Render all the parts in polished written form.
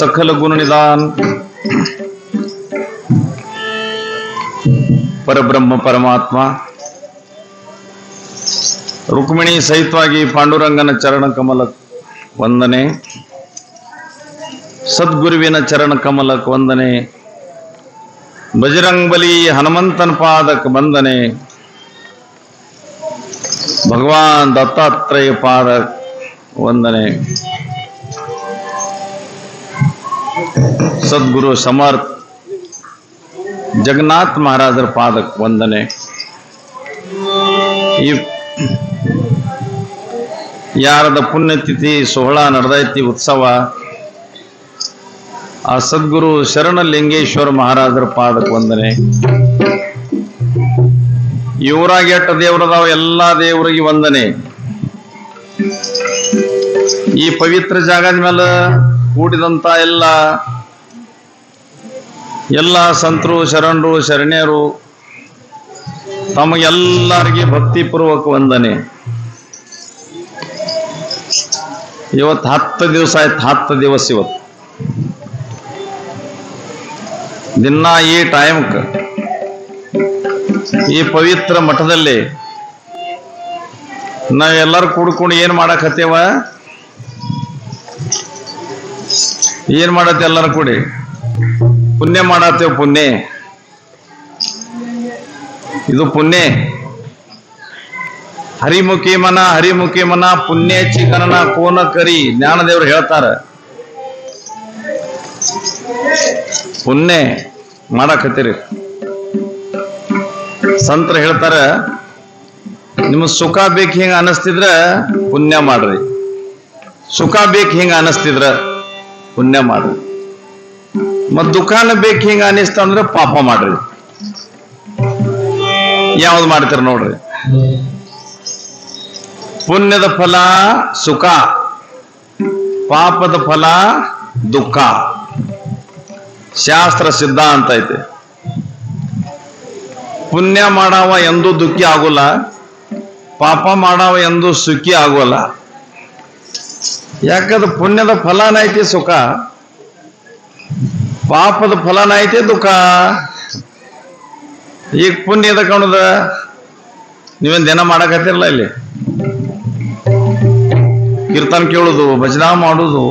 सकल गुण निदान परब्रह्म परमात्ಮ रुक्मिणी ಸಹಿತವಾಗಿ ಪಾಂಡುರಂಗನ ಚರಣ ಕಮಲ ವಂದನೆ, ಸದ್ಗುರುವಿನ ಚರಣ ಕಮಲಕ್ಕೆ ವಂದನೆ, ಬಜರಂಗಬಲಿ ಹನುಮಂತನ ಪಾದಕ್ಕೆ ವಂದನೆ, ಭಗವಾನ್ ದತ್ತಾತ್ರೇಯ ಪಾದಕ್ಕೆ ವಂದನೆ, ಸದ್ಗುರು ಸಮರ್ಥ ಜಗನ್ನಾಥ ಮಹಾರಾಜರ ಪಾದಕ್ಕೆ ವಂದನೆ. ಈ ಯಾರದ ಪುಣ್ಯತಿಥಿ ಸೋಹಳ ನಡೆದೈತಿ ಉತ್ಸವ, ಆ ಸದ್ಗುರು ಶರಣಲಿಂಗೇಶ್ವರ ಮಹಾರಾಜರ ಪಾದಕ್ಕೆ ವಂದನೆ. ಇವರಾಗ ಎಟ್ಟ ದೇವರದಾವ ಎಲ್ಲಾ ದೇವರಿಗೆ ವಂದನೆ. ಈ ಪವಿತ್ರ ಜಾಗದ ಮೇಲೆ ಕೂಡಿದಂತ ಎಲ್ಲ ಸಂತರು ಶರಣರು ಶರಣ್ಯರು ತಮಗೆಲ್ಲರಿಗೆ ಭಕ್ತಿಪೂರ್ವಕ ವಂದನೆ. ಇವತ್ತು 10 ದಿವಸ ಆಯ್ತು. 10 ದಿವಸ ಇವತ್ತು ದಿನ ಈ ಟೈಮ್ಗೆ ಈ ಪವಿತ್ರ ಮಠದಲ್ಲಿ ನಾವೆಲ್ಲರೂ ಕೂಡ್ಕೊಂಡು ಏನ್ ಮಾಡಕತ್ತೇವ, ಏನ್ ಮಾಡತ್ತೆ ಎಲ್ಲರೂ ಕೂಡಿ ಪುಣ್ಯ ಮಾಡತ್ತೇವ. ಪುಣ್ಯ ಇದು ಪುಣ್ಯ. ಹರಿಮುಖಿ ಮನ ಪುಣ್ಯಚಿ ಗಣನ ಕೋನ ಕರಿ ಜ್ಞಾನದೇವರು ಹೇಳ್ತಾರ. ಪುಣ್ಯ ಮಾಡಕತ್ತೀರಿ. ಸಂತರ ಹೇಳ್ತಾರ, ನಿಮ್ ಸುಖ ಬೇಕು ಹಿಂಗ ಅನಸ್ತಿದ್ರ ಪುಣ್ಯ ಮಾಡ್ರಿ, ಸುಖ ಬೇಕು ಹಿಂಗ ಅನಸ್ತಿದ್ರ ಪುಣ್ಯ ಮಾಡ್ರಿ, ಮತ್ ದುಃಖನ ಬೇಕು ಹಿಂಗ ಅನಿಸ್ತ ಅಂದ್ರೆ ಪಾಪ ಮಾಡ್ರಿ. ಯಾವ್ದು ಮಾಡ್ತೀರ ನೋಡ್ರಿ. ಪುಣ್ಯದ ಫಲ ಸುಖ, ಪಾಪದ ಫಲ ದುಃಖ. ಶಾಸ್ತ್ರ ಸಿದ್ಧಾಂತ ಐತೆ. ಪುಣ್ಯ ಮಾಡವ ಎಂದೂ ದುಃಖಿ ಆಗೋಲ್ಲ, ಪಾಪ ಮಾಡವ ಎಂದೂ ಸುಖಿ ಆಗೋಲ್ಲ. ಯಾಕಂದ್ರೆ ಪುಣ್ಯದ ಫಲನೈತಿ ಸುಖ, ಪಾಪದ ಫಲನೈತಿ ದುಃಖ. ಈಗ ಪುಣ್ಯದ ಕಾಣುದ ನೀವೇನ್ ದಿನ ಮಾಡಕತ್ತಿರಲ್ಲ. ಇಲ್ಲಿ ಕೀರ್ತನ ಕೇಳುದು, ಭಜನಾ ಮಾಡುದು,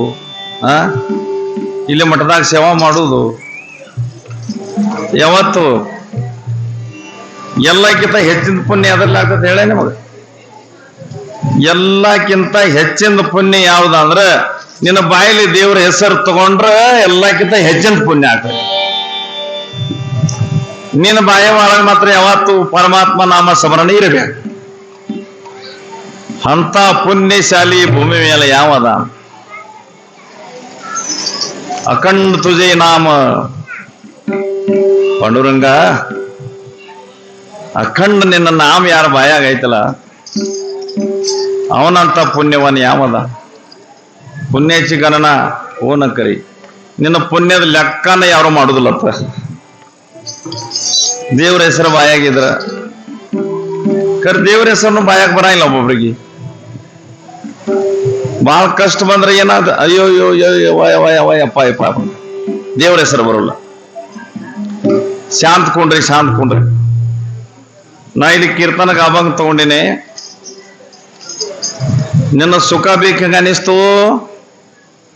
ಇಲ್ಲಿ ಮಠದಾಗ ಸೇವಾ ಮಾಡುದು, ಯಾವತ್ತು ಎಲ್ಲಕ್ಕಿಂತ ಹೆಚ್ಚಿನ ಪುಣ್ಯ ಅದರಲ್ಲಿ ಆಗ್ತದೆ ಹೇಳ ನಿಮಗೆ. ಎಲ್ಲಕ್ಕಿಂತ ಹೆಚ್ಚಿನ ಪುಣ್ಯ ಯಾವ್ದಂದ್ರ ನಿನ್ನ ಬಾಯಲ್ಲಿ ದೇವ್ರ ಹೆಸರು ತಗೊಂಡ್ರ ಎಲ್ಲಕ್ಕಿಂತ ಹೆಚ್ಚಿನ ಪುಣ್ಯ ಆಗ್ತದೆ. ನಿನ್ನ ಬಾಯ ಒಳಗೆ ಮಾತ್ರ ಯಾವತ್ತು ಪರಮಾತ್ಮ ನಾಮ ಸ್ಮರಣೆ ಇರಬೇಕು. ಅಂತ ಪುಣ್ಯಶಾಲಿ ಭೂಮಿ ಮೇಲೆ ಯಾವದ? ಅಖಂಡ ತುಜೆ ನಾಮ ಪಾಂಡುರಂಗ, ಅಖಂಡ ನಿನ್ನ ನಾಮ ಯಾರ ಬಾಯಾಗ ಐತಲ್ಲ ಅವನಂತ ಪುಣ್ಯವನ್ ಯಾವದ? ಪುಣ್ಯಚಿ ಗಣನ ಓನ ಕರಿ. ನಿನ್ನ ಪುಣ್ಯದ ಲೆಕ್ಕನ ಯಾರು ಮಾಡುದಿಲ್ಲಪ್ಪ. ದೇವ್ರ ಹೆಸರು ಬಾಯಾಗಿದ್ರ ದೇವ್ರ ಹೆಸರನ್ನು ಬಾಯಾಗ ಬರಂಗಿಲ್ಲ. ಒಬ್ಬೊಬ್ರಿಗೆ ಬಹಳ ಕಷ್ಟ ಬಂದ್ರೆ ಏನಾದ ಅಯ್ಯೋ ಅಯ್ಯಪ್ಪ ದೇವ್ರ ಹೆಸರು ಬರೋಲ್ಲ. ಶಾಂತ ಕೊಂಡ್ರಿ. ನಾ ಇಲ್ಲಿ ಕೀರ್ತನಕ್ಕೆ ಆಭಂಗ ತಗೊಂಡಿನಿ. ನಿನ್ನ ಸುಖ ಬೇಕಂಗ ಅನಿಸ್ತು,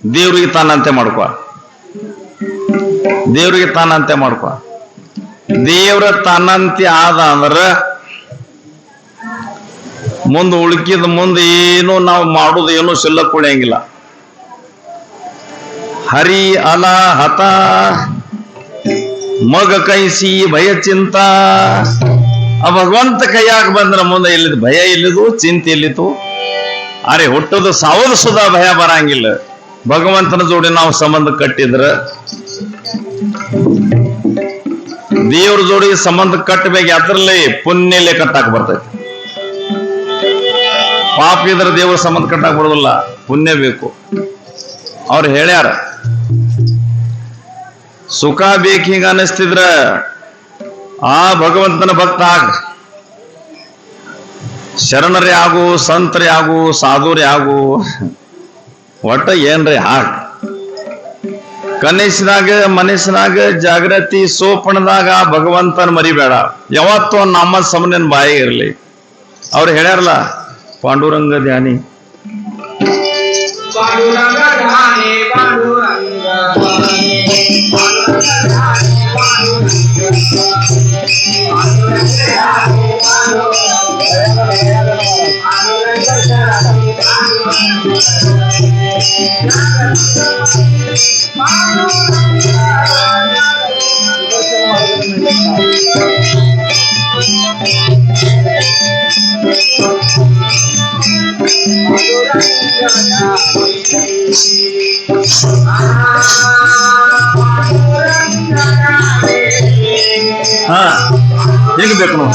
ದೇವ್ರಿಗೆ ತಾನಂತೆ ಮಾಡ್ಕೊ. ದೇವ್ರಿಗೆ ತಾನಂತೆ ಮಾಡ್ಕೊ. ದೇವ್ರ ತಾನಂತೆ ಆದ ಅಂದ್ರ ಮುಂದೆ ಉಳ್ಕಿದ ಮುಂದೆ ಏನು ನಾವು ಮಾಡುದು ಏನು ಸಿಲ್ಲಕ್ ಉಳಿಯಂಗಿಲ್ಲ. ಹರಿ ಅಲ ಹತ ಮಗ ಕೈಸಿ ಭಯ ಚಿಂತ. ಆ ಭಗವಂತ ಕೈಯಾಗ ಬಂದ್ರ ಮುಂದೆ ಇಲ್ಲಿದ್ ಭಯ ಇಲ್ಲಿದು, ಚಿಂತೆ ಇಲ್ಲಿತು. ಅರೆ ಹುಟ್ಟದು ಸಾವದು ಸುಧಾ ಭಯ ಬರಂಗಿಲ್ಲ. ಭಗವಂತನ ಜೋಡಿ ನಾವು ಸಂಬಂಧ ಕಟ್ಟಿದ್ರ, ದೇವ್ರ ಜೋಡಿ ಸಂಬಂಧ ಕಟ್ಟಬೇಕು. ಅದ್ರಲ್ಲಿ ಪುಣ್ಯಲೆ ಕಟ್ಟಾಕ ಬರ್ತೈತಿ. ಪಾಪ ಇದ್ರ ದೇವ್ರ ಸಂಬಂಧ ಕಟ್ಟಾಕ ಬರೋದಿಲ್ಲ, ಪುಣ್ಯ ಬೇಕು. ಅವ್ರು ಹೇಳ್ಯಾರ, ಸುಖ ಬೇಕು ಹಿಂಗ ಅನಿಸ್ತಿದ್ರ ಆ ಭಗವಂತನ ಭಕ್ತ ಆಗ. ಶರಣರೇ ಆಗು, ಸಂತರೇ ಆಗು, ಸಾಧುರೇ ಆಗು, ಒಟ್ಟ ಏನ್ರಿ ಹಾಕ್. ಕನಸಿನಾಗ ಮನಸ್ಸಿನಾಗ ಜಾಗೃತಿ ಸೋಪಣದಾಗ ಭಗವಂತನ ಮರಿಬೇಡ. ಯಾವತ್ತೂ ನಮ್ಮ ಸಮನಿನ ಬಾಯಿ ಇರಲಿ. ಅವ್ರು ಹೇಳ್ಯಾರಲ್ಲ, ಪಾಂಡುರಂಗ ಧ್ಯಾನಿ ಹೇಗೆ ಬೇಕು ನಾವು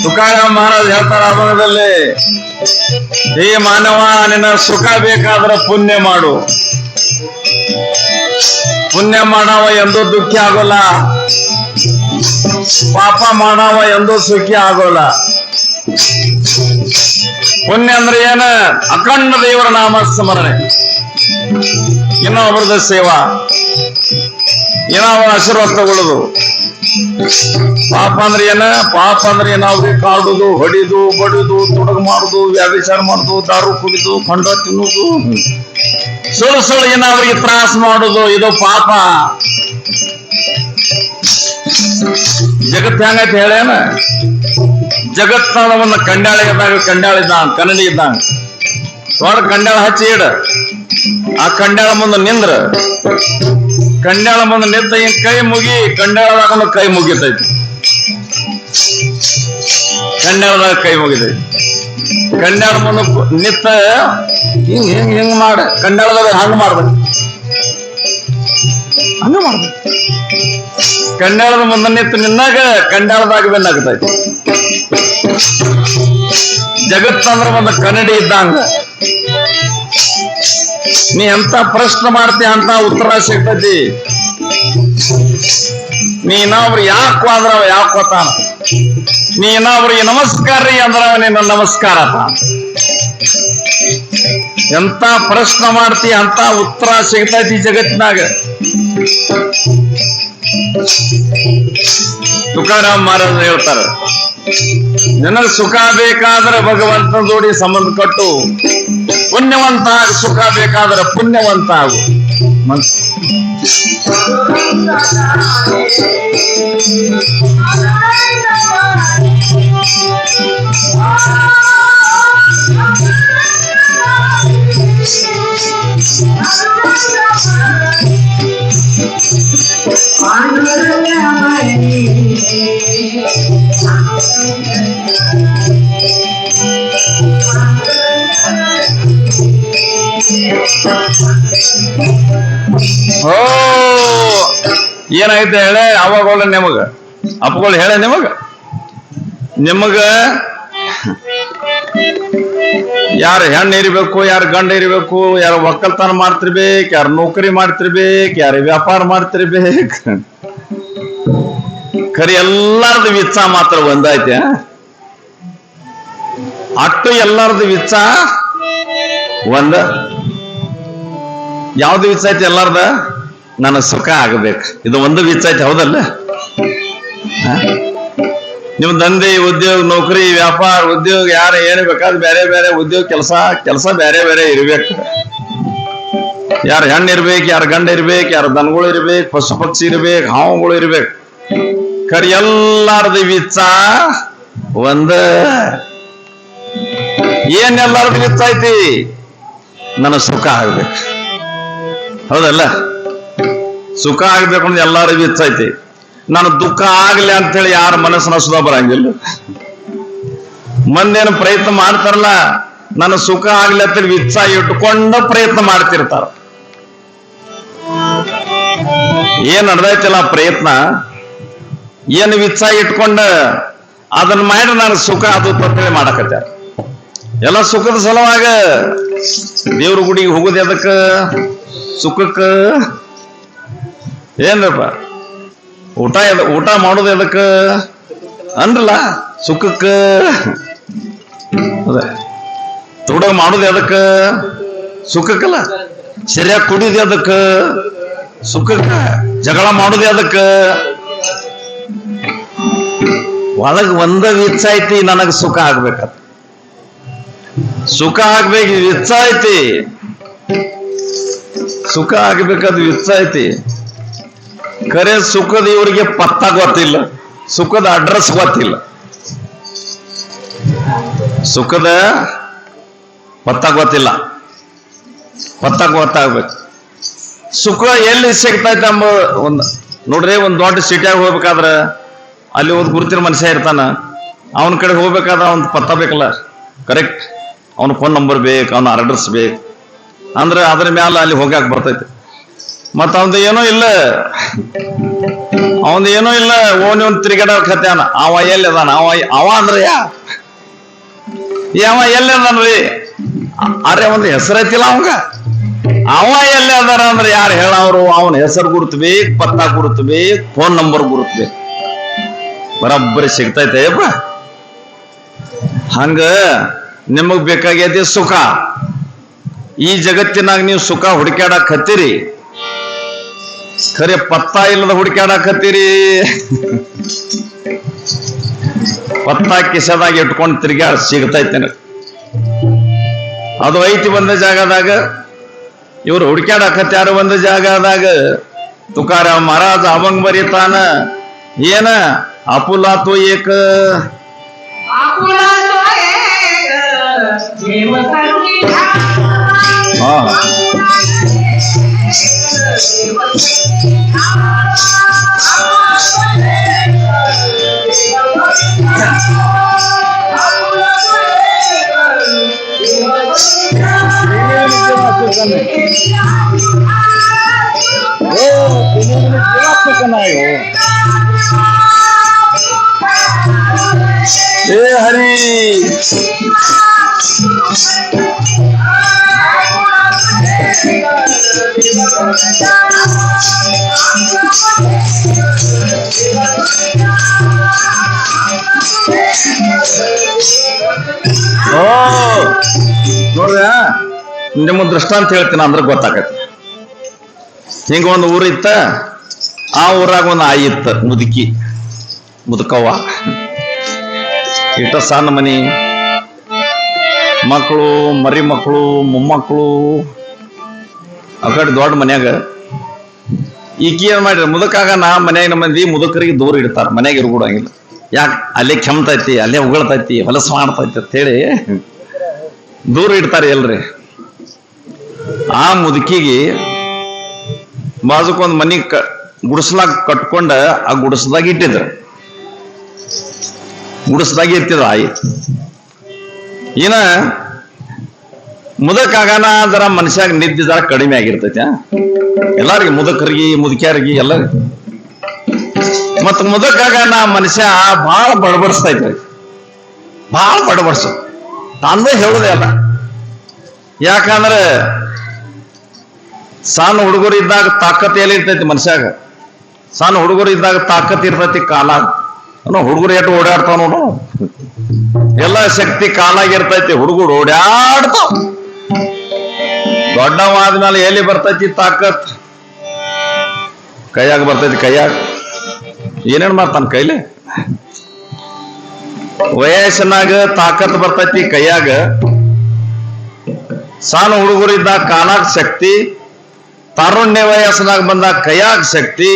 ತುಕಾರಾಮ್ ಮಹಾರಾಜ್ ಹೇಳ್ತಾರ ಆಭರಣದಲ್ಲಿ, ಹೇ ಮಾನವ, ನಿನ್ನ ಸುಖ ಬೇಕಾದ್ರೆ ಪುಣ್ಯ ಮಾಡು. ಪುಣ್ಯ ಮಾಡವ ಎಂದೂ ದುಃಖಿ ಆಗೋಲ್ಲ, ಪಾಪ ಮಾಡವ ಎಂದೂ ಸುಖಿ ಆಗೋಲ್ಲ. ಪುಣ್ಯ ಅಂದ್ರೆ ಏನ? ಅಖಂಡ ದೇವರ ನಾಮ ಸ್ಮರಣೆ, ಇನ್ನೊಬ್ಬರದ ಸೇವಾ, ಏನವ ಆಶೀರ್ವಾದ ತಗೊಳ್ಳೋದು. ಪಾಪ ಅಂದ್ರೆ ಏನ? ಪಾಪ ಅಂದ್ರೆ ಏನಾದ್ರು ಕಾಡುದು, ಹೊಡಿದು, ಬಡಿದು, ತೊಡಗು ಮಾಡುದು, ವ್ಯಾಭಿಚಾರ ಮಾಡುದು, ದಾರು ಕುಡಿದು, ಖಂಡ ತಿನ್ನುವುದು, ಸುಳ್ಳು ಏನಾದ್ರಿಗೆ ತ್ರಾಸ ಮಾಡುದು, ಇದು ಪಾಪ. ಜಗತ್ ಹೆಂಗೈತೆ ಹೇಳೇನ? ಜಗತ್ತಾನ ಒಂದು ಕಂಡಾಳ ಇದ್ದಂಗ ಕನ್ನಡಿ ಇದ್ದಂಗ ದೊಡ್ಡ ಕಂಡಾಳ ಹಚ್ಚಿ ಇಡ, ಆ ಕಂಡಾಳ ಮುಂದೆ ನಿಂದ್ರ, ಕಂಡಾಳ ಮುಂದೆ ನಿಂತ ಹಿಂಗ್ ಕೈ ಮುಗಿ, ಕಂಡಾಳದಾಗ ಕೈ ಮುಗಿತೈತಿ, ಕಂಡಾಳದಾಗ ಕೈ ಮುಗಿತೈತಿ. ಕಂಡಾಳ ಮುಂದೆ ನಿಂತ ಹಿಂಗ್ ಹಿಂಗ್ ಹಿಂಗ್ ಮಾಡ, ಕಂಡಾಳದಾಗ ಹಂಗ ಮಾಡ್ಬೇಕು, ಹಂಗ ಮಾಡ್ಬೇಕು. ಕಂಡಾಳದ ಮುಂದೆ ನಿಂತು ನಿನ್ನಾಗ ಕಂಡಾಳದಾಗ ಬೆನ್ನಾಗ್ತೈತಿ. ಜಗತ್ತಂದ್ರ ಒಂದು ಕನ್ನಡಿ ಇದ್ದಂಗ, ನೀ ಎಂತ ಪ್ರಶ್ನೆ ಮಾಡ್ತಿ ಅಂತ ಉತ್ತರ ಸಿಗ್ತೈತಿ. ನೀ ಇನ್ನೊಬ್ರು ಯಾಕೆ ಅಂದ್ರ ಅವ ಯಾಕೆ ಗೊತ್ತಾನ, ನೀ ಇನ್ನೊಬ್ರಿಗೆ ನಮಸ್ಕಾರ ರೀ ಅಂದ್ರ ನಿನ್ನ ನಮಸ್ಕಾರ ತಾನ. ಎಂತ ಪ್ರಶ್ನೆ ಮಾಡ್ತಿ ಅಂತ ಉತ್ತರ ಸಿಗ್ತೈತಿ ಜಗತ್ತಿನಾಗ. ತುಕಾರಾಮ್ ಮಹಾರಾಜ್ ಹೇಳ್ತಾರ, ನಿನಗೆ ಸುಖ ಬೇಕಾದ್ರೆ ಭಗವಂತನ ಜೋಡಿ ಸಂಬಂಧ ಕಟ್ಟು, ಪುಣ್ಯವಂತ ಆಗು. ಸುಖ ಬೇಕಾದ್ರೆ ಪುಣ್ಯವಂತ ಆಗು. ಓ ಏನಾಯ್ತು ಹೇಳೆ? ಅವಾಗೋಳ ನಿಮಗ ಅಪ್ಪಗಳು ಹೇಳ, ನಿಮಗ ಯಾರು ಹೆಣ್ಣು ಇರ್ಬೇಕು, ಯಾರು ಗಂಡ ಇರ್ಬೇಕು, ಯಾರು ಒಕ್ಕಲ್ತನ ಮಾಡ್ತಿರ್ಬೇಕು, ಯಾರು ನೌಕರಿ ಮಾಡ್ತಿರ್ಬೇಕು, ಯಾರು ವ್ಯಾಪಾರ ಮಾಡ್ತಿರ್ಬೇಕು, ಖರಿ ಎಲ್ಲಾರ್ದು ವಿಚ್ಚ ಮಾತ್ರ ಒಂದೈತೆ. ಅಟ್ಟು ಎಲ್ಲಾರ್ದು ವಿಚ್ಚ ಒಂದ. ಯಾವ್ದು ವಿಚ್ಚ ಐತಿ ಎಲ್ಲಾರ್ದ? ನನ್ನ ಸುಖ ಆಗಬೇಕು, ಇದು ಒಂದು ವಿಚ್ಚ ಐತಿ. ಹೌದಲ್ಲ? ನಿಮ್ ದಂಧೆ, ಉದ್ಯೋಗ, ನೌಕರಿ, ವ್ಯಾಪಾರ, ಉದ್ಯೋಗ, ಯಾರು ಏನು ಬೇಕಾದ್ರೆ ಬೇರೆ ಬೇರೆ ಉದ್ಯೋಗ, ಕೆಲಸ ಬೇರೆ ಬೇರೆ ಇರ್ಬೇಕು. ಯಾರು ಹೆಣ್ಣು ಇರ್ಬೇಕು, ಯಾರು ಗಂಡ ಇರ್ಬೇಕು, ಯಾರು ದನಗಳು ಇರ್ಬೇಕು, ಪಶು ಪಕ್ಷಿ ಇರ್ಬೇಕು, ಹಾವುಗಳು ಇರ್ಬೇಕು. ಖರಿ ಎಲ್ಲಾರ್ದು ವಿಚ್ಚ ಒಂದ. ಏನ್ ಎಲ್ಲಾರ್ದು ವಿಚ್ಚ ಐತಿ? ನನ್ನ ಸುಖ ಆಗ್ಬೇಕು. ಹೌದಲ್ಲ? ಸುಖ ಆಗ್ಬೇಕು ಅಂದ್ರೆ ಎಲ್ಲಾರಿಗೂ ವಿಚ್ಚ ಐತಿ. ನಾನು ದುಃಖ ಆಗ್ಲಿ ಅಂತೇಳಿ ಯಾರ ಮನಸ್ಸನ್ನ ಸುಧಾ ಬರಂಗಿಲ್ಲ. ಮಂದೇನು ಪ್ರಯತ್ನ ಮಾಡ್ತಾರಲ್ಲ, ನನ್ನ ಸುಖ ಆಗ್ಲಿ ಅಂತೇಳಿ ವಿಚ್ಚ ಇಟ್ಟುಕೊಂಡ ಪ್ರಯತ್ನ ಮಾಡ್ತಿರ್ತಾರ. ಏನ್ ನಡೆದೈತಲ್ಲ ಪ್ರಯತ್ನ, ಏನು ವಿಚ್ಚ ಇಟ್ಕೊಂಡ ಅದನ್ನ ಮಾಡಿ ನಾನು ಸುಖ ಅದು ಅಂತೇಳಿ ಮಾಡಕತ್ತಾರ. ಎಲ್ಲ ಸುಖದ ಸಲುವಾಗ ದೇವ್ರ ಗುಡಿಗೆ ಹೋಗುದು ಎದಕ್ಕ? ಸುಖಕ್ಕ. ಏನ್ರಪ್ಪ ಊಟ ಮಾಡೋದು ಎದಕ್ಕ ಅಂದ್ರಲ್ಲ ಸುಖಕ್ಕ. ಅದ ಊಟ ಮಾಡೋದು ಎದಕ್ಕ ಸುಖಕ್ಕಲ್ಲ. ಸರಿಯಾಗಿ ಕುಡಿದು ಅದಕ್ಕ ಸುಖಕ್ಕ. ಜಗಳ ಮಾಡೋದು ಅದಕ್ಕ ಒಳಗ್ ಒಂದ ವಿಚ್ಛ ಐತಿ, ನನಗ್ ಸುಖ ಆಗ್ಬೇಕಂತ. ಸುಖ ಆಗ್ಬೇಕು ವಿಚ್ಛ ಐತಿ, ಸುಖ ಆಗ್ಬೇಕಾದ ವಿಚ್ಛ ಐತಿ. ಖರೆ ಸುಖದ ಇವರಿಗೆ ಪತ್ತ ಗೊತ್ತಿಲ್ಲ, ಸುಖದ ಅಡ್ರೆಸ್ ಗೊತ್ತಿಲ್ಲ. ಸುಖದ ಪತ್ತ ಗೊತ್ತಿಲ್ಲ, ಪತ್ತ ಗೊತ್ತಾಗ್ಬೇಕು. ಸುಖ ಎಲ್ಲಿ ಸಿಗ್ತೈತೆ ಎಂಬ ನೋಡ್ರಿ, ಒಂದ್ ದೊಡ್ಡ ಸಿಟಿಯಾಗ ಹೋಗ್ಬೇಕಾದ್ರ ಅಲ್ಲಿ ಒಂದು ಗುರುತಿನ ಮನುಷ್ಯ ಇರ್ತಾನ. ಅವನ ಕಡೆ ಹೋಗ್ಬೇಕಾದ್ರೆ ಅವನ್ ಪತ್ತ ಬೇಕಲ್ಲ, ಕರೆಕ್ಟ್. ಅವನ ಫೋನ್ ನಂಬರ್ ಬೇಕು, ಅವನ ಅಡ್ರೆಸ್ ಬೇಕು. ಅಂದ್ರೆ ಅದ್ರ ಮ್ಯಾಲ ಅಲ್ಲಿ ಹೋಗ್ಯಾಕ ಬರ್ತೈತಿ. ಮತ್ತ ಅವಂದು ಏನೋ ಇಲ್ಲ, ಅವಂದು ಏನೋ ಇಲ್ಲ. ಓನ್ ತಿರುಗಾಡಕ್ ಹತ್ಯಾನ. ಅವ ಎಲ್ಲಿ ಅದಾನ? ಅವ ಅಂದ್ರೆ ಯಾವ ಎಲ್ಲಿ ಅದಾನ್ರಿ? ಅರೆ ಒಂದು ಹೆಸರು ಐತಿಲ್ಲ ಅವಂಗ. ಅವ ಎಲ್ಲಿ ಅದಾರ ಅಂದ್ರೆ ಯಾರು ಹೇಳವ್ರು? ಅವನ ಹೆಸರು ಗುರುತ್ಬೇಕು, ಪತ್ತ ಗುರುತ್ಬೇಕು, ಫೋನ್ ನಂಬರ್ ಗುರುತ್ಬೇಕು. ಬರಬ್ಬರಿ ಸಿಗ್ತೈತೆ ಅಪ್ಪ. ಹಂಗ ನಿಮಗ್ ಬೇಕಾಗೈತಿ ಸುಖ. ಈ ಜಗತ್ತಿನಾಗ ನೀವು ಸುಖ ಹುಡುಕ್ಯಾಡಕ್ ಹತ್ತೀರಿ, ಖರೆ ಪತ್ತ ಇಲ್ಲದ ಹುಡುಕ್ಯಾಡಕ್ ಹತ್ತೀರಿ. ಪತ್ತ ಕಿಸದಾಗ ಇಟ್ಕೊಂಡು ತಿರ್ಗ್ಯಾಡ ಸಿಗ್ತೈತೆ. ಅದು ಐತಿ ಒಂದ ಜಾಗದಾಗ, ಇವ್ರು ಹುಡುಕ್ಯಾಡಕತ್ಯಾರ ಒಂದ ಜಾಗದಾಗ. ತುಕಾರಾಮ್ ಮಹಾರಾಜ ಅವಂಗ್ ಬರೀತಾನ, ಏನ ಅಪುಲಾತು ಏಕ ಏ ಹರಿ ನೋಡ್ರ, ನಿಮ್ಮ ದೃಷ್ಟಾಂತ ಹೇಳ್ತೀನಿ ಅಂದ್ರೆ ಗೊತ್ತಾಗತ್ತೆ. ಹಿಂಗ ಒಂದು ಊರಿತ್ತ, ಆ ಊರಾಗ ಒಂದು ಆಯಿ ಇತ್ತ, ಮುದುಕವ್ವ. ಇಟ್ಟ ಸಣ್ಣ ಮನಿ, ಮಕ್ಕಳು, ಮರಿ ಮಕ್ಕಳು, ಮೊಮ್ಮಕ್ಕಳು. ಆ ಕಡೆ ದೊಡ್ಡ ಮನ್ಯಾಗ ಈಕಿ ಏನ್ ಮಾಡ್ರಿ, ಮುದುಕಾಗ ಮನ್ಯಾಗಿನ ಮಂದಿ ಮುದುಕರಿಗೆ ದೂರ ಇಡ್ತಾರ, ಮನ್ಯಾಗ ಇರ್ಬಿಡಂಗಿಲ್ಲ. ಯಾಕೆ? ಅಲ್ಲೇ ಕೆಮ್ತೈತಿ, ಅಲ್ಲೇ ಉಗುಳ್ತೈತಿ, ಹೊಲಸು ಮಾಡ್ತೈತಿ ಅಂತ ಹೇಳಿ ದೂರ ಇಡ್ತಾರೆ ಎಲ್ರಿ. ಆ ಮುದುಕಿಗೆ ಬಾಜುಕೊಂದ್ ಮನಿ ಗುಡಿಸ್ಲಾಗ ಕಟ್ಕೊಂಡ ಆ ಗುಡಿಸ್ದಾಗ ಇಟ್ಟಿದ್ರು. ಗುಡಿಸ್ದಾಗ ಇರ್ತಿದ್ರು ಆಯಿ. ಏನ ಮುದಕಾಗನ ಜರ ಮನುಷ್ಯಾಗ ನಿದ್ದೆ ಜರ ಕಡಿಮೆ ಆಗಿರ್ತೈತಿ. ಎಲ್ಲಾರಿಗೆ, ಮುದಕರಿಗೆ, ಮುದುಕ್ಯಾರಿಗೆ, ಎಲ್ಲರಿಗೂ. ಮತ್ ಮುದಕಾಗನ ಮನುಷ್ಯ ಬಹಳ ಬಡಬಡಿಸ್ತೈತಿ, ಬಹಳ ಬಡಬಡ್ಸು. ತಂದೆ ಹೇಳುದೇ ಅಲ್ಲ. ಯಾಕಂದ್ರೆ ಸಣ್ಣ ಹುಡುಗರು ಇದ್ದಾಗ ತಾಕತ್ ಎಲ್ಲಿ ಇರ್ತೈತಿ ಮನುಷ್ಯಾಗ? ಸಣ್ಣ ಹುಡುಗರು ಇದ್ದಾಗ ತಾಕತ್ ಇರ್ತೈತಿ ಕಾಲಾಗ. ಹುಡುಗರು ಎಷ್ಟು ಓಡಾಡ್ತಾವ ನೋಡು, ಎಲ್ಲ ಶಕ್ತಿ ಕಾಲಾಗಿರ್ತೈತಿ. ಹುಡುಗರು ಓಡಾಡ್ತಾವ. ದೊಡ್ಡವಾದ್ಮೇಲೆ ಎಲ್ಲಿ ಬರ್ತೈತಿ ತಾಕತ್? ಕೈಯಾಗ ಬರ್ತೈತಿ. ಕೈಯಾಗ ಏನೇನ್ ಮಾಡ್ತಾನ ಕೈಲಿ? ವಯಸ್ಸಿನಾಗ ತಾಕತ್ ಬರ್ತೈತಿ ಕೈಯಾಗ. ಸಣ್ಣ ಹುಡುಗರು ಇದ್ದಾಗ ಕಾಲಾಗ ಶಕ್ತಿ, ತಾರುಣ್ಯ ವಯಸ್ಸಿನಾಗ ಬಂದಾಗ ಕೈಯಾಗ ಶಕ್ತಿ,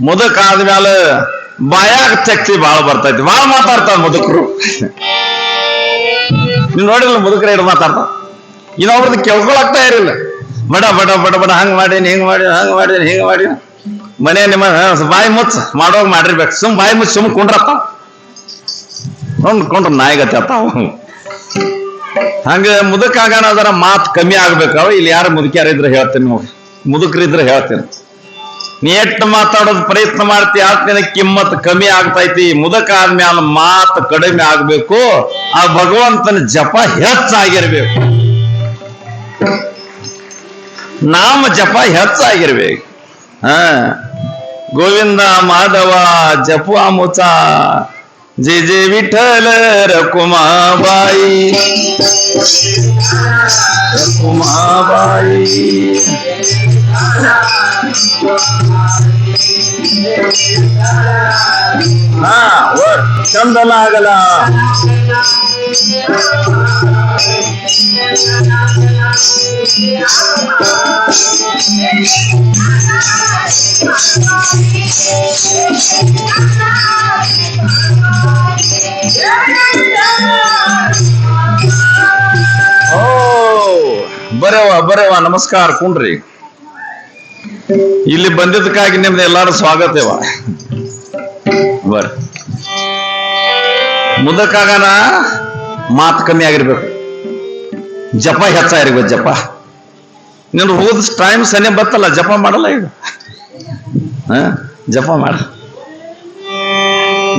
ಮುದುಕ ಆದ್ಮೇಲೆ ಬಾಯಾಗ ಶಕ್ತಿ ಬಾಳ ಬರ್ತೈತಿ. ಬಾಳ ಮಾತಾಡ್ತಾರ ಮುದುಕರು. ನೀವ್ ನೋಡಿಲ್ಲ, ಮುದುಕರ ಹಿಡಿದು ಮಾತಾಡ್ತಾರ. ಇನ್ನೊಬ್ರದ್ದು ಕೇಳ್ಕೊಳಕ್ತಾ ಇರಲಿಲ್ಲ. ಬಡ ಬಡ ಬಡ ಬಡ ಹಂಗ್ ಮಾಡೀನಿ, ಹಿಂಗ್ ಮಾಡಿ, ಹಂಗ್ ಮಾಡೀನಿ, ಹಿಂಗ್ ಮಾಡಿ. ಮನೆ ನಿಮ್ಮ ಬಾಯಿ ಮುಚ್ಚ ಮಾಡೋಗ್ ಮಾಡಿರ್ಬೇಕು. ಸುಮ್ ಬಾಯಿ ಮುಚ್ಚ ಸುಮ್ ಕುಂಡ್ರತ್ತಾವ. ಕೊಂಡ್ರ ನಾಯಿಗತ್ತೆ ಅತ್ತಾವ. ಹಂಗ ಮುದುಕಾಗಣ ಅದರ ಮಾತು ಕಮ್ಮಿ ಆಗ್ಬೇಕಾವ. ಇಲ್ಲಿ ಯಾರು ಮುದುಕ್ಯಾರ ಇದ್ರೆ ಹೇಳ್ತೀನಿ ನೋಡಿ, ಮುದುಕರಿದ್ರೆ ಹೇಳ್ತೀನಿ. ನೀ ಎಷ್ಟು ಮಾತಾಡೋದು ಪ್ರಯತ್ನ ಮಾಡ್ತಿ, ಆತ್ಮನ ಕಿಮ್ಮತ್ ಕಮ್ಮಿ ಆಗ್ತೈತಿ. ಮುದಕ ಆದ್ಮ್ಯಾಲ ಮಾತು ಕಡಿಮೆ ಆಗ್ಬೇಕು. ಆ ಭಗವಂತನ ಜಪ ಹೆಚ್ಚಾಗಿರ್ಬೇಕು, ನಾಮ ಜಪ ಹೆಚ್ಚಾಗಿರ್ಬೇಕು. गोविंद माधव जपवा मुचा जे जे विठ्ठल रकुमाबाई रकुमाबाई हा वर छंद लागला ಬರೇವಾ ನಮಸ್ಕಾರ ಕುಂಡ್ರಿ ಇಲ್ಲಿ ಬಂದಿದ್ದಕ್ಕಾಗಿ ನಿಮ್ದು ಎಲ್ಲಾರು ಸ್ವಾಗತವ ಬರ್ ಮುದಕ್ಕಾಗನ ಮಾತು ಕಮ್ಮಿ ಆಗಿರ್ಬೇಕು ಜಪ ಹೆಚ್ಚಾಗಿರ್ಬೇಕು ಜಪ ನೀನು ಹೋದ ಟೈಮ್ ಸನಿ ಬತ್ತಲ್ಲ ಜಪ ಮಾಡಲ್ಲ ಈಗ ಜಪ ಮಾಡ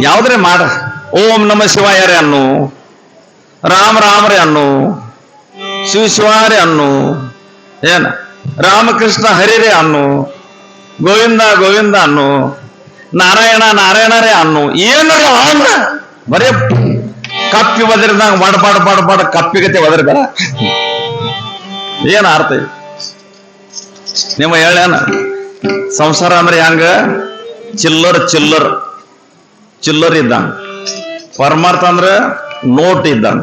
ಯಾವ್ದ್ರೆ ಮಾಡ ಓಂ ನಮ ಶಿವಾಯರೇ ಅನ್ನು ರಾಮ ರಾಮರೇ ಅನ್ನು ಶಿವ ಶಿವಾರೇ ಅನ್ನು ಏನ ರಾಮಕೃಷ್ಣ ಹರಿರೇ ಅನ್ನು ಗೋವಿಂದ ಗೋವಿಂದ ಅನ್ನು ನಾರಾಯಣ ನಾರಾಯಣರೇ ಅನ್ನು ಏನಾರ ಅನ್ನ ಬರೇ ಕಪ್ಪಿ ಒದರಿದಾಗ ಬಡ ಕಪ್ಪಿಗತೆ ಒದರ್ಬೇಡ ಏನ ಅರ್ಥ ನಿಮ್ಮ ಹೇಳೇನ ಸಂಸಾರ ಅಂದ್ರೆ ಹೆಂಗ ಚಿಲ್ಲರ್ ಚಿಲ್ಲರ್ ಚಿಲ್ಲರ್ ಇದ್ದಂಗ ಪರಮಾರ್ಥ ಅಂದ್ರೆ ನೋಟ್ ಇದ್ದಂಗ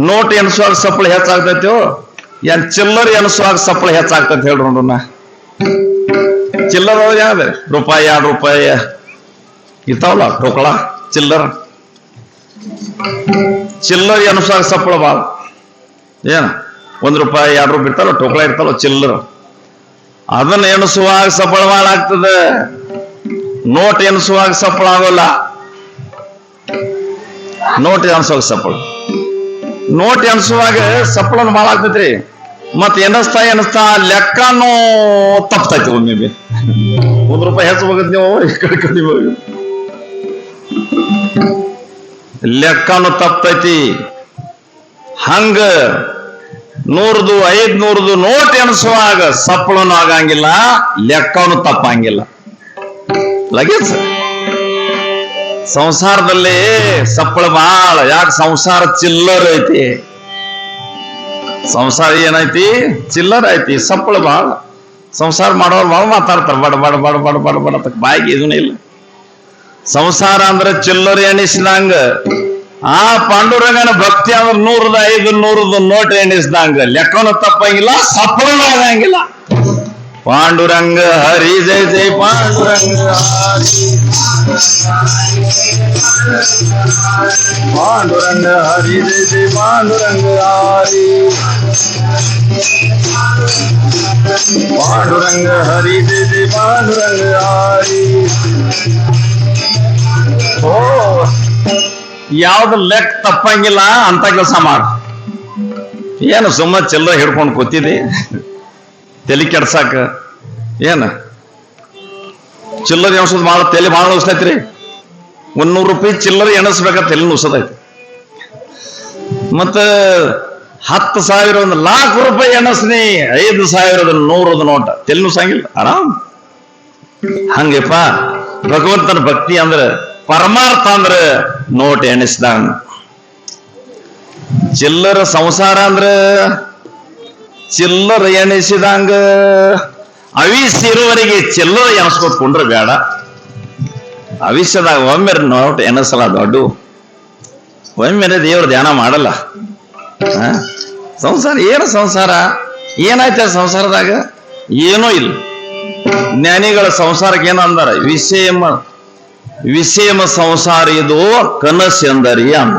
ನೋಟ್ ಎನ್ಸುವಾಗ ಸಪ್ಪಳ ಹೆಚ್ಚಾಗ್ತೈತೋ ಏನ್ ಚಿಲ್ಲರ್ ಎನ್ಸುವಾಗ ಸಪ್ಪಳ ಹೆಚ್ಚಾಗ್ತೈತಿ ಹೇಳ್ರಿ ನೋಡೋಣ ಚಿಲ್ಲರ್ ಯಾವ್ದು ರೂಪಾಯಿ 2 ರೂಪಾಯಿ ಇರ್ತಾವಲ್ಲ ಟೋಕಳ ಚಿಲ್ಲರ್ ಚಿಲ್ಲರ್ ಎನ್ಸುವಾಗ ಸಪ್ಪಳ ಬಾಳ ಏನ 1 ರೂಪಾಯಿ 2 ರೂಪಾಯಿ ಇರ್ತಾವ ಟೋಕಳ ಇರ್ತಾವ ಚಿಲ್ಲರ್ ಅದನ್ನ ಎಣಿಸುವಾಗ ಸಪ್ಪಳ ಬಾಳ ಆಗ್ತದೆ ನೋಟ್ ಎಣಿಸುವಾಗ ಸಪ್ಪಳ ಆಗೋಲ್ಲ ನೋಟ್ ಎಣಿಸುವಾಗ ಸಪ್ಪಳ ನೋಟ್ ಎಣಿಸುವಾಗ ಸಪ್ಪಳನ ಬಾಳ ಆಗ್ತೈತ್ರಿ ಮತ್ ಎಣಿಸ್ತಾ ಲೆಕ್ಕನೂ ತಪ್ತೈತಿ ಒಮ್ಮೆ 1 ರೂಪಾಯಿ ಹೆಚ್ಚು ಹೋಗದ್ ನೀವು ಈ ಕಡೆ ಕಡಿಮೆ ಹೋಗಿ ಲೆಕ್ಕನು ತಪ್ತೈತಿ ಹಂಗ 100ದು 500ದು ನೋಟ್ ಎಣಿಸುವಾಗ ಸಪ್ಪಳನು ಆಗಂಗಿಲ್ಲ ಲೆಕ್ಕನು ತಪ್ಪಂಗಿಲ್ಲ ಲಗೇಜ್ ಸಂಸಾರದಲ್ಲಿ ಸಪ್ಪಳ ಬಾಳ ಯಾಕೆ ಸಂಸಾರ ಚಿಲ್ಲರ್ ಐತಿ ಸಂಸಾರ ಏನೈತಿ ಚಿಲ್ಲರ್ ಐತಿ ಸಪ್ಪಳ ಬಾಳ ಸಂಸಾರ ಮಾಡೋರು ಬಾಳ ಮಾತಾಡ್ತಾರ ಬಡ ಬಡ ಬಡ ಬಡ ಬಡ ಬಡ ಬಾಯಿಗೆ ಇದನ್ನ ಇಲ್ಲ ಸಂಸಾರ ಅಂದ್ರೆ ಚಿಲ್ಲರ್ ಎಣಿಸಿದಂಗ ಆ ಪಾಂಡುರಂಗನ ಭಕ್ತಿ ಅಂದ್ರೆ 100ದ 500ದ ನೋಟ್ ಎಣಿಸಿದಂಗ ಲೆಕ್ಕನು ತಪ್ಪಂಗಿಲ್ಲ ಸಪ್ಪಳನು ಆಗಂಗಿಲ್ಲ ಪಾಂಡುರಂಗ ಹರಿ ಜೈ ಜೈ ಪಾಂಡುರಂಗ ಪಾಂಡುರಂಗ ಹರಿ ಜೈ ಜೈ ಪಾಂಡುರಂಗ ಹರಿ ಪಾಂಡುರಂಗ ಹರಿ ಜೈ ಜೈ ಪಾಂಡುರಂಗ ಹರಿ ಓ ಯಾವ್ದು ಲೆಕ್ಕ ತಪ್ಪಂಗಿಲ್ಲ ಅಂತ ಕೆಲಸ ಮಾಡು ಏನು ಸುಮ್ಮ ಚಿಲ್ಲರೆ ಹಿಡ್ಕೊಂಡು ಕೂತಿದ್ದಿ ತಲೆ ಕೆಡ್ಸಾಕ ಏನ ಚಿಲ್ಲರ್ ಎಣಸೋದು ಭಾಳ ತಲೆ ಭಾಳ ನುಸ್ತೈತ್ರಿ 100 ರೂಪಾಯಿ ಚಿಲ್ಲರ್ ಎಣಸ್ಬೇಕ ತಲೆ ನುಸದೈತಿ ಮತ್ತ 10,000 1 ಲಕ್ಷ ರೂಪಾಯಿ ಎಣಸ್ನಿ 5,000 100ದ ನೋಟ ತಲೆ ನುಸಂಗಿಲ್ಲ ಆರಾಮ್ ಹಂಗಪ್ಪ ಭಗವಂತನ ಭಕ್ತಿ ಅಂದ್ರೆ ಪರಮಾರ್ಥ ಅಂದ್ರೆ ನೋಟ್ ಎಣಿಸ್ದಂಗ ಚಿಲ್ಲರ ಸಂಸಾರ ಅಂದ್ರೆ ಚಿಲ್ಲರ ಎಣಿಸಿದಂಗ ಅವಿಸಿರುವವರೆಗೆ ಚಿಲ್ಲರ ಎಣಿಸ್ಕೊತ್ ಕೊಂಡ್ರೆ ಬೇಡ ಅವಿಷ್ಯದಾಗ ಒಮ್ಮೆ ನೋಟ್ ಎಣಿಸಲ್ಲ ದೊಡ್ಡ ಒಮ್ಮೆ ದೇವ್ರ ಧ್ಯಾನ ಮಾಡಲ್ಲ ಸಂಸಾರ ಏನು ಸಂಸಾರ ಏನಾಯ್ತ ಸಂಸಾರದಾಗ ಏನೂ ಇಲ್ಲ ಜ್ಞಾನಿಗಳ ಸಂಸಾರಕ್ಕೆ ಏನು ಅಂದಾರ ವಿಷಯಮ ಸಂಸಾರ ಇದು ಕನಸು ಎಂದರಿ ಅಂದ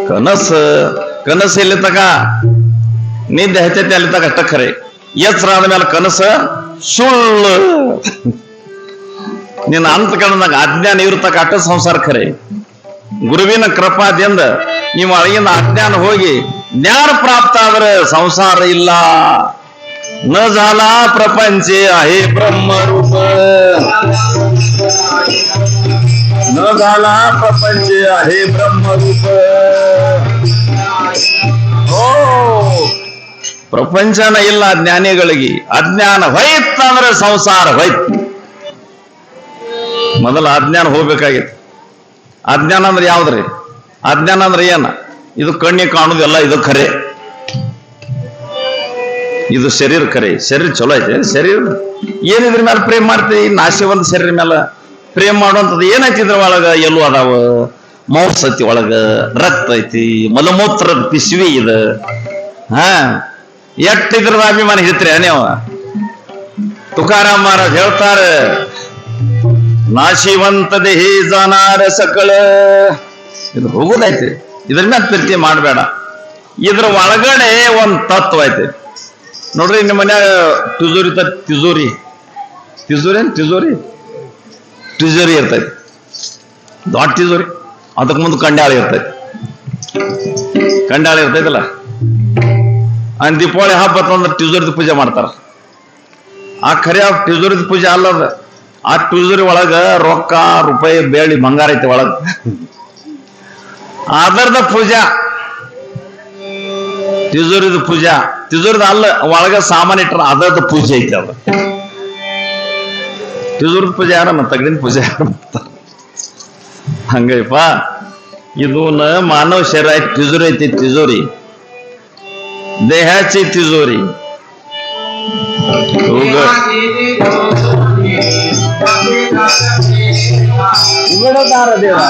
ಕನಸು ಎಲ್ಲಿ ತಕ ನಿದ್ದೆ ಹೆಚ್ಚೈತಿ ಅಲ್ಲಿ ತಕ ಅಷ್ಟ ಖರೆ ಎಚ್ಚರ ಆದ್ಮೇಲೆ ಕನಸ ಸುಳ್ಳು ನಿನ್ನ ಅಂತ ಕಣ್ಣದಾಗ ಅಜ್ಞಾನ ಇರ್ತಕ್ಕ ಅಷ್ಟ ಸಂಸಾರ ಖರೆ ಗುರುವಿನ ಕೃಪಾದಿಂದ ನೀವು ಅಳಗಿನ ಅಜ್ಞಾನ ಹೋಗಿ ಜ್ಞಾನ ಪ್ರಾಪ್ತ ಆದ್ರೆ ಸಂಸಾರ ಇಲ್ಲ न झाला प्रपंचे आहे ब्रह्मरूप न झाला प्रपंचे आहे ब्रह्मरूप हो ಪ್ರಪಂಚನ ಇಲ್ಲ ಜ್ಞಾನಿಗಳಿಗೆ. ಅಜ್ಞಾನ ಹೋಯ್ತ ಅಂದ್ರೆ ಸಂಸಾರ ಹೋಯ್ತು. ಮೊದಲ ಅಜ್ಞಾನ ಹೋಗ್ಬೇಕಾಗಿತ್ತು. ಅಜ್ಞಾನ ಅಂದ್ರೆ ಯಾವ್ದ್ರಿ? ಅಜ್ಞಾನ ಅಂದ್ರೆ ಏನ? ಇದು ಕಣ್ಣಿಗೆ ಕಾಣುದಿಲ್ಲ, ಇದು ಖರೆ. ಇದು ಶರೀರ ಖರೆ. ಶರೀರ ಚಲೋ ಐತೆ. ಶರೀರ ಏನಿದ್ರ ಮೇಲೆ ಪ್ರೇಮ್ ಮಾಡ್ತೀವಿ? ನಾಶವಂತ ಶರೀರ ಮೇಲೆ ಪ್ರೇಮ್ ಮಾಡುವಂಥದ್ದು ಏನೈತಿ? ಇದ್ರ ಒಳಗ ಎಲ್ಲೂ ಅದಾವ, ಮಾಂಸ ಐತಿ, ಒಳಗ ರಕ್ತ ಐತಿ, ಮಲಮೂತ್ರದ ಪಿಸ್ವಿ ಇದು. ಎಟ್ಟಿದ್ರದ ಅಭಿಮಾನ ಹಿಡಿತ್ರಿ ನೀವು? ತುಕಾರಾಮ್ ಮಹಾರಾಜ್ ಹೇಳ್ತಾರ, ನಾಶಿವಂತ ದೇಹಿ ಜಾನಾರ ಸಕಳ. ಇದು ಹೋಗುದೈತಿ, ಇದ್ರ ಮೇಲೆ ಪ್ರೀತಿ ಮಾಡಬೇಡ. ಇದ್ರ ಒಳಗಡೆ ಒಂದ್ ತತ್ವ ಐತಿ ನೋಡ್ರಿ. ನಿಮ್ಮ ಮನ್ಯಾಗ ತಿಜೋರಿ ತಿಜೋರಿ ತಿಜೋರಿ ಏನ್ ತಿಜೋರಿ ತಿಜೋರಿ ಇರ್ತೈತಿ, ದೊಡ್ಡ ತಿಜೋರಿ. ಅದಕ್ಕೆ ಮುಂದೆ ಕಂಡಾಳಿ ಇರ್ತೈತಿ. ಕಂಡಾಳಿ ಇರ್ತೈತಲ್ಲ, ದೀಪಾವಳಿ ಹಬ್ಬ ಅಂದ್ರೆ ತಿಜೋರಿದ ಪೂಜೆ ಮಾಡ್ತಾರ. ಆ ಖರೆ ತಿಜೋರಿದ ಪೂಜೆ ಅಲ್ಲದ. ಆ ತಿಜೋರಿ ಒಳಗ ರೊಕ್ಕ, ರೂಪಾಯಿ, ಬೇಳಿ, ಬಂಗಾರ ಐತಿ ಒಳಗ. ಅದರದ ಪೂಜಾ ತಿಜೋರಿದ ಪೂಜಾ. ತಿಜೋರಿದ ಅಲ್ಲ, ಒಳಗ ಸಾಮಾನು ಇಟ್ರ ಅದರದ ಪೂಜೆ ಐತಿ. ಅದ ತಿಜೋರಿದ ಪೂಜೆ ಯಾರ ತಗಡಿನ ಪೂಜೆ ಯಾರು ಮಾಡ್ತಾರ? ಹಂಗೈಪ ಇದು ಮಾನವ ಶರೀರ ಐತಿ, ತಿಜೋರಿ ಐತಿ. ತಿಜೋರಿ ದೇಹಾची तिजोरी. उघडतार देवा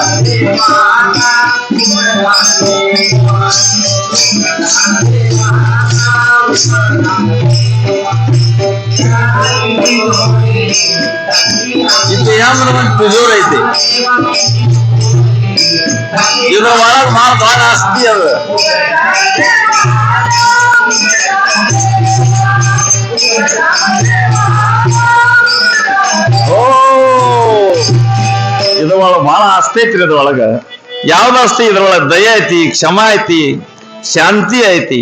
इथे या म्हणून तिजोरी ಐತಿ. ಇದ್ರ ಒಳಗೆ ಭಾಳ ದೊಡ್ಡ ಆಸ್ತಿ ಅದು. ಇದ್ರೊಳಗ ಬಹಳ ಆಸ್ತಿ ಐತಿ. ಇದ್ರೊಳಗ ಯಾವ್ದು ಆಸ್ತಿ? ಇದ್ರೊಳಗ ದಯ ಐತಿ, ಕ್ಷಮ ಐತಿ, ಶಾಂತಿ ಐತಿ,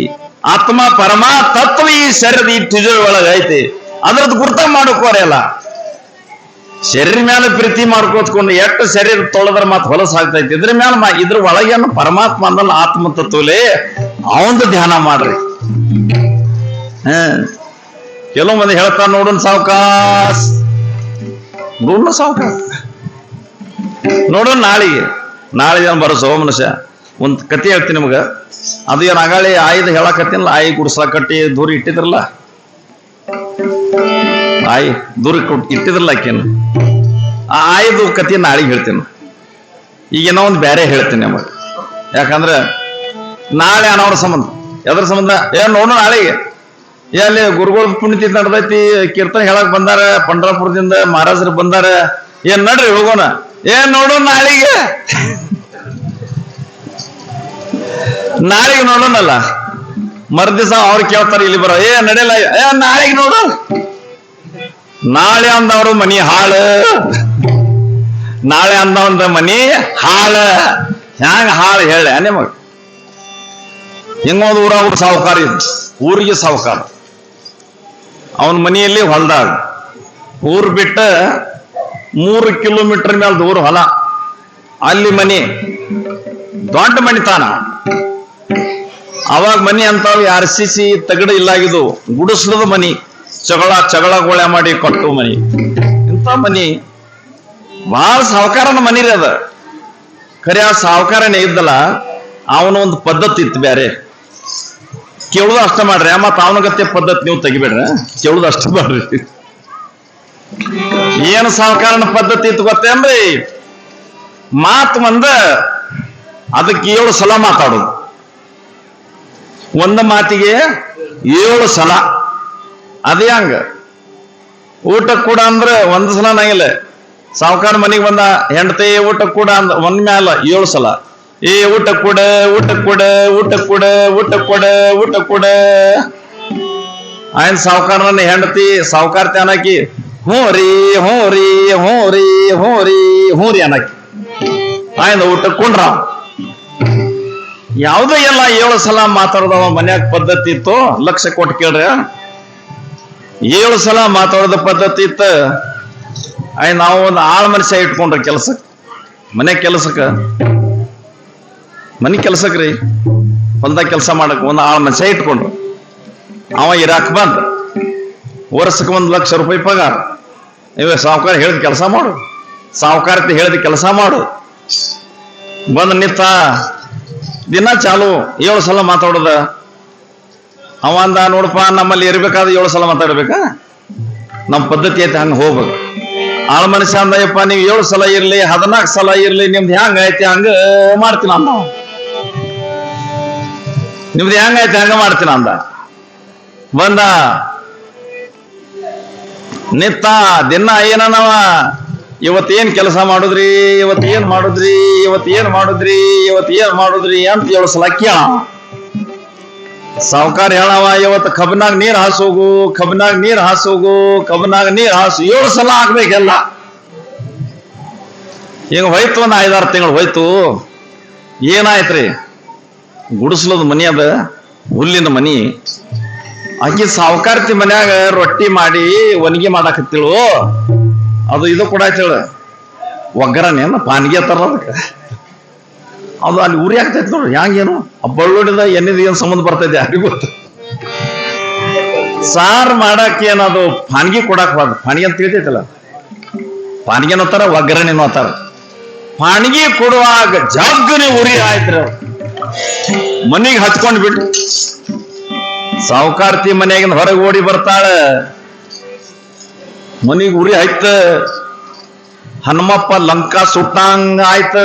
ಆತ್ಮ ಪರಮಾ ತತ್ವ ಈ ಶರೀರದ ಈ ತಿಜೋರಿ ಒಳಗ ಐತಿ. ಅದ್ರದ್ದು ಗುರ್ತ ಮಾಡ್ಕೋರಲ್ಲ. ಶರೀರ ಮೇಲೆ ಪ್ರೀತಿ ಮಾಡ್ಕೋತ್ಕೊಂಡು ಎಷ್ಟು ಶರೀರ ತೊಳೆದ್ರ ಮಾತು ಹೊಲಸ ಆಗ್ತೈತಿ. ಇದ್ರ ಮೇಲೆ ಇದ್ರ ಒಳಗೇನು ಪರಮಾತ್ಮ ಅಂದಲ್ಲ, ಆತ್ಮ ತತ್ವಲೇ ಅವಂದು ಧ್ಯಾನ ಮಾಡ್ರಿ. ಕೆಲವು ಮಂದಿ ಹೇಳ್ತಾರ, ನೋಡೋಣ ಸಾವಕಾಸ್, ನೋಡೋಣ ಸಾವಕಾಸ್, ನೋಡೋಣ ನಾಳೆಗೆ ಬರೋ ಮನುಷ್ಯ. ಒಂದ್ ಕತೆ ಹೇಳ್ತೀನಿ ನಿಮ್ಗ. ಅದು ಏನ್ ಆಗಾಳಿ ಆಯ್ದು ಹೇಳಕತ್ತೀನಲ್ಲ, ಆಯಿ ಗುಡ್ಸ್ಲಾಕಟ್ಟಿ ದೂರ ಇಟ್ಟಿದ್ರಲ್ಲ, ಆಯಿ ದೂರ ಇಟ್ಟಿದ್ರಲ್ಲ ಆಕೇನು, ಆ ಆಯ್ದು ಕತೆ ನಾಳೆಗೆ ಹೇಳ್ತೀನಿ. ಈಗೇನೋ ಒಂದು ಬೇರೆ ಹೇಳ್ತೀನಿ ನಮಗ. ಯಾಕಂದ್ರೆ ನಾಳೆ ಅನ್ನೋರ ಸಂಬಂಧ. ಎದ್ರ ಸಂಬಂಧ? ನೋಡೋಣ ನಾಳೆಗೆ. ಅಲ್ಲಿ ಗುರುಗಳ ಪುಣ್ಯತಿ ನಡೆದೈತಿ, ಕೀರ್ತನೆ ಹೇಳಕ್ ಬಂದಾರ, ಪಂಡ್ರಾಪುರದಿಂದ ಮಹಾರಾಜರು ಬಂದಾರ. ನಡ್ರಿ ಹೋಗೋಣ. ನೋಡೋಣ ನಾಳೆಗೆ. ನಾಳೆಗೆ ನೋಡೋಣಲ್ಲ. ಮರ್ದಿವಸ ಅವ್ರು ಕೇಳ್ತಾರ, ಇಲ್ಲಿ ಬರೋ ನಡೆಯಲ್ಲ, ನಾಳೆಗೆ ನೋಡು. ನಾಳೆ ಅಂದವ್ರು ಮನಿ ಹಾಳು, ನಾಳೆ ಅಂದವಂದ ಮನಿ ಹಾಳ. ಹ್ಯಾಂಗ ಹಾಳು ಹೇಳ ನಿಮಗ? ಹಿಂಗೊಂದು ಊರಾಗ ಸಾಹುಕಾರ ಇದ್, ಊರಿಗೆ ಸಾಹುಕಾರ. ಅವನ ಮನೆಯಲ್ಲಿ ಹೊಲ್ದಾಗ, ಊರು ಬಿಟ್ಟ 3 ಕಿಲೋಮೀಟರ್ ಮೇಲೆ ದೂರ ಹೊಲ, ಅಲ್ಲಿ ಮನಿ, ದೊಡ್ಡ ಮನಿ ತಾನ. ಅವಾಗ ಮನಿ ಅಂತಾವ್ RCC ತಗಡ ಇಲ್ಲಾಗಿದ್ದು, ಗುಡಿಸ್ಲದ ಮನಿ, ಚಗಳ ಗೋಳೆ ಮಾಡಿ ಕೊಟ್ಟು ಮನಿ. ಇಂಥ ಮನಿ ಬಹಳ ಸಾಹುಕಾರನ ಮನಿ ರೀ ಅದ. ಖರೆ ಆ ಸಾಹುಕಾರನೇ ಇದ್ದಲ್ಲ, ಅವನ ಒಂದು ಪದ್ಧತಿ ಇತ್ತು ಬೇರೆ. ಕೇಳುದು ಅಷ್ಟ ಮಾಡ್ರಿ, ಮತ್ತ ಅವನಗತ್ತೆ ಪದ್ಧತಿ ನೀವು ತೆಗಿಬೇಡ್ರಿ. ಕೇಳುದು ಅಷ್ಟ ಮಾಡ್ರಿ. ಏನು ಸಾಹುಕಾರನ ಪದ್ಧತಿ ಇತ್ತು ಗೊತ್ತೇನ್ರಿ? ಮಾತು ಒಂದ, ಅದಕ್ಕೆ 7 ಸಲ ಮಾತಾಡೋದು. ಒಂದ ಮಾತಿಗೆ 7 ಸಲ. ಅದೇ ಹಂಗ ಊಟ ಕೂಡ ಅಂದ್ರೆ ಒಂದ್ ಸಲ ನಂಗಿಲ್ಲ. ಸಾಹುಕಾರ ಮನೆಗೆ ಬಂದ, ಹೆಂಡತಿ ಊಟ ಕೂಡ ಅಂದ ಒಂದ್ ಮ್ಯಾಲ 7 ಸಲ. ಊಟ ಕೂಡ, ಊಟ ಕೂಡ, ಊಟ ಕೂಡ, ಊಟ ಕೂಡ, ಊಟ ಕೂಡ. ಆಯ್ನ್ ಸಾಹುಕಾರನ ಹೆಂಡತಿ ಸಾಹುಕಾರ್ತಿ ಅನ್ನಕಿ, ಹ್ಞೂ ರೀ ಹ್ಞೂ ರೀ ಹ್ಞೂ ರೀ ಹ್ಞೂ ರೀ ಹ್ಞೂ ರೀ ಅನ್ನಕಿ. ಆಯ್ನ ಊಟ ಕುಂಡ್ರ. ಯಾವುದೇ ಎಲ್ಲ 7 ಸಲ ಮಾತಾಡೋದವ ಮನ್ಯಾಗ ಪದ್ಧತಿ ಇತ್ತು. ಲಕ್ಷ ಕೊಟ್ಟು ಕೇಳ್ರಿ, 7 ಸಲ ಮಾತಾಡೋದ ಪದ್ಧತಿ ಇತ್ತು. ನಾವು ಒಂದು ಆಳ್ ಮನುಷ್ಯ ಇಟ್ಕೊಂಡ್ರಿ ಕೆಲ್ಸಕ್ಕೆ, ಮನೆ ಕೆಲಸಕ್ರಿ, ಹೊಲ್ದಾಗ ಕೆಲಸ ಮಾಡಕ್ ಒಂದು ಆಳ್ ಮನುಷ್ಯ ಇಟ್ಕೊಂಡ್ರು. ಅವ ಇರಾಕ್ ಬಂದ, ವರ್ಷಕ್ಕೆ 1,00,000 ರೂಪಾಯಿ ಪಗಾರ. ಇವ ಸಾವುಕಾರ ಹೇಳಿದ ಕೆಲಸ ಮಾಡು, ಸಾವುಕಾರತಿ ಹೇಳಿದ ಕೆಲಸ ಮಾಡು. ಬಂದ ನಿಂತ ದಿನ ಚಾಲು 7 ಸಲ ಮಾತಾಡೋದ. ಅವ ಅಂದ, ನೋಡಪ್ಪ ನಮ್ಮಲ್ಲಿ ಇರ್ಬೇಕಾದ್ರೆ 7 ಸಲ ಮಾತಾಡ್ಬೇಕಾ, ನಮ್ಮ ಪದ್ಧತಿ ಐತೆ ಹಂಗ ಹೋಗ್ಬೇಕು. ಆಳ ಮನುಷ್ಯ ಅಂದಯ್ಯಪ್ಪ, ನೀವು 7 ಸಲ ಇರ್ಲಿ 14 ಸಲ ಇರ್ಲಿ, ನಿಮ್ದು ಹೆಂಗ ಐತಿ ಹಂಗ ಮಾಡ್ತೀನಿ ಅಂದ. ನಿಮ್ದು ಹೆಂಗ ಐತಿ ಹಂಗ ಮಾಡ್ತೀನಿ ಅಂದ. ಬಂದ ನಿತ್ತ ದಿನ ಏನವ, ಇವತ್ತೇನ್ ಕೆಲಸ ಮಾಡುದ್ರಿ, ಇವತ್ತೇನ್ ಮಾಡುದ್ರಿ, ಇವತ್ತೇನ್ ಮಾಡುದ್ರಿ, ಇವತ್ತೇನ್ ಮಾಡುದ್ರಿ ಅಂತ 7 ಸಲ ಕೇಳ. ಸಾವುಕಾರ ಹೇಳವ, ಇವತ್ತು ಕಬ್ಬಿನಾಗ ನೀರ್ ಹಾಸೋಗು, ಕಬ್ಬಿನಾಗ ನೀರ್ ಹಾಸೋಗು, ಕಬ್ಬಿನಾಗ ನೀರ್ ಹಾಸು. 7 ಸಲ ಆಗ್ಬೇಕೆಲ್ಲ. ಈಗ ಹೋಯ್ತು, ಒಂದು 5-6 ತಿಂಗಳು ಹೋಯ್ತು. ಏನಾಯ್ತ್ರಿ, ಗುಡಿಸ್ಲದ ಮನಿ ಅದ, ಹುಲ್ಲಿನ ಮನಿ. ಆಕಿ ಸಾವುಕಾರತಿ ಮನ್ಯಾಗ ರೊಟ್ಟಿ ಮಾಡಿ ಒಣಗಿ ಮಾಡಾಕತ್ತಿಳು. ಅದು ಇದು ಕೂಡ ಆಯ್ತೇಳ, ಒಗ್ಗರಣೆನ ಪಾನ್ಗಿ ಅಂತಾರ ಅದಕ್ಕೆ. ಅದು ಅಲ್ಲಿ ಉರಿ ಆಗ್ತೈತಿ ನೋಡ್ರಿ. ಹ್ಯಾಂಗೇನು ಬಳ್ಳೊಡಿದ ಎಣ್ಣೆದ ಏನ್ ಸಂಬಂಧ ಬರ್ತೈತಿ ಯಾರಿಗೂ ಗೊತ್ತು. ಸಾರು ಮಾಡಾಕ ಏನದು ಪಾನ್ಗಿ ಕೊಡಾಕ್ ಬಾರ್ದು. ಪಾನ್ಗಿ ಅಂತ ತಿಳಿತೈತಲ್ಲ, ಪಾನ್ಗಿ ಅನ್ನೋತಾರ, ಒಗ್ಗರಣೆ ಅನ್ನೋತಾರ. ಪಾನ್ಗಿ ಕೊಡುವಾಗ ಜಗ್ಗನೆ ಉರಿ ಆಯ್ತ್ರಿ. ಮನಿಗೆ ಹಚ್ಕೊಂಡ್ ಬಿಟ್ಟು ಸಾವುಕಾರ್ತಿ ಮನೆಯಾಗಿಂದ ಹೊರಗೆ ಓಡಿ ಬರ್ತಾಳ. ಮನಿಗೆ ಉರಿ ಆಯ್ತ, ಹನುಮಪ್ಪ ಲಂಕಾ ಸುಟ್ಟಂಗ ಆಯ್ತ.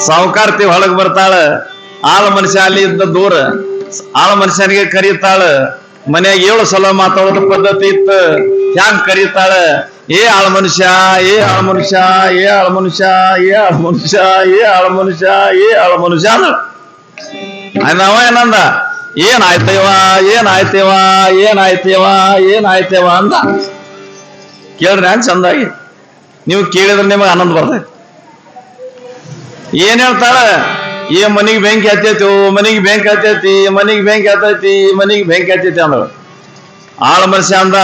ಸಾವುಕಾರ್ತಿ ಹೊಳಗ್ ಬರ್ತಾಳ. ಆಳ ಮನುಷ್ಯ ಅಲ್ಲಿ ಇದ್ದ ದೂರ ಆಳ ಮನುಷ್ಯನಿಗೆ ಕರೀತಾಳ. ಮನ್ಯಾಗ 7 ಸಲ ಮಾತಾಡೋದ ಪದ್ಧತಿ ಇತ್ತು. ಹ್ಯಾಂಗ ಕರೀತಾಳ, ಏ ಆಳ ಮನುಷ್ಯ, ಏ ಆಳ ಮನುಷ್ಯ, ಏ ಆಳ ಮನುಷ್ಯ, ಏ ಆಳ ಮನುಷ್ಯ, ಏ ಆಳ ಮನುಷ್ಯ, ಏ ಆಳ ಮನುಷ್ಯ ಅಂದ. ನಾವ ಏನಂದ, ಏನಾಯ್ತೇವ, ಏನಾಯ್ತೇವ, ಏನಾಯ್ತೇವ, ಏನಾಯ್ತೇವ ಅಂದ. ಕೇಳ್ರಿ ಹ್ಯಾಂಗ ಚಂದಾಗಿ. ನೀವು ಕೇಳಿದ್ರೆ ನಿಮಗೆ ಆನಂದ ಬರ್ತೈತಿ. ಏನ್ ಹೇಳ್ತಾಳ, ಏ ಮನಿಗೆ ಬೆಂಕಿ ಹತ್ತೈತಿ, ಮನಿಗೆ ಬೆಂಕಿ ಹತ್ತೈತಿ, ಮನಿಗೆ ಬೆಂಕಿ ಹತ್ತೈತಿ, ಮನಿಗೆ ಬೆಂಕಿ ಹತ್ತೈತಿ ಅಂದಳು. ಆಳ ಮನುಷ್ಯ ಅಂದ,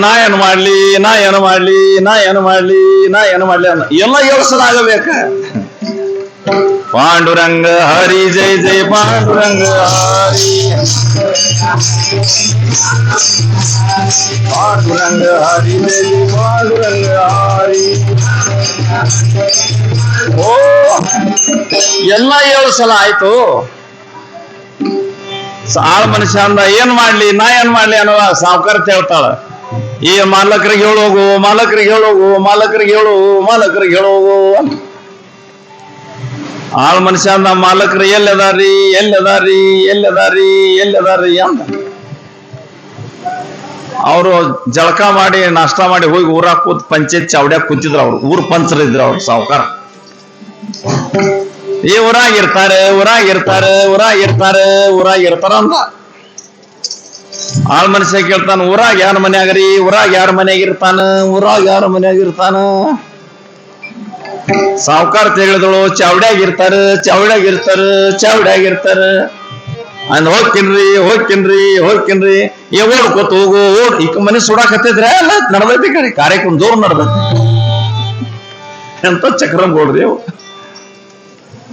ನಾ ಏನು ಮಾಡ್ಲಿ, ನಾ ಏನು ಮಾಡ್ಲಿ, ನಾ ಏನು ಮಾಡ್ಲಿ, ನಾ ಏನು ಮಾಡ್ಲಿ ಅಂದ. ಎಲ್ಲ 7 ಸಲ ಆಗಬೇಕ. ಪಾಂಡುರಂಗ ಹರಿ ಜೈ ಜೈ ಪಾಂಡುರಂಗ ಹರಿ, ಪಾಂಡುರಂಗ ಹರಿ ಜೈ ಜೈ ಪಾಂಡುರಂಗ ಹರಿ. ಓ ಎಲ್ಲ 7 ಸಲ ಆಯ್ತು. ಆಳ ಮನುಷ್ಯ ಅಂದ, ಏನ್ ಮಾಡ್ಲಿ, ನಾ ಏನ್ ಮಾಡ್ಲಿ ಅನ್ನುವ. ಸಾವುಕಾರತಿ ಹೇಳ್ತಾಳ, ಈ ಮಾಲಕರಿಗೆ ಹೇಳೋಗು, ಮಾಲಕರಿಗೆ ಹೇಳೋಗು, ಮಾಲಕರಿಗೆ ಹೇಳು, ಮಾಲಕರಿಗೆ ಹೇಳೋಗು. ಆಳ ಮನುಷ್ಯ ಅಂದ, ಮಾಲಕರು ಎಲ್ಲದಾರಿ, ಎಲ್ಲದಾರಿ, ಎಲ್ಲದಾರಿ, ಎಲ್ಲದಾರಿ ಅಂದ. ಅವರು ಜಳಕ ಮಾಡಿ ನಾಷ್ಟ ಮಾಡಿ ಹೋಗಿ ಊರಾಗ ಕೂತ್ ಪಂಚಾಯತ್ ಚಾವಡ್ಯಾಗ ಕೂತಿದ್ರು. ಅವ್ರು ಊರ್ ಪಂಚರ ಇದ್ರು. ಅವ್ರು ಸಾವುಕಾರ ಈ ಊರಾಗಿರ್ತಾರೆ, ಊರಾಗಿರ್ತಾರೆ, ಊರಾಗಿರ್ತಾರೆ, ಊರಾಗಿರ್ತಾರ ಅಂದ. ಆಳ ಮನುಷ್ಯ ಕೇಳ್ತಾನ, ಊರಾಗ ಯಾರ ಮನ್ಯಾಗರಿ, ಊರಾಗ ಯಾರ ಮನ್ಯಾಗ ಇರ್ತಾನ, ಊರಾಗ ಯಾರ ಮನ್ಯಾಗ ಇರ್ತಾನ. ಸಾವುಕಾರ ಹೇಳಿದಳು, ಚಾವಡ್ಯಾಗಿರ್ತಾರ, ಚಾವಡ್ಯಾಗಿರ್ತಾರ, ಚಾವಡ್ಯಾಗಿರ್ತಾರ ಅಂದ್. ಹೋಗ್ತೀನ್ರಿ, ಹೋಗ್ತೀನ್ರಿ, ಹೋಗ್ತೀನ್ರಿ. ಏ ಓಡ್ಕೋತ ಹೋಗು, ಓಡ್. ಈಗ ಮನೆ ಸುಡಾಕತ್ತಿದ್ರೆ ಅಲ್ಲ ನಡ್ದೈತಿ. ಕಡೆ ಕಾರ್ಯಕ್ರಮ ಜೋರ್ ನಡ್ದೈತಿ. ಎಂತ ಚಕ್ರಂ ಕೊಡ್ರಿ.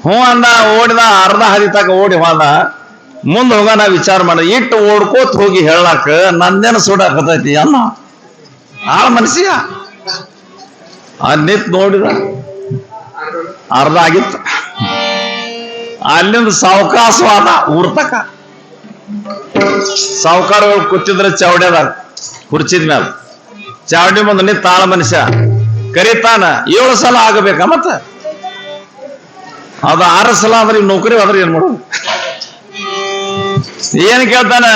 ಹ್ಞೂ ಅಂದ. ಓಡಿದ, ಅರ್ಧ ಹಾದಿ ತಕ ಓಡಿ ಹೋದ. ಮುಂದೆ ಹೋಗೋಣ ವಿಚಾರ ಮಾಡ. ಇಟ್ಟು ಓಡ್ಕೋತ ಹೋಗಿ ಹೇಳಾಕ ನಂದೇನು ಸುಡಾಕತೈತಿ ಅನ್ನ. ಆಳ ಮನುಷ್ಯ ನಿಂತ್ ನೋಡಿದ, ಅರ್ಧ ಆಗಿತ್ತು. ಅಲ್ಲಿಂದ ಸಾವಕಾಶವಾದ ಊರ್ ತಕ. ಸಾವುಕಾರಗಳು ಕೂತಿದ್ರೆ ಚಾವಡ್ಯದಾಗ ಕುರ್ಚಿದ ಮ್ಯಾಲ. ಚಾವಡಿ ಮುಂದೆ ನಿಂತ ಆಳ ಮನುಷ್ಯ ಕರೀತಾನ, 7 ಸಲ ಆಗಬೇಕ. ಮತ್ತ ಅದು 6 ಸಲ ಅಂದ್ರೆ ನೌಕರಿ ಹೋದ್ರೆ ಏನ್ ಮಾಡೋದು? ಏನ್ ಕೇಳ್ತಾನ,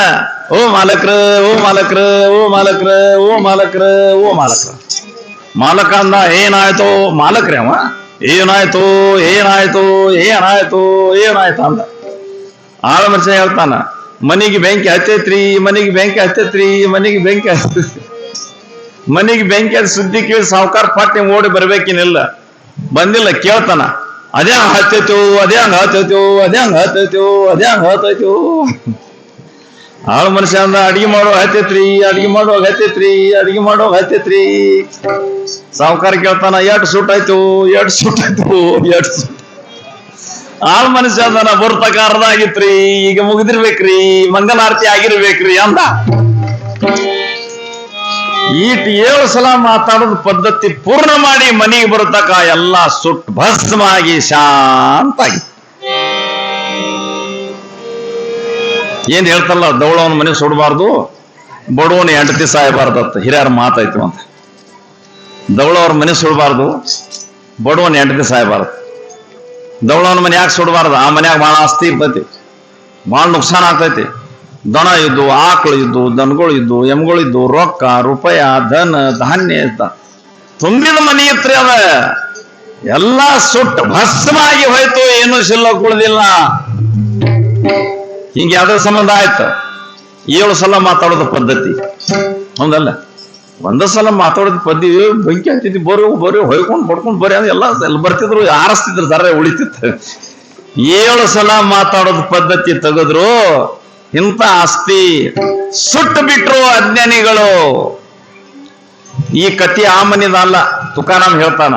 ಓ ಮಾಲಕ್ರ, ಓ ಮಾಲಕ್ರ, ಓ ಮಾಲಕ್ರ, ಓ ಮಾಲಕ್ರ, ಓ ಮಾಲಕ್ರ. ಮಾಲಕ ಅಂದ, ಏನಾಯ್ತು ಮಾಲಕ್ರಿ? ಅವ ಏನಾಯ್ತು, ಏನಾಯ್ತು, ಏನಾಯ್ತು, ಏನಾಯ್ತು ಅಂದ. ಆಳ ಮನುಷ್ಯ ಹೇಳ್ತಾನ, ಮನಿಗೆ ಬೆಂಕಿ ಹಚ್ಚೈತ್ರಿ, ಮನಿಗೆ ಬೆಂಕಿ ಹಚ್ಚೈತ್ರಿ, ಮನಿಗೆ ಬೆಂಕಿ ಹಚ್ಚ. ಮನಿಗೆ ಬೆಂಕಿ ಹಚ್ಚ ಸುದ್ದಿ ಕೇಳಿ ಸಾವುಕಾರ ಪಟ್ಟಿ ಓಡಿ ಬರ್ಬೇಕಿನಿಲ್ಲ. ಬಂದಿಲ್ಲ. ಕೇಳ್ತಾನ, ಅದೇ ಹಂಗ ಹತ್ತೈತೋ, ಅದೇ ಹಂಗ ಹತ್ತೈತೋ, ಅದೇ ಹಂಗ ಹತ್ತೈತೋ, ಅದೇ ಹಂಗ ಹತ್ತೈತೋ. ಆಳ ಮನುಷ್ಯ ಅಂದ, ಅಡಿಗೆ ಮಾಡೋ ಹತ್ತೈತ್ರಿ, ಅಡಿಗೆ ಮಾಡೋ ಹತ್ತೈತ್ರಿ, ಅಡಿಗೆ ಮಾಡೋ ಹತ್ತೈತ್ರಿ. ಸಾವುಕಾರ ಕೇಳ್ತಾನ, 2 ಸುಟ್ ಆಯ್ತು, 2 ಸುಟ್ ಆಯ್ತು, 2 ಸುಟ್. ಆಳ್ ಮನುಷ್ಯ ಅದನ ಬರ್ತಕ ಅರ್ಧ ಆಗಿತ್ರಿ, ಈಗ ಮುಗಿದಿರ್ಬೇಕ್ರಿ, ಮಂಗಲಾರತಿ ಆಗಿರ್ಬೇಕ್ರಿ ಅಂದ. ಈಟ್ 7 ಸಲ ಮಾತಾಡೋದು ಪದ್ಧತಿ ಪೂರ್ಣ ಮಾಡಿ ಮನೆಗೆ ಬರತಕ ಎಲ್ಲ ಸುಟ್ಟು ಭಸ್ಮ ಆಗಿ ಶಾಂತಾಗಿ. ಏನ್ ಹೇಳ್ತಲ್ಲ, ದೌಳವನ ಮನೆ ಸುಡಬಾರ್ದು, ಬಡವನ ಹೆಂಡತಿ ಸಾಯಬಾರ್ದತ್ತ ಹಿರಿಯರ ಮಾತಾಯ್ತು ಅಂತ. ದೌಳವ್ರ ಮನೆ ಸುಡಬಾರ್ದು, ಬಡವನ ಹೆಂಡತಿ ಸಾಯಬಾರ್ದು. ದೌಳವನ ಮನೆ ಯಾಕೆ ಸುಡಬಾರ್ದು? ಆ ಮನ್ಯಾಗ ಭಾಳ ಆಸ್ತಿ ಇರ್ತೈತಿ, ಭಾಳ ನುಕ್ಸಾನ ಆಗ್ತೈತಿ. ದನ ಇದ್ದು, ಆಕಳು ಇದ್ದು, ದನಗಳು ಇದ್ದು, ಎಮ್ಗಳು ಇದ್ದು, ರೊಕ್ಕ ರೂಪಾಯ ಧನ ಧಾನ್ಯ ಇದ್ದ ತುಂಬಿದ ಮನೆ ಇತ್ರಿ. ಅದ ಎಲ್ಲ ಸುಟ್ಟು ಭಸ್ಮ ಆಗಿ ಹೋಯ್ತು, ಏನು ಶಿಲ್ಲ ಕುಳ್ದಿಲ್ಲ. ಹಿಂಗೆ ಯಾವ್ದ್ರ ಸಂಬಂಧ ಆಯ್ತು? 7 ಸಲ ಮಾತಾಡೋದು ಪದ್ಧತಿ ಹೌದಲ್ಲ? ಒಂದ ಸಲ ಮಾತಾಡೋದು ಪದ್ಧತಿ. ಬೆಂಕಿ ಹಚ್ಚಿದ್ವಿ, ಬರೀ ಹೊಯ್ಕೊಂಡು ಬಡ್ಕೊಂಡು ಬರೀ ಅಂದ್ರೆ ಎಲ್ಲ ಬರ್ತಿದ್ರು, ಆರಿಸ್ತಿದ್ರು, ಜರ ಉಳಿತಿತ್ತು. 7 ಸಲ ಮಾತಾಡೋದು ಪದ್ಧತಿ ತೆಗೆದ್ರು, ಇಂಥ ಆಸ್ತಿ ಸುಟ್ಟು ಬಿಟ್ರು ಅಜ್ಞಾನಿಗಳು. ಈ ಕತಿ ಆ ಮನಿದ ಅಲ್ಲ, ತುಕಾರಾಮ್ ಹೇಳ್ತಾನ,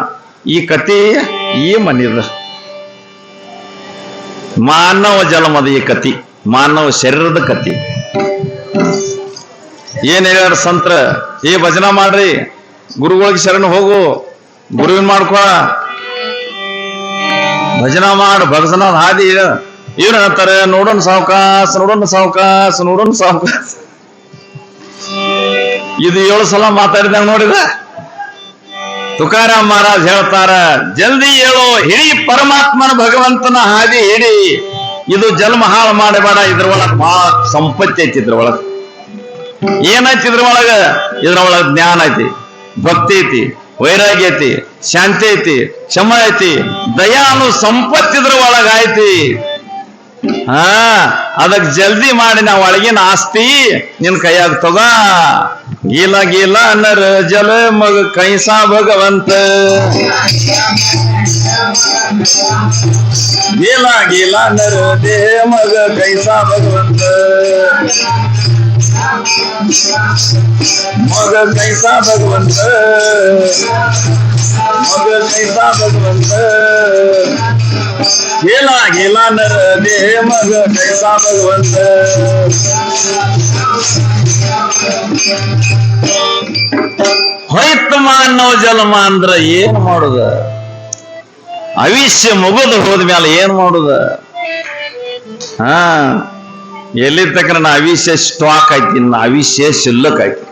ಈ ಕತಿ ಈ ಮನಿದ. ಮಾನವ ಜನ್ಮದ ಈ ಕತಿ, ಮಾನವ ಶರೀರದ ಕತಿ. ಏನ್ ಹೇಳ್ಯಾರ ಸಂತ್ರ? ಭಜನ ಮಾಡ್ರಿ, ಗುರುಗಳಿಗೆ ಶರಣ ಹೋಗು, ಗುರುವಿನ ಮಾಡ್ಕೊ, ಭಜನ ಮಾಡು, ಭಗಸನ ಹಾದಿ. ಏನ್ ಹೇಳ್ತಾರೆ? ನೋಡೋಣ ಸಾವಕಾಶ, ನೋಡೋಣ ಸಾವಕಾಶ, ನೋಡೋಣ ಸಾವಕಾಶ. ಇದು 7 ಸಲ ಮಾತಾಡಿದಾಗ ನೋಡಿದ ತುಕಾರಾಮ್ ಮಹಾರಾಜ್ ಹೇಳ್ತಾರ, ಜಲ್ದಿ ಹೇಳು, ಹಿಡಿ ಪರಮಾತ್ಮನ ಭಗವಂತನ ಹಾದಿ ಹಿಡಿ. ಇದು ಜನ್ಮ ಹಾಳು ಮಾಡಬೇಡ. ಇದ್ರೊಳಗ ಬಹಳ ಸಂಪತ್ತಿ ಐತಿ. ಇದ್ರೊಳಗ ಏನೈತಿ? ಇದ್ರೊಳಗ ಜ್ಞಾನ ಐತಿ, ಭಕ್ತಿ ಐತಿ, ವೈರಾಗ್ಯ ಐತಿ, ಶಾಂತಿ ಐತಿ, ಕ್ಷಮ ಐತಿ, ದಯಾ ಅನ್ನೋ ಸಂಪತ್ತಿ ಇದ್ರ ಒಳಗ ಐತಿ. ಅದಕ್ಕೆ ಜಲ್ದಿ ಮಾಡಿ ನಾವು ಒಳಗಿನ ಆಸ್ತಿ ನಿನ್ ಕೈಯಾಗ ತಗ. ಗೀಲ ಗೀಲ ನರ ಜಲ ಮಗ ಕೈಸಾ ಭಗವಂತ, ಗೀಲ ಗೀಲ ನರ ದೇ ಮಗ ಕೈಸಾ ಭಗವಂತ, ಮಗ ಕೈಸಾ ಭಗವಂತ, ಮಗ ಕೈಸಾ ಭಗವಂತ, ಗೀಲ ಗೀಲ ನರ ದೇ ಮಗ ಕೈಸಾ ಭಗವಂತ. ಹೋಯ್ತು ಮಾನವ ಜನ್ಮ ಅಂದ್ರ ಏನ್ ಮಾಡುದ? ಆಯುಷ್ಯ ಮುಗಿದು ಹೋದ್ಮ್ಯಾಲ ಏನ್ ಮಾಡುದ? ಎಲ್ಲಿ ತಕ್ಕ ಆಯುಷ್ಯ ಸ್ಟಾಕ್ ಐತಿ, ಇನ್ನು ಆಯುಷ್ಯ ಶಿಲ್ಲಕ್ ಐತಿ.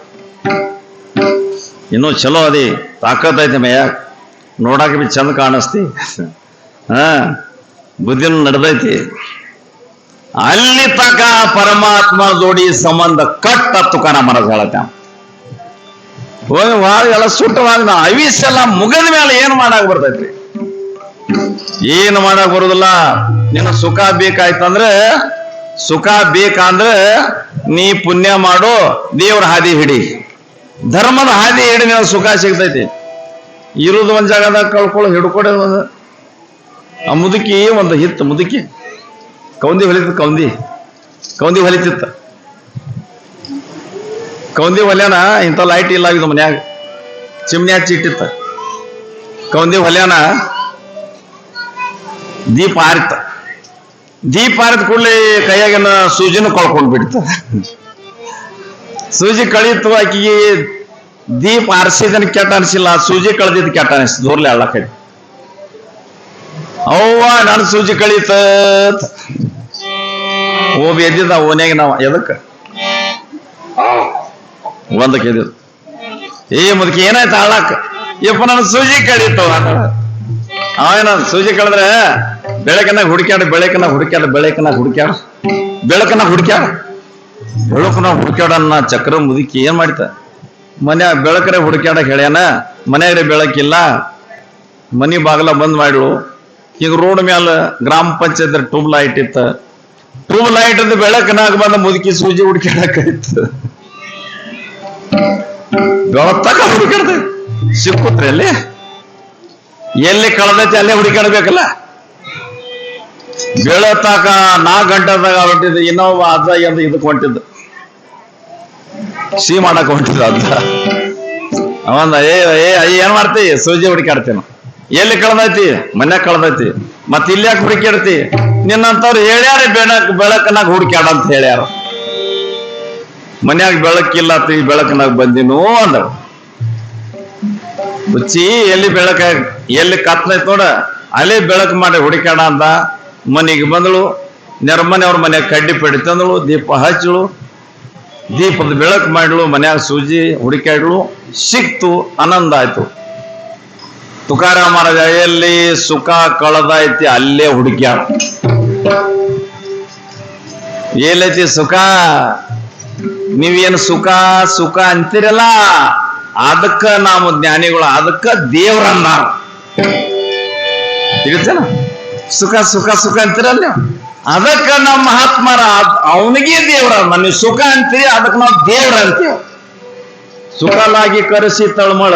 ಇನ್ನೂ ಚಲೋ ಅದಿ, ತಾಕತ್ ಐತಿ ಮಯ್ಯ, ನೋಡಾಕ ಬಿ ಚಂದ ಕಾಣಿಸ್ತಿ, ಬುದ್ಧಿನೂ ನಡೆದೈತಿ. ಅಲ್ಲಿ ತಕ ಪರಮಾತ್ಮ ಜೋಡಿ ಸಂಬಂಧ ಕಟ್ಟ ತುಕಾರಾಮ್ ಮಹಾರಾಜ್ ಹೇಳತ್ತ. ಎಲ್ಲ ಸುಟ್ಟವಾಗ ಆಯುಷ್ಯ ಎಲ್ಲ ಮುಗಿದ ಮೇಲೆ ಏನ್ ಮಾಡಾಕ್ ಬರ್ತೈತ್ರಿ? ಏನು ಮಾಡಕ್ ಬರುದಿಲ್ಲ. ನಿನ್ನ ಸುಖ ಬೇಕಾಯ್ತಂದ್ರೆ, ಸುಖ ಬೇಕಂದ್ರೆ ನೀ ಪುಣ್ಯ ಮಾಡು, ದೇವ್ರ ಹಾದಿ ಹಿಡಿ, ಧರ್ಮದ ಹಾದಿ ಹಿಡಿ, ನಿನ್ನ ಸುಖ ಸಿಗ್ತೈತಿ. ಇರುದು ಒಂದ್ ಜಾಗದಾಗ ಕಳ್ಕೊಳ್ಳೋ ಹಿಡ್ಕೊಡೋದು. ಆ ಮುದುಕಿ ಒಂದು ಹಿತ್ತು, ಮುದುಕಿ ಕೌಂದಿ ಹೊಲಿತ, ಕೌಂದಿ ಹೊಲಿತಿತ್ತ. ಕೌಂದಿ ಹೊಲ್ಯಾನ ಇಂಥ ಲೈಟ್ ಇಲ್ಲ ಇದು ಮನ್ಯಾಗ, ಚಿಮ್ನಿ ಹಚ್ಚಿ ಇಟ್ಟಿತ್ತ. ಕೌಂದಿ ಹೊಲ್ಯಾನ ದೀಪ ಆರಿತ. ದೀಪ ಆರಿದ ಕೂಡಲೇ ಕೈಯಾಗಿನ ಸೂಜಿನ ಕಳ್ಕೊಂಡ್ ಬಿಡ್ತ. ಸೂಜಿ ಕಳೀತು, ಆಕಿಗೆ ದೀಪ ಆರಿಸಿದನ್ ಕೆಟ್ಟ ಅನಿಸಿಲ್ಲ, ಸೂಜಿ ಕಳೆದಿದ್ದು ಕೆಟ್ಟ ಅನಿಸ್ತು. ದೂರ್ಲೆ ಅಳ್ಳ ಕೈ, ಅವ್ವ ನಾನು ಸೂಜಿ ಕಳೀತ ಓಬ್ ಎದ್ದಿದ್ದ. ಓನ್ಯಾಗ ನಾವ ಎದಕ್ಕ ಒಂದಕ್ಕೆ ಎದ್ದಿದ್ದು. ಮುದಕ್ಕೆ ಏನಾಯ್ತು ಅಳ್ಳಾಕ? ಯಪ್ಪ ನಾನು ಸೂಜಿ ಕಳೀತು. ಅವೇನ ಸೂಜಿ ಕಳೆದ್ರೆ ಬೆಳಕನ್ನಾಗ ಹುಡುಕ್ಯಾಡ, ಬೆಳಕನ್ನಾಗ ಹುಡುಕ್ಯಾಡ, ಬೆಳಕನ್ನಾಗ ಹುಡುಕ್ಯಾಡ, ಬೆಳಕನ್ನಾಗ ಹುಡುಕ್ಯಾಡ, ಬೆಳಕನ್ನಾಗ ಹುಡುಕ್ಯಾಡನ್ನ ಚಕ್ರ ಮುದುಕಿ ಏನ್ ಮಾಡಿತ? ಮನ್ಯಾಗ ಬೆಳಕರೆ ಹುಡುಕ್ಯಾಡಕ್ ಹೇಳ್ಯಾನ. ಮನ್ಯಾಗ್ರೆ ಬೆಳಕಿಲ್ಲ, ಮನಿ ಬಾಗಲ ಬಂದ್ ಮಾಡ್ಲು. ಈಗ ರೋಡ್ ಮ್ಯಾಲ ಗ್ರಾಮ ಪಂಚಾಯತ್ ಟ್ಯೂಬ್ ಲೈಟ್ ಇತ್ತ. ಟ್ಯೂಬ್ ಲೈಟ್ ಇದ್ದು ಬೆಳಕನಾಗ ಬಂದ ಮುದುಕಿ ಸೂಜಿ ಹುಡುಕ್ಯಾಡಕೈತು. ಬೆಳತಕ ಹುಡುಕ್ಯಾಡ್ತ ಸಿಕ್ಕುತ್ರಿ ಅಲ್ಲಿ, ಎಲ್ಲಿ ಕಳೆದೈತಿ ಅಲ್ಲೇ ಹುಡುಕಾಡ್ಬೇಕಲ್ಲ. ಬೆಳತಾಕ 4 ಗಂಟೆದಾಗ ಹೊಂಟಿದ್ದು, ಇನ್ನೊಬ್ಬ ಅಜ್ಜ ಎಂದು ಇದಕ್ಕೆ ಹೊಂಟಿದ್ದು, ಸಿಹಿ ಮಾಡಕ್ ಹೊಂಟಿದ್ದು ಅಜ್ಜ. ಅವಂದ ಏನ್ ಮಾಡ್ತಿ? ಸೂಜಿ ಹುಡುಕಾಡ್ತೇನು. ಎಲ್ಲಿ ಕಳ್ದೈತಿ? ಮನ್ಯಾಗ ಕಳ್ದೈತಿ. ಮತ್ ಇಲ್ಲಿ ಯಾಕೆ ಹುಡುಕ್ಯಾಡ್ತಿ? ನಿನ್ನಂತವ್ರು ಹೇಳ್ಯಾರ ಬೆಳಕನಾಗ ಹುಡುಕ್ಯಾಡ ಅಂತ ಹೇಳ್ಯಾರ. ಮನ್ಯಾಗ ಬೆಳಕಿಲ್ಲ ಈ ಬೆಳಕನಾಗ ಬಂದಿನೋ ಅಂದ. ಹುಚ್ಚಿ ಎಲ್ಲಿ ಬೆಳಕ, ಎಲ್ಲಿ ಕತ್ಲೈತ್ ನೋಡ ಅಲ್ಲೇ ಬೆಳಕು ಮಾಡಿ ಹುಡುಕ್ಯಾಡ ಅಂದ. ಮನೆಗೆ ಬಂದಳು, ನೆರಮನೆ ಅವ್ರ ಮನ್ಯಾಗ ಕಡ್ಡಿ ಪಡಿ ತಂದಳು, ದೀಪ ಹಚ್ಚಳು, ದೀಪದ ಬೆಳಕು ಮಾಡಿಳು, ಮನ್ಯಾಗ ಸೂಜಿ ಹುಡುಕ್ಯಾಡ್ಳು, ಸಿಕ್ತು, ಆನಂದ ಆಯ್ತು. ತುಕಾರಾಮ ಮಹಾರಾಜ ಎಲ್ಲಿ ಸುಖ ಕಳೆದೈತಿ ಅಲ್ಲೇ ಹುಡುಕ್ಯಾಡ. ಎಲ್ಲೈತಿ ಸುಖ? ನೀವೇನು ಸುಖ ಸುಖ ಅಂತೀರಲ್ಲ, ಅದಕ್ಕ ನಾವು ಜ್ಞಾನಿಗಳು, ಅದಕ್ಕ ದೇವ್ರನ್ನ ತಿಳಿತೇನ? ಸುಖ ಸುಖ ಸುಖ ಅಂತೀರಲ್ಲ, ಅದಕ್ಕ ನಮ್ಮ ಮಹಾತ್ಮರ ಅವನಿಗೆ ದೇವ್ರ. ನೀವು ಸುಖ ಅಂತೀರಿ, ಅದಕ್ಕೆ ನಾವು ದೇವ್ರ ಅಂತೀವಿ. ಸುಖಲಾಗಿ ಕರೆಸಿ ತಳಮಳ,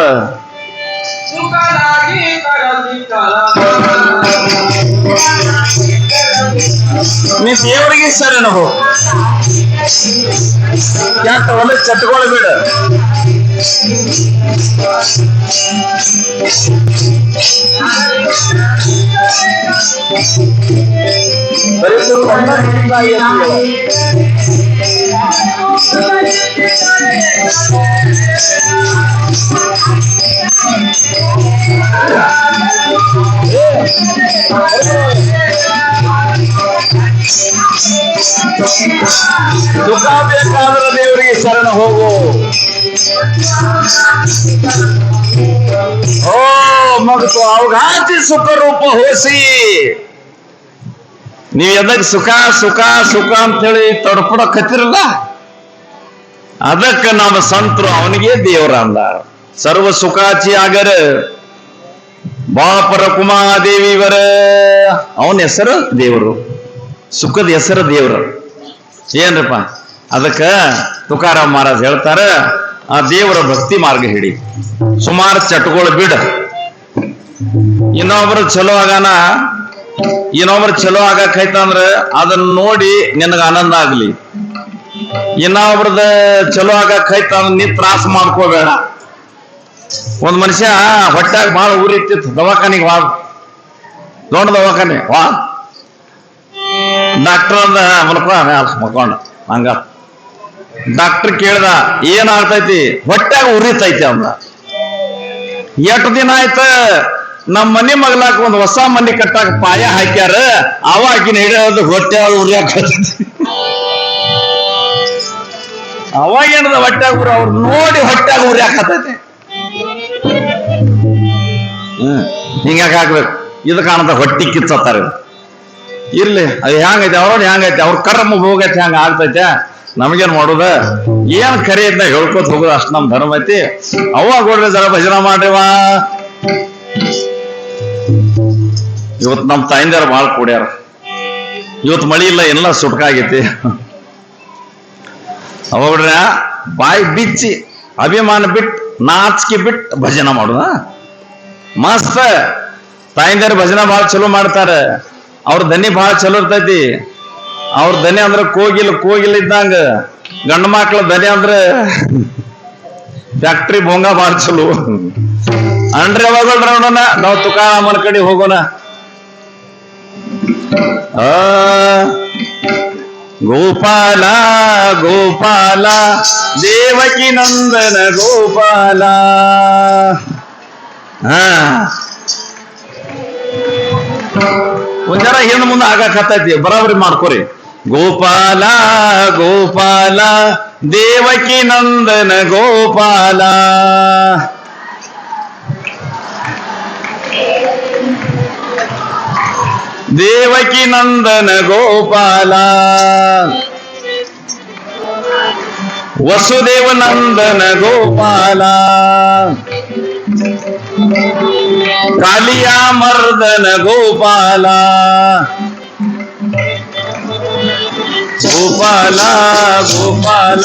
ನೀ ದೇವರಿಗೆ ಸರಿನ ಹೋ, ಯಾಕೆ ಹೊಲ ಚಟ್ಕೊಳ್ ಬಿಡ. ಸುಖ ಬೇಕಾದ್ರೆ ದೇವರಿಗೆ ಶರಣ ಹೋಗು. ಓ ಮಗತು ಅವಘಾತಿ ಸುಖ ರೂಪ ಹೋಸಿ. ನೀವ್ ಎದಕ್ ಸುಖ ಸುಖ ಸುಖ ಅಂತೇಳಿ ತಡ್ಪಡಕತ್ತಿರಲ್ಲ, ಅದಕ್ಕೆ ನಮ್ಮ ಸಂತರು ಅವನಿಗೆ ದೇವರ ಅಂದಾರ. ಸರ್ವ ಸುಖಾಚಿ ಆಗರ ಬಾಪರ ಕುಮಾದೇವಿವರ, ಅವನ ಹೆಸರು ದೇವರು, ಸುಖದ ಹೆಸರು ದೇವರು. ಏನ್ರಪ್ಪ? ಅದಕ್ಕ ತುಕಾರಾಮ್ ಮಹಾರಾಜ್ ಹೇಳ್ತಾರ, ಆ ದೇವರ ಭಕ್ತಿ ಮಾರ್ಗ ಹಿಡಿ, ಸುಮಾರು ಚಟಗಳು ಬಿಡ. ಇನ್ನೊಬ್ರು ಚಲೋ ಆಗಾನ, ಇನ್ನೊಬ್ರು ಚಲೋ ಆಗಕೈತಂದ್ರ ಅದನ್ನ ನೋಡಿ ನಿನಗ ಆನಂದ ಆಗ್ಲಿ. ಇನ್ನೊಬ್ರದ ಚಲೋ ಆಗಕೈತಂದ್ರ ನೀ ತ್ರಾಸ ಮಾಡ್ಕೋಬೇಡ. ಒಂದ್ ಮನುಷ್ಯ ಹೊಟ್ಟಾಗ ಬಹಳ ಊರಿತ್ತಿತ್ತು, ದವಾಖಾನಿಗೆ ವಾ, ದೊಡ್ಡ ದವಾಖಾನೆ ವಾ, ಡಾಕ್ಟರ್ ಅಂದ ಮಲ್ಕೊಂಡ ಹಂಗ. ಡಾಕ್ಟರ್ ಕೇಳ್ದ, ಏನಾಗ್ತೈತಿ? ಹೊಟ್ಟಾಗ ಉರಿತೈತಿ ಅಂದ. ಎಷ್ಟು ದಿನ ಆಯ್ತ? ನಮ್ಮ ಮನೆ ಮಗ್ಲಾಕ ಒಂದು ಹೊಸ ಮನೆ ಕಟ್ಟಾಕ ಪಾಯ ಹಾಕ್ಯಾರ, ಅವಾಗಿನ ಹಿಡಿಯೋದು ಹೊಟ್ಟೆ ಉರಿಯಾಕ. ಅವಾಗೇನದ ಹೊಟ್ಟಾಗ ಉರಿ, ಅವ್ರು ನೋಡಿ ಹೊಟ್ಟಾಗ ಉರಿಯಾಕತೈತಿ. ಹಿಂಗಾಕ ಹಾಕ್ಬೇಕು. ಇದು ಕಾಣದ ಹೊಟ್ಟಿ ಕಿಚ್ಚತ್ತಾರ. ಇರ್ಲಿ, ಅದು ಹೆಂಗೈತೆ ಅವ್ರ ಹೆಂಗೈತೆ, ಅವ್ರ ಕರ್ಮ ಹೋಗೈತೆ, ಹೆಂಗ ಆಗ್ತೈತೆ, ನಮಗೇನ್ ಮಾಡೋದ? ಏನ್ ಕರೆ ಇದ್ನ ಹೇಳ್ಕೊತ ಹೋಗೋದು, ಅಷ್ಟು ನಮ್ ಧರ್ಮ ಐತಿ. ಅವಾಗ ಕೊಡ್ರಿ ಜರ ಭಜನ ಮಾಡ್ರಿವಾ. ಇವತ್ತು ನಮ್ ತಾಯಿಂದಾರ ಬಾಳ ಕೂಡ್ಯಾರ. ಇವತ್ತು ಮಳಿ ಇಲ್ಲ, ಎಲ್ಲ ಸುಟ್ಕಾಗೈತಿ. ಅವಾಗ್ರ ಬಾಯಿ ಬಿಚ್ಚಿ ಅಭಿಮಾನ ಬಿಟ್ಟು ನಾಚಿಕೆ ಬಿಟ್ಟು ಭಜನ ಮಾಡುದ ಮಸ್ತ್. ತಾಯಿಂದಾರ ಭಜನ ಬಾಳ ಚಲೋ ಮಾಡ್ತಾರ. ಅವ್ರ ದನಿ ಬಹಳ ಚಲೋ ಇರ್ತೈತಿ. ಅವ್ರ ದನಿ ಅಂದ್ರ ಕೋಗಿಲ್ ಇದ್ದಂಗ. ಗಂಡ ಮಕ್ಳ ದನಿ ಅಂದ್ರ ಫ್ಯಾಕ್ಟ್ರಿ ಭೋಂಗ ಬಾಳ ಚಲೋ. ಅನ್ರಿ ಯಾವಾಗ ನೋಡೋಣ, ನಾವು ತುಕಾರಾಮನ ಕಡೆ ಹೋಗೋಣ. ಗೋಪಾಲ ಗೋಪಾಲ ದೇವಕಿ ನಂದನ ಗೋಪಾಲ. ಒಂದರ ಹಿಂದ ಮುಂದೆ ಆಗಾಕತ್ತೈತಿ, ಬರಾಬರಿ ಮಾಡ್ಕೋರಿ. ಗೋಪಾಲ ಗೋಪಾಲ ದೇವಕಿ ನಂದನ ಗೋಪಾಲ. ದೇವಕಿ ನಂದನ ಗೋಪಾಲ, ವಸುದೇವ ನಂದನ ಗೋಪಾಲ, ಕಾಲಿಯ ಮರ್ದನ ಗೋಪಾಲ. ಗೋಪಾಲ ಗೋಪಾಲ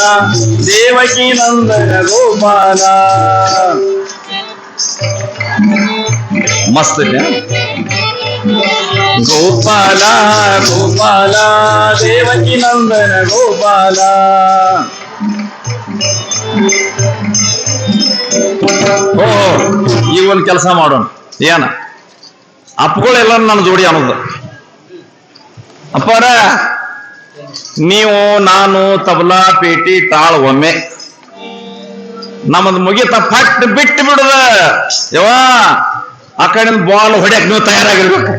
ದೇವಕಿ ನಂದನ ಗೋಪಾಲ. ಮಸ್ತ್ ಇದೆ. ಗೋಪಾಲ ಗೋಪಾಲ ದೇವಕಿ ನಂದನ ಗೋಪಾಲ. ಓ, ಈ ಒಂದು ಕೆಲಸ ಮಾಡೋಣ. ಏನ ಅಪ್ಪಗಳೆಲ್ಲ ನನ್ನ ಜೋಡಿ ಅನ್ನೋದು. ಅಪ್ಪಾರ ನೀವು ನಾನು ತಬಲಾ ಪೇಟಿ ತಾಳ್ ಒಮ್ಮೆ ನಮ್ಮದು ಮುಗಿತ ಫಟ್ ಬಿಟ್ಟು ಬಿಡುದ ಯವ ಆ ಕಡೆ ಬಾಲ್ ಹೊಡ್ಯಾಕ್ ನೀವು ತಯಾರಾಗಿರ್ಬೇಕು.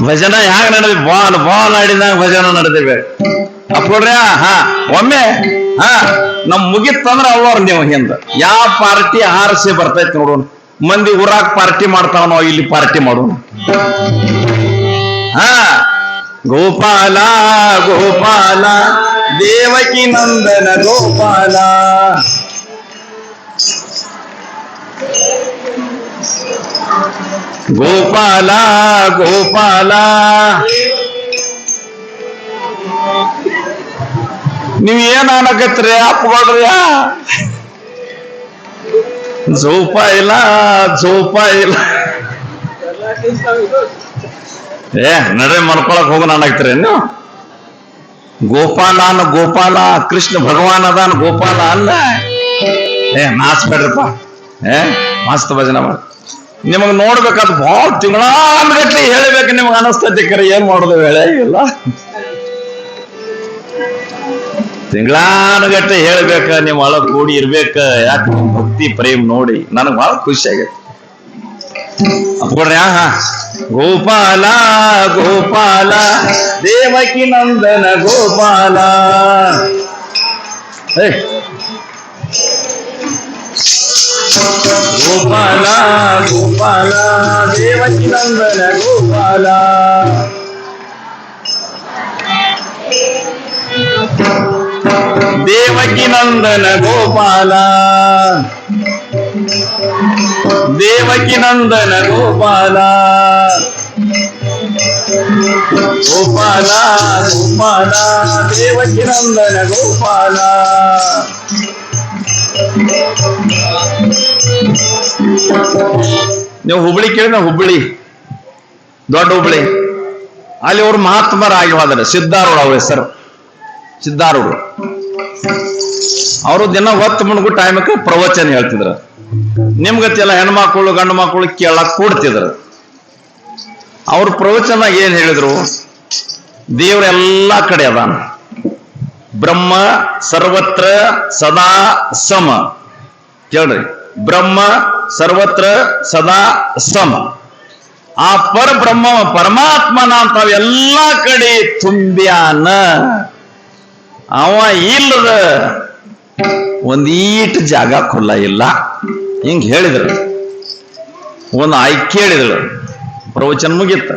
ಭಜನ ಹ್ಯಾಂಗ ನಡೆದಿ ಬಾಲ್ ಬಾಲ್ ಆಡಿದಾಗ ಭಜನ ನಡೆದಿರ್ಬೇಕು. ಅಪ್ಕೊಡ್ರಿ ಹಾ ಒಮ್ಮೆ ಹಾ ನಮ್ ಮುಗಿತ್ತಂದ್ರ ಅವ್ರ ನೀವು ಹಿಂದ ಯಾವ ಪಾರ್ಟಿ ಆರಿಸಿ ಬರ್ತೈತಿ ನೋಡೋಣ. ಮಂದಿ ಊರಾಗ ಪಾರ್ಟಿ ಮಾಡ್ತಾವ, ನಾವು ಇಲ್ಲಿ ಪಾರ್ಟಿ ಮಾಡೋಣ. ಹಾ ಗೋಪಾಲ ಗೋಪಾಲ ದೇವಕಿ ನಂದನ ಗೋಪಾಲ. ಗೋಪಾಲ ಗೋಪಾಲ ನೀವ್ ಏನ್ ಅನ್ನಕತ್ರಿ ಅಪ್ಪಗಳ್ರಿ? ಜೋಪ ಇಲ್ಲ ಜೋಪ ಇಲ್ಲ. ನಡ್ರೆ ಮಲ್ಕೊಳಕ್ ಹೋಗೋಣ ಅನ್ನಕ್ತೀರಿ ನೀವು? ಗೋಪಾಲ ಅನ್ನ ಗೋಪಾಲ ಕೃಷ್ಣ ಭಗವಾನ್ ಅದಾನ ಗೋಪಾಲ ಅಲ್ಲ. ನಾಚ್ಬೇಡ್ರಪ್ಪ. ಮಸ್ತ್ ಭಜನೆ ಮಾಡಿ ನಿಮಗ್ ನೋಡ್ಬೇಕಾದ್ ಭಾಳ ತಿಂಗಳಾನ್ಗಟ್ಲೆ ಹೇಳ್ಬೇಕು ನಿಮ್ಗೆ ಅನಸ್ತೈತಿ. ಕರೆ ಏನ್ ಮಾಡೋದು ವೇಳೆ ಇಲ್ಲ. ತಿಂಗಳಾನುಗಟ್ಟೆ ಹೇಳ್ಬೇಕ, ನೀವು ಒಳಗ್ ಕೂಡಿ ಇರ್ಬೇಕ. ಯಾಕೆ ಭಕ್ತಿ ಪ್ರೇಮ್ ನೋಡಿ ನನಗ್ ಬಹಳ ಖುಷಿ ಆಗೈತಿ. ಅಪ್ಕೊಡ್ರಿ ಹಾ ಗೋಪಾಲ ಗೋಪಾಲ ದೇವಕಿ ನಂದನ ಗೋಪಾಲ. ಗೋಪಾಲ ಗೋಪಾಲ ದೇವಕಿ ನಂದನ ಗೋಪಾಲ. ದೇವಕಿ ನಂದನ ಗೋಪಾಲ ದೇವಕಿ ನಂದನ ಗೋಪಾಲ. ಗೋಪಾಲ ಗೋಪಾಲ ದೇವಕಿ ನಂದನ ಗೋಪಾಲ. ನೀವು ಹುಬ್ಬಳ್ಳಿ ಕೇಳಿದ ಹುಬ್ಬಳ್ಳಿ ದೊಡ್ಡ ಹುಬ್ಬಳ್ಳಿ ಅಲ್ಲಿ ಅವ್ರು ಮಹಾತ್ಮರಾಗಿ ಹೋದರೆ ಸಿದ್ಧಾರೂಢ ಅವ್ರ ಹೆಸರು ಸಿದ್ಧಾರೂಢರು. ಅವರು ದಿನ ಹೊತ್ತು ಮುಣಗು ಟೈಮಕ್ಕೆ ಪ್ರವಚನ ಹೇಳ್ತಿದ್ರು. ನಿಮ್ಗತಿ ಎಲ್ಲ ಹೆಣ್ಮಕ್ಳು ಗಂಡು ಮಕ್ಕಳು ಕೇಳಕ್ ಕೂಡ್ತಿದ್ರು. ಅವ್ರ ಪ್ರವಚನ ಏನ್ ಹೇಳಿದ್ರು? ದೇವ್ರ ಎಲ್ಲಾ ಕಡೆ ಅದಾನ, ಬ್ರಹ್ಮ ಸರ್ವತ್ರ ಸದಾ ಸಮ. ಕೇಳ್ರಿ, ಬ್ರಹ್ಮ ಸರ್ವತ್ರ ಸದಾ ಸಮ. ಆ ಪರಬ್ರಹ್ಮ ಪರಮಾತ್ಮನ ಅಂತಾವ ಎಲ್ಲಾ ಕಡೆ ತುಂಬ್ಯಾನ. ಅವ ಇಲ್ಲದ ಒಂದೀಟ್ ಜಾಗ ಖುಲ್ಲ ಇಲ್ಲ. ಹಿಂಗ್ ಹೇಳಿದ್ರು. ಒಂದು ಆಯ್ ಕೇಳಿದಳು, ಪ್ರವಚನ ಮುಗಿತ್ತ.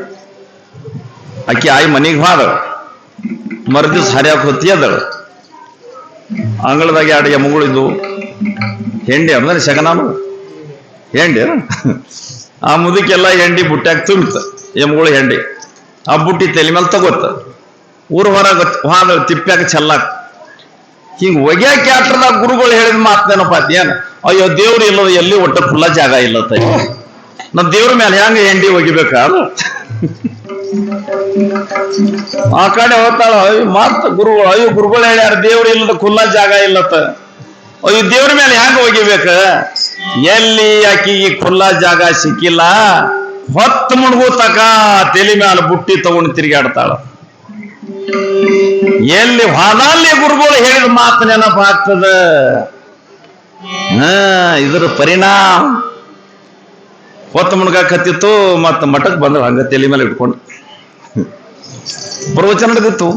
ಆಕಿ ಆಯ್ ಮನೆಗೆ ಹೋದಳು. ಮರದಿವ್ಸ ಹರಿಯಾಕ ಹೊತ್ತಿ ಅದಳು. ಅಂಗಳದಾಗ 2 ಎಮ್ಮುಗಳಿದ್ದು. ಹೆಂಡಿ ಅಂದ್ರೆ ಶಗನಾನು ಹೆಂಡಿ. ಆ ಮುದುಕೆಲ್ಲ ಹೆಂಡಿ ಬುಟ್ಟ್ಯಾಗ ತುಂಬಿತ. ಎಮ್ಮುಗಳು ಹೆಂಡಿ ಆ ಬುಟ್ಟಿ ತಲೆ ಮೇಲೆ ತಗೋತ. ಊರು ಹೊರಗೆ ಹೋದಳು ತಿಪ್ಪ್ಯಾಗ ಚೆಲ್ಲಾಕ. ಹಿಂಗ್ ಒಗ್ಯಾಕೆ ಆಟ್ರದಾಗ ಗುರುಗಳು ಹೇಳಿದ ಮಾತೇನಪ್ಪ ಅದೇನು? ಅಯ್ಯೋ ದೇವ್ರು ಇಲ್ಲದ ಎಲ್ಲಿ ಒಟ್ಟ ಫುಲ್ಲ ಜಾಗ ಇಲ್ಲತ್ತ. ನಮ್ ದೇವ್ರ ಮೇಲೆ ಹೆಂಗ ಹೆಂಡಿ ಒಗಿಬೇಕ? ಆ ಕಡೆ ಹೋಗ್ತಾಳ. ಮತ್ತ ಗುರುಗಳು ಅಯ್ಯೋ ಗುರುಗಳು ಹೇಳ್ಯಾರ ದೇವ್ರು ಇಲ್ಲದ ಖುಲ್ಲ ಜಾಗ ಇಲ್ಲತ್ತ. ಅಯ್ಯೋ ದೇವ್ರ ಮೇಲೆ ಹೆಂಗ ಒಗಿಬೇಕ? ಎಲ್ಲಿ ಆಕಿಗೆ ಖುಲ್ಲ ಜಾಗ ಸಿಕ್ಕಿಲ್ಲ. ಹೊತ್ತು ಮುಣಗು ತಕ ತಲೆ ಮ್ಯಾಲ ಬುಟ್ಟಿ ತಗೊಂಡು ತಿರುಗಾಡ್ತಾಳ. ಎಲ್ಲಿ ಹೊದಲ್ಲಿ ಗುರುಗಳು ಹೇಳಿದ ಮಾತು ನೆನಪ ಆಗ್ತದ. ಇದ್ರ ಪರಿಣಾಮ ಹೊತ್ತು ಮುಣಗಾಕತ್ತಿತ್ತು. ಮತ್ತ ಮಠಕ್ಕೆ ಬಂದ ಹಂಗ ತಲೆ ಮೇಲೆ ಇಟ್ಕೊಂಡು ಪ್ರವಚನ ನಡೆದಿತ್ತು.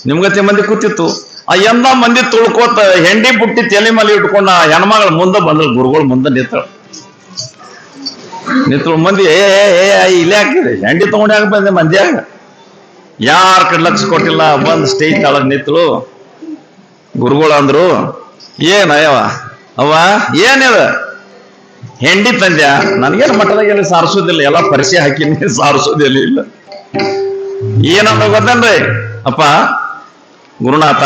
ನಿಮ್ಗತ್ತೆ ಮಂದಿ ಕೂತಿತ್ತು. ಆ ಎಂದ ಮಂದಿ ತುಳ್ಕೋತ ಹೆಂಡಿ ಬುಟ್ಟಿ ತಲೆ ಮೇಲೆ ಇಟ್ಕೊಂಡ ಹೆಣ್ಮಗಳ ಮುಂದೆ ಬಂದಳು. ಗುರುಗಳು ಮುಂದೆ ನಿಂತಳು. ಮಂದಿ ಇಲ್ಲೇ ಹಾಕಿದೆ ಹೆಂಡಿ ತಗೊಂಡು ಯಾಕೆ ಬಂದೆ ಮಂದಿಯಾಗ? ಯಾರ ಕಡೆ ಲಕ್ಷ ಕೊಟ್ಟಿಲ್ಲ. ಬಂದು ಸ್ಟೇಜ್ ತಾಳಗ್ ನಿಂತಳು. ಗುರುಗಳು ಅಂದ್ರು, ಏನಯ್ಯವ ಅವ್ವ ಏನಿದ? ಹೆಂಡಿ ತಂದ್ಯಾ? ನನಗೇನು ಮಠದಾಗ ಎಲ್ಲಿ ಸಾರಿಸೋದಿಲ್ಲ, ಎಲ್ಲ ಪರಿಚಯ ಹಾಕಿನಿ, ಸಾರಿಸೋದಿಲ್ಲ. ಇಲ್ಲ ಏನಂತ ಗೊತ್ತೇನ್ರಿ? ಅಪ್ಪ ಗುರುನಾಥ,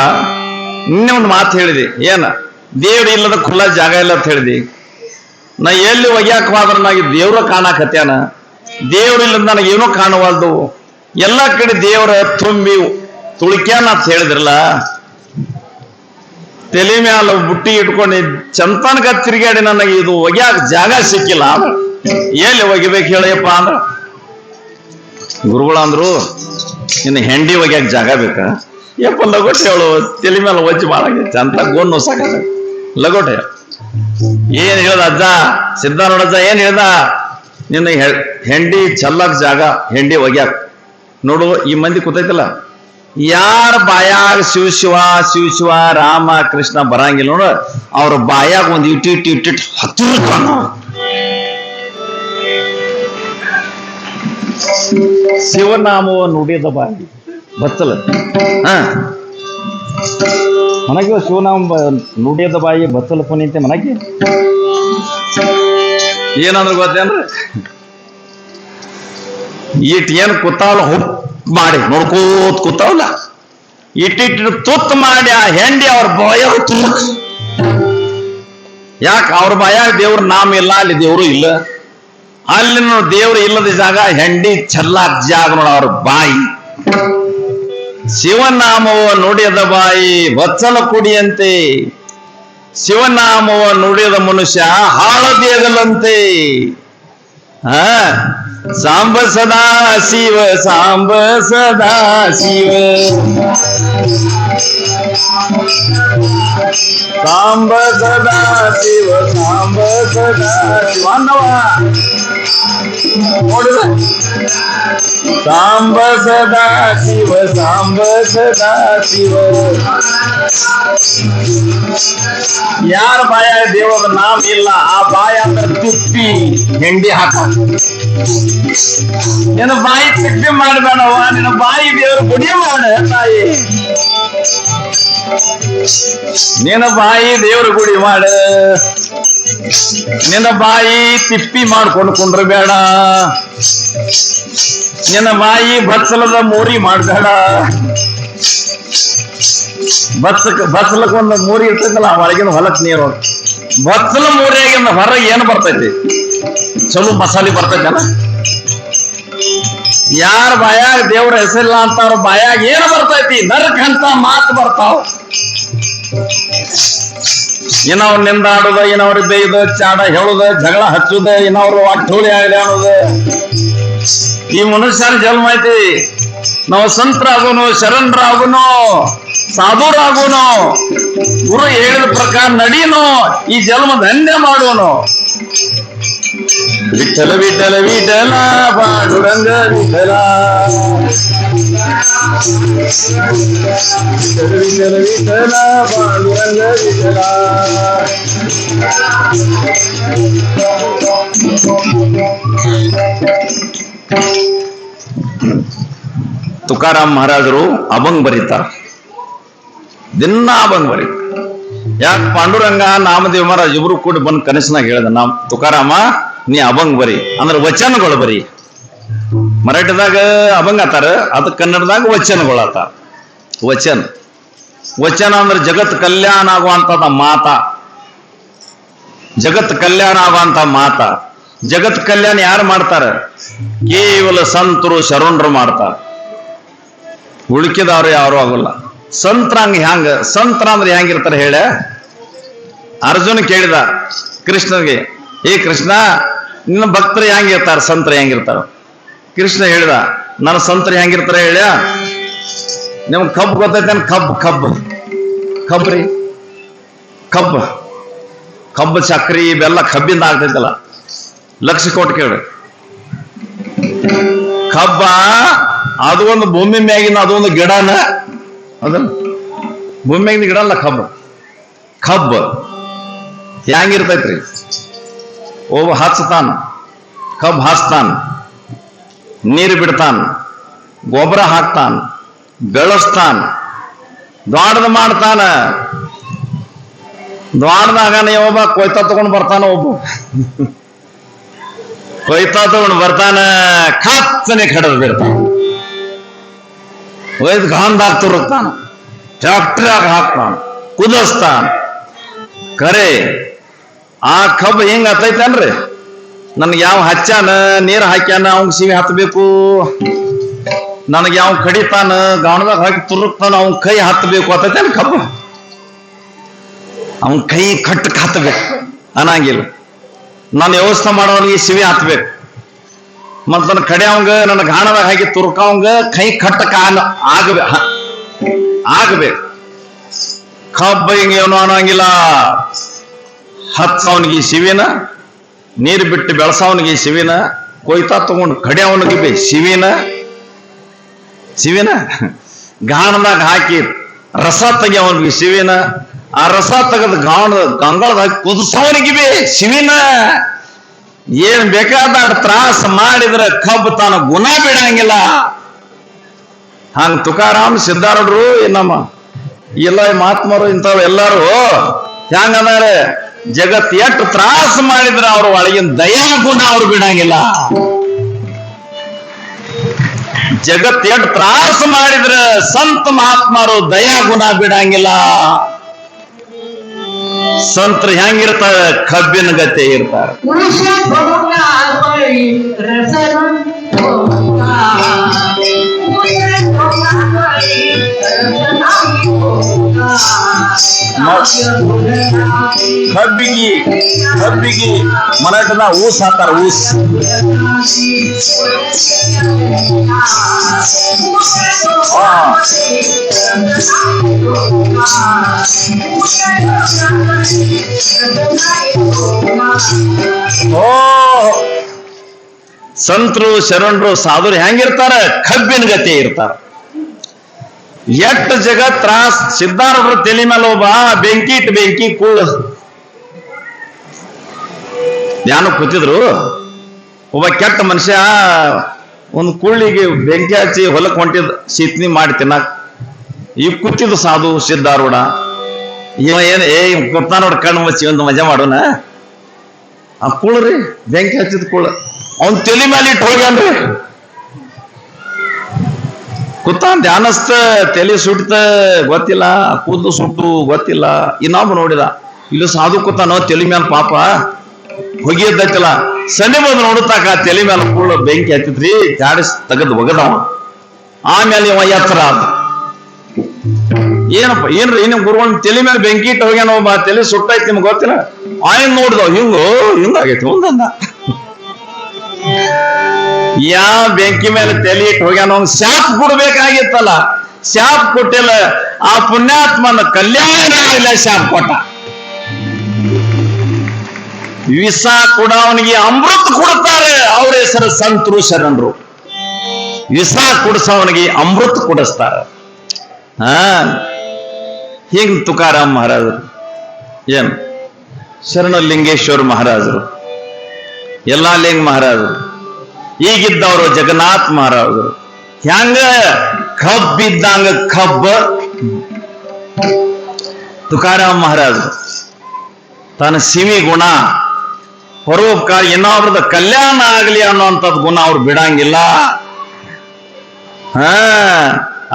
ನಿನ್ನೆ ಒಂದು ಮಾತು ಹೇಳಿದಿ. ಏನ? ದೇವ್ರು ಇಲ್ಲದ ಖುಲ್ಲ ಜಾಗ ಇಲ್ಲ ಅಂತ ಹೇಳಿದಿ. ನಾ ಎಲ್ಲಿ ಒಗ್ಯಾಕ ಹೋದ್ರ ನನಗೆ ದೇವ್ರ ಕಾಣಕತ್ಯಾನ. ದೇವ್ರು ಇಲ್ಲದ ನನಗೇನೋ ಕಾಣವಲ್ದು. ಎಲ್ಲಾ ಕಡೆ ದೇವರ ತುಂಬಿ ತುಳಿಕ್ಯಾನ ಅಂತ ಹೇಳಿದ್ರಲ್ಲ. ತಲೆ ಮ್ಯಾಲ ಬುಟ್ಟಿ ಇಟ್ಕೊಂಡು ಚಂತನಕ ತಿರುಗಾಡಿ ನನಗೆ ಇದು ಒಗ್ಯಾಕ ಜಾಗ ಸಿಕ್ಕಿಲ್ಲ. ಎಲ್ಲಿ ಒಗಿಬೇಕು ಹೇಳಪ್ಪ ಅಂದ್ರ ಗುರುಗಳು ಅಂದ್ರು ಇನ್ನು ಹೆಂಡಿ ಒಗ್ಯಾಕ ಜಾಗ ಬೇಕ ಯಪ್ಪ ಲಗೋಟೆ ಹೇಳು ತಲೆ ಮೇಲೆ ಒಜ್ಜಿ ಮಾಡಾಗೈತೆ ಅಂತ ಗೋನ್ ಸಾಕ ಲಗೋಟೆ ಏನ್ ಹೇಳ್ದ ಅಜ್ಜ ಸಿದ್ಧಾರೂಢ ಏನ್ ಹೇಳ್ದ ನಿನ್ನ ಹೆಂಡಿ ಚಲ್ಲಕ್ ಜಾಗ ಹೆಂಡಿ ಒಗ್ಯಾಕ ನೋಡು ಈ ಮಂದಿ ಕೂತೈತಲ್ಲ ಯಾರ ಬಾಯಾಗ ಶಿವ ಶಿವ ಶಿವ ಶಿವ ರಾಮ ಕೃಷ್ಣ ಬರಂಗಿಲ್ಲ ನೋಡು ಅವ್ರ ಬಾಯಾಗ ಒಂದು ಇಟ್ಟಿಟ್ಟು ಹತ್ತಿರ ಶಿವನಾಮವ ನುಡಿಯದ ಬಾಯಿ ಬತ್ತಲ ಮನಗೆ ಶಿವನಾಮ ನುಡಿಯದ ಬಾಯಿ ಬತ್ತಲ ಪುನೀತೆ ಮನಗೆ ಏನಂದ್ರೆ ಗೊತ್ತೇನ್ರಿ ಇಟ್ ಏನ್ ಕೂತಾವಲ್ಲ ಹುಪ್ ಮಾಡಿ ನೋಡ್ಕೋತ್ ಕೂತಾವಲ್ಲ ಇಟ್ಟಿಟ್ಟು ತುತ್ತು ಮಾಡಿ ಆ ಹೆಂಡಿ ಅವ್ರ ಬಾಯ ತುರುಕ್ ಯಾಕೆ ಅವ್ರ ಬಾಯಾಗ ದೇವ್ರ ನಾಮ ಇಲ್ಲ ಅಲ್ಲಿ ದೇವ್ರು ಇಲ್ಲ ಅಲ್ಲಿ ದೇವ್ರು ಇಲ್ಲದ ಜಾಗ ಹೆಂಡಿ ಚಲ್ಲಾಕ್ ಜಾಗ ನೋಡ ಅವ್ರ ಬಾಯಿ ಶಿವನಾಮವ ನುಡಿಯದ ಬಾಯಿ ವತ್ಸಲ ಕುಡಿಯಂತೆ ಶಿವನಾಮವ ನುಡಿಯದ ಮನುಷ್ಯ ಹಾಳದೇಗಲಂತೆ ಸಾಂಬ ಸದಾ ಶಿವ ಸಾಂಬ ಸದಾ ಶಿವ ಸಾಂಬ ಸದಾ ಶಿವ ಸಾಂಬ ಸದಾ ಶಿವ ಅನ್ನವ ನೋಡಿದ ಸಾಂಬ ಸದಾ ಶಿವ ಸಾಂಬ ಸದಾ ಶಿವ ಯಾರ ಬಾಯ ದೇವರ ನಾಮ ಇಲ್ಲ ಆ ಬಾಯ ಅಂದ್ರೆ ತುಪ್ಪಿ ಹೆಂಡಿ ಹಾಕ ನಿನ್ನ ಬಾಯಿ ತಿಪ್ಪಿ ಮಾಡಬೇಡವ ನಿನ್ನ ಬಾಯಿ ದೇವ್ರ ಗುಡಿ ಮಾಡ ತಾಯಿ ನಿನ್ನ ಬಾಯಿ ದೇವ್ರ ಗುಡಿ ಮಾಡ ನಿನ್ನ ಬಾಯಿ ತಿಪ್ಪಿ ಮಾಡ್ಕೊಂಡು ಕುಂಡ್ರಬೇಡ ನಿನ್ನ ಬಾಯಿ ಬಚ್ಚಲದ ಮೋರಿ ಮಾಡಬೇಡ ಬಚ್ಚಲಕ್ಕೊಂದು ಮೋರಿ ಇರ್ತೈತಲ್ಲ ಒಳಗಿನ ಹೊಲಕ್ ನೀರು ಬಚ್ಚಲ ಮೋರಿಯಾಗಿಂದ ಹೊರಗೆ ಏನು ಬರ್ತೈತಿ ಚಲೋ ಮಸಾಲೆ ಬರ್ತೈತಲ್ಲ ಯಾರ ಬಾಯಾಗ ದೇವ್ರ ಹೆಸರಿಲ್ಲ ಅಂತ ಅವ್ರ ಬಾಯಾಗ ಏನು ಬರ್ತೈತಿ ನರಕಂತ ಮಾತು ಬರ್ತಾವ ಏನವ್ರ ನಿಂದಾಡುದ ಏನವ್ರ ಬೇಯ್ದ ಚಾಡ ಹೇಳುದ ಜಗಳ ಹಚ್ಚುದ ಏನವ್ರು ಅಟ್ಟೋಳಿ ಆಗಲಿ ಅನ್ನೋದು ಈ ಮನುಷ್ಯನ ಜನ್ಮ ಐತಿ ನಾವು ಸಂತರಾಗೋನು ಶರಣರಾಗೋನು ಸಾಧುರಾಗೋನು ಗುರು ಹೇಳಿದ ಪ್ರಕಾರ ನಡೀನು ಈ ಜನ್ಮ ಧನ್ಯ ಮಾಡೋನು ವಿಠಲ ವಿಠಲ ವಿಠಲ ಪಾಂಡುರಂಗ ವಿಠಲ ವಿಠಲ ವಿಠಲ ವಿಠಲ ಪಾಂಡುರಂಗ ವಿಠಲ ತುಕಾರಾಮ್ ಮಹಾರಾಜರು ಅಭಂಗ್ ಬರೀತಾರ ದಿನ ಅಭಂಗ್ ಬರೀತಾರ ಯಾಕೆ ಪಾಂಡುರಂಗ ನಾಮದೇವ ಮಹಾರಾಜ್ ಇಬ್ರು ಕೂಡ ಬಂದ್ ಕನಸಿನಾಗ ಹೇಳ್ದ ನಾಮ್ ತುಕಾರಾಮ ನೀ ಅಭಂಗ್ ಬರಿ ಅಂದ್ರೆ ವಚನಗಳು ಬರಿ ಮರಾಠಿದಾಗ ಅಭಂಗ್ ಆತಾರ ಅದ ಕನ್ನಡದಾಗ ವಚನಗಳು ಆತಾರ ವಚನ ಅಂದ್ರೆ ಜಗತ್ ಕಲ್ಯಾಣ ಆಗುವಂತದ ಮಾತ ಜಗತ್ ಕಲ್ಯಾಣ ಆಗುವಂತ ಮಾತ ಜಗತ್ ಕಲ್ಯಾಣ ಯಾರು ಮಾಡ್ತಾರ ಕೇವಲ ಸಂತರು ಶರಣರು ಮಾಡ್ತಾರ ಉಳುಕಿದವ್ರು ಯಾರು ಆಗೋಲ್ಲ ಸಂತ್ರಂಗ ಹ್ಯಾಂಗ ಸಂತರ ಅಂದ್ರೆ ಹೆಂಗಿರ್ತಾರೆ ಹೇಳ ಅರ್ಜುನ ಕೇಳಿದ ಕೃಷ್ಣನಿಗೆ ಏ ಕೃಷ್ಣ ನಿನ್ನ ಭಕ್ತರು ಹೆಂಗಿರ್ತಾರ ಸಂತರ ಹೆಂಗಿರ್ತಾರ ಕೃಷ್ಣ ಹೇಳಿದ ನನ್ನ ಸಂತರ ಹೆಂಗಿರ್ತಾರ ಹೇಳ ನಿಮ್ಗೆ ಕಬ್ಬು ಗೊತ್ತೈತೇನು ಕಬ್ರಿ ಕಬ್ಬು ಸಕ್ರಿ ಇವೆಲ್ಲ ಕಬ್ಬಿಂದ ಆಗ್ತೈತಲ್ಲ ಲಕ್ಷ ಕೋಟಿ ಕೇಳಿ ಕಬ್ಬ ಅದು ಒಂದು ಭೂಮಿ ಮ್ಯಾಗಿನ ಅದೊಂದು ಗಿಡನ ಅದಲ್ಲ ಭೂಮಿ ಮ್ಯಾಗಿನ ಗಿಡ ಅಲ್ಲ ಕಬ್ಬ ಹೆಂಗಿರ್ತೈತ್ರಿ ಒಬ್ಬ ಹಚ್ತಾನ ಕಬ್ಬು ಹಚ್ತಾನ ನೀರು ಬಿಡ್ತಾನ ಗೊಬ್ಬರ ಹಾಕ್ತಾನ ಬೆಳೆಸ್ತಾನ ದೊಡ್ಡದು ಮಾಡ್ತಾನ ದೊಡ್ಡದಾಗನ ಒಬ್ಬ ಕೊಯ್ತಾ ತಗೊಂಡ್ ಬರ್ತಾನ ಒಬ್ಬ ಕೊಯ್ತಾ ತಗೊಂಡು ಬರ್ತಾನ ಕಚ್ಚನೆ ಕಡದ್ ಬಿಡ್ತಾನ ಒಯ್ದು ಗಾಂಧಾಗ ತುರುಕ್ತಾನ ಟ್ರಾಕ್ಟರ್ಯಾಗ ಹಾಕ್ತಾನ ಕುದಿಸ್ತಾನ ಕರೆ ಆ ಕಬ್ಬು ಹೆಂಗ ಹತ್ತೈತೇನ್ರಿ ನನ್ಗೆ ಯಾವ ಹಚ್ಚಾನ ನೀರು ಹಾಕ್ಯಾನ ಅವಂಗ ಸಿವಿ ಹತ್ತಬೇಕು ನನಗೆ ಯಾವ ಕಡಿತಾನ ಗಾಣದಾಗ ಹಾಕಿ ತುರುಕ್ತಾನ ಅವನ್ ಕೈ ಹತ್ತಬೇಕು ಹತ್ತೈತೇನ್ ಕಬ್ಬು ಅವನ್ ಕೈ ಕಟ್ಟಕ್ ಹತ್ತಬೇಕು ಅನ್ನಂಗಿಲ್ಲ ನಾನು ವ್ಯವಸ್ಥೆ ಮಾಡೋನಿಗೆ ಶಿವಿ ಹತ್ಬೇಕು, ಮತ್ ನನ್ನ ಕಡೆಯವಂಗ ನನ್ನ ಗಾಣದಾಗ ಹಾಕಿ ತುರ್ಕವಂಗ ಕೈ ಕಟ್ಟಕ ಆಗಬೇಕು. ಕಬ್ಬ ಹಿಂಗ ಏನು ಅನ್ನೋಂಗಿಲ್ಲ. ಹತ್ಸವನಿಗೆ ಶಿವಿನ, ನೀರು ಬಿಟ್ಟು ಬೆಳಸವನಿಗೆ ಶಿವಿನ, ಕೊಯ್ತಾ ತಗೊಂಡು ಕಡೆಯವನಿಗೆ ಶಿವಿನ ಗಾಣದಾಗ ಹಾಕಿ ರಸ ತೆಗಿಯವನಿಗೆ ಶಿವಿನ, ಆ ರಸ ತೆಗೆದು ಗಂಗಳದಾಗ ಕುದಿಸವನಿಗೆ ಶಿವಿನ. ಏನ್ ಬೇಕಾದ ತ್ರಾಸ ಮಾಡಿದ್ರೆ ಕಬ್ಬು ತಾನು ಗುಣ ಬಿಡಂಗಿಲ್ಲ. ಹಂಗ ತುಕಾರಾಮ್ ಸಿದ್ಧಾರೂಢರು ನಮ್ಮ ಎಲ್ಲ ಮಹಾತ್ಮರು ಇಂಥವ್ ಎಲ್ಲಾರು ಹೆಂಗಂದ್ರೆ ಜಗತ್ ಎಷ್ಟು ತ್ರಾಸ ಮಾಡಿದ್ರೆ ಅವ್ರ ಒಳಗಿನ ದಯಾ ಗುಣ ಅವ್ರು ಬಿಡಂಗಿಲ್ಲ. ಜಗತ್ ಎಷ್ಟು ತ್ರಾಸ ಮಾಡಿದ್ರೆ ಸಂತ ಮಹಾತ್ಮರು ದಯಾ ಗುಣ ಬಿಡಂಗಿಲ್ಲ. ಸಂತರು ಹೆಂಗಿರ್ತಾರೆ? ಕಬ್ಬಿನ ಗತೆ ಇರ್ತಾರೆ. ಕಬ್ಬಿಗೆ ಮರಾಠದ ಊಸ್ ಹಾಕ್ತಾರ. ಊಸ್ ಸಂತರು ಶರಣರು ಸಾಧುರು ಹೆಂಗಿರ್ತಾರ? ಕಬ್ಬಿನ ಗತಿ ಇರ್ತಾರ. ಎಷ್ಟು ಜಗತ್ ತ್ರಾಸ್. ಸಿದ್ಧಾರೂಢರ ತಲೆ ಮೇಲೆ ಒಬ್ಬ ಬೆಂಕಿ ಇಟ್ಟು ಬೆಂಕಿ ಯಾನು ಕೂತಿದ್ರು. ಒಬ್ಬ ಕೆಟ್ಟ ಮನುಷ್ಯ ಒಂದು ಕುಳ್ಳಿಗೆ ಬೆಂಕಿ ಹಚ್ಚಿ ಹೊಲಕ್ಕೆ ಹೊಂಟಿದ್ ಶೀತ್ನಿ ಮಾಡಿ ತಿನ್ನಕ್. ಈಗ ಕೂತಿದ್ದು ಸಾಧು ಸಿದ್ಧಾರೂಢ. ಇವ ಏನ್ ಕೂತ ನೋಡ್ ಕಣ್ಣು ಮುಚ್ಚಿ ಒಂದು ಮಜಾ ಮಾಡೋಣ. ಆ ಕುಳ್ರಿ ಬೆಂಕಿ ಹಚ್ಚಿದ ಕುಳ್ಳ ಅವನ್ ತಲೆ ಮೇಲೆ ಇಟ್ಟು ಹೋಗ್ಯಾನ್ರಿ. ಕೂತ ಧ್ಯಾನಸ್ಥ ತಲೆ ಸುಟ್ಟ ಗೊತ್ತಿಲ್ಲ, ಕೂದಲು ಸುಟ್ಟು ಗೊತ್ತಿಲ್ಲ. ಇನ್ನೊಬ್ಬ ನೋಡಿದ, ಇಲ್ಲಿ ಸಾಧು ಕೂತಾನೋ ತಲೆ ಮೇಲೆ ಪಾಪ ಹೊಗಿದ್ದೈತಿಲ್ಲ. ಸನಿ ಬಂದು ನೋಡುತ್ತಾಕ ತಲೆ ಮೇಲೆ ಕುಳ್ಳ ಬೆಂಕಿ ಹತ್ತಿದ್ರಿ. ಜಾಡಿಸ್ ತೆಗೆದು ಒಗದವ. ಆಮೇಲೆ ಇವ ಎತ್ತರ ಆದ. ಏನಪ್ಪ ಏನ್ರಿ ಇನ್ನು ಗುರುಗಳನ್ನ ತಲೆ ಮೇಲೆ ಬೆಂಕಿ ಇಟ್ಟು ಹೋಗ್ಯಾನ. ಒಬ್ಬ ತಲೆ ಸುಟ್ಟೈತಿ ನಿಮ್ಗೆ ಗೊತ್ತಿಲ್ಲ. ಆಯನ್ ನೋಡಿದವ ಹಿಂಗಾಗೈತಿ ಒಂದನ್ನ. ಯಾ ಬೆಂಕಿ ಮೇಲೆ ತಲೆ ಇಟ್ಟು ಹೋಗ್ಯಾನ. ಅವ್ನು ಶಾಪ್ ಕೊಡ್ಬೇಕಾಗಿತ್ತಲ್ಲ, ಶಾಪ್ ಕೊಟ್ಟಿಲ್ಲ. ಆ ಪುಣ್ಯಾತ್ಮನ ಕಲ್ಯಾಣ ಇಲ್ಲ, ಶಾಪ್ ಕೊಟ್ಟ. ವಿಷ ಕೂಡ ಅವನಿಗೆ ಅಮೃತ ಕೊಡ್ತಾರೆ. ಅವ್ರ ಹೆಸರು ಸಂತರು ಶರಣರು. ವಿಷ ಕುಡಿಸವನಿಗೆ ಅಮೃತ ಕುಡಿಸ್ತಾರ. ಹಿಂಗ್ ತುಕಾರಾಮ್ ಮಹಾರಾಜರು, ಏನ್ ಶರಣಲಿಂಗೇಶ್ವರ ಮಹಾರಾಜರು, ಯಲ್ಲಾಲಿಂಗ ಮಹಾರಾಜರು, ಈಗಿದ್ದವರು ಜಗನ್ನಾಥ್ ಮಹಾರಾಜರು. ಹೆಂಗ ಕಬ್ಬಿದ್ದಂಗ ಕಬ್ಬ ತುಕಾರಾಮ್ ಮಹಾರಾಜರು ತನ್ನ ಸಿವಿ ಗುಣ, ಪರೋಪಕಾರ, ಇನ್ನೊಬ್ರದ ಕಲ್ಯಾಣ ಆಗಲಿ ಅನ್ನುವಂಥದ್ದು ಗುಣ ಅವ್ರು ಬಿಡಂಗಿಲ್ಲ.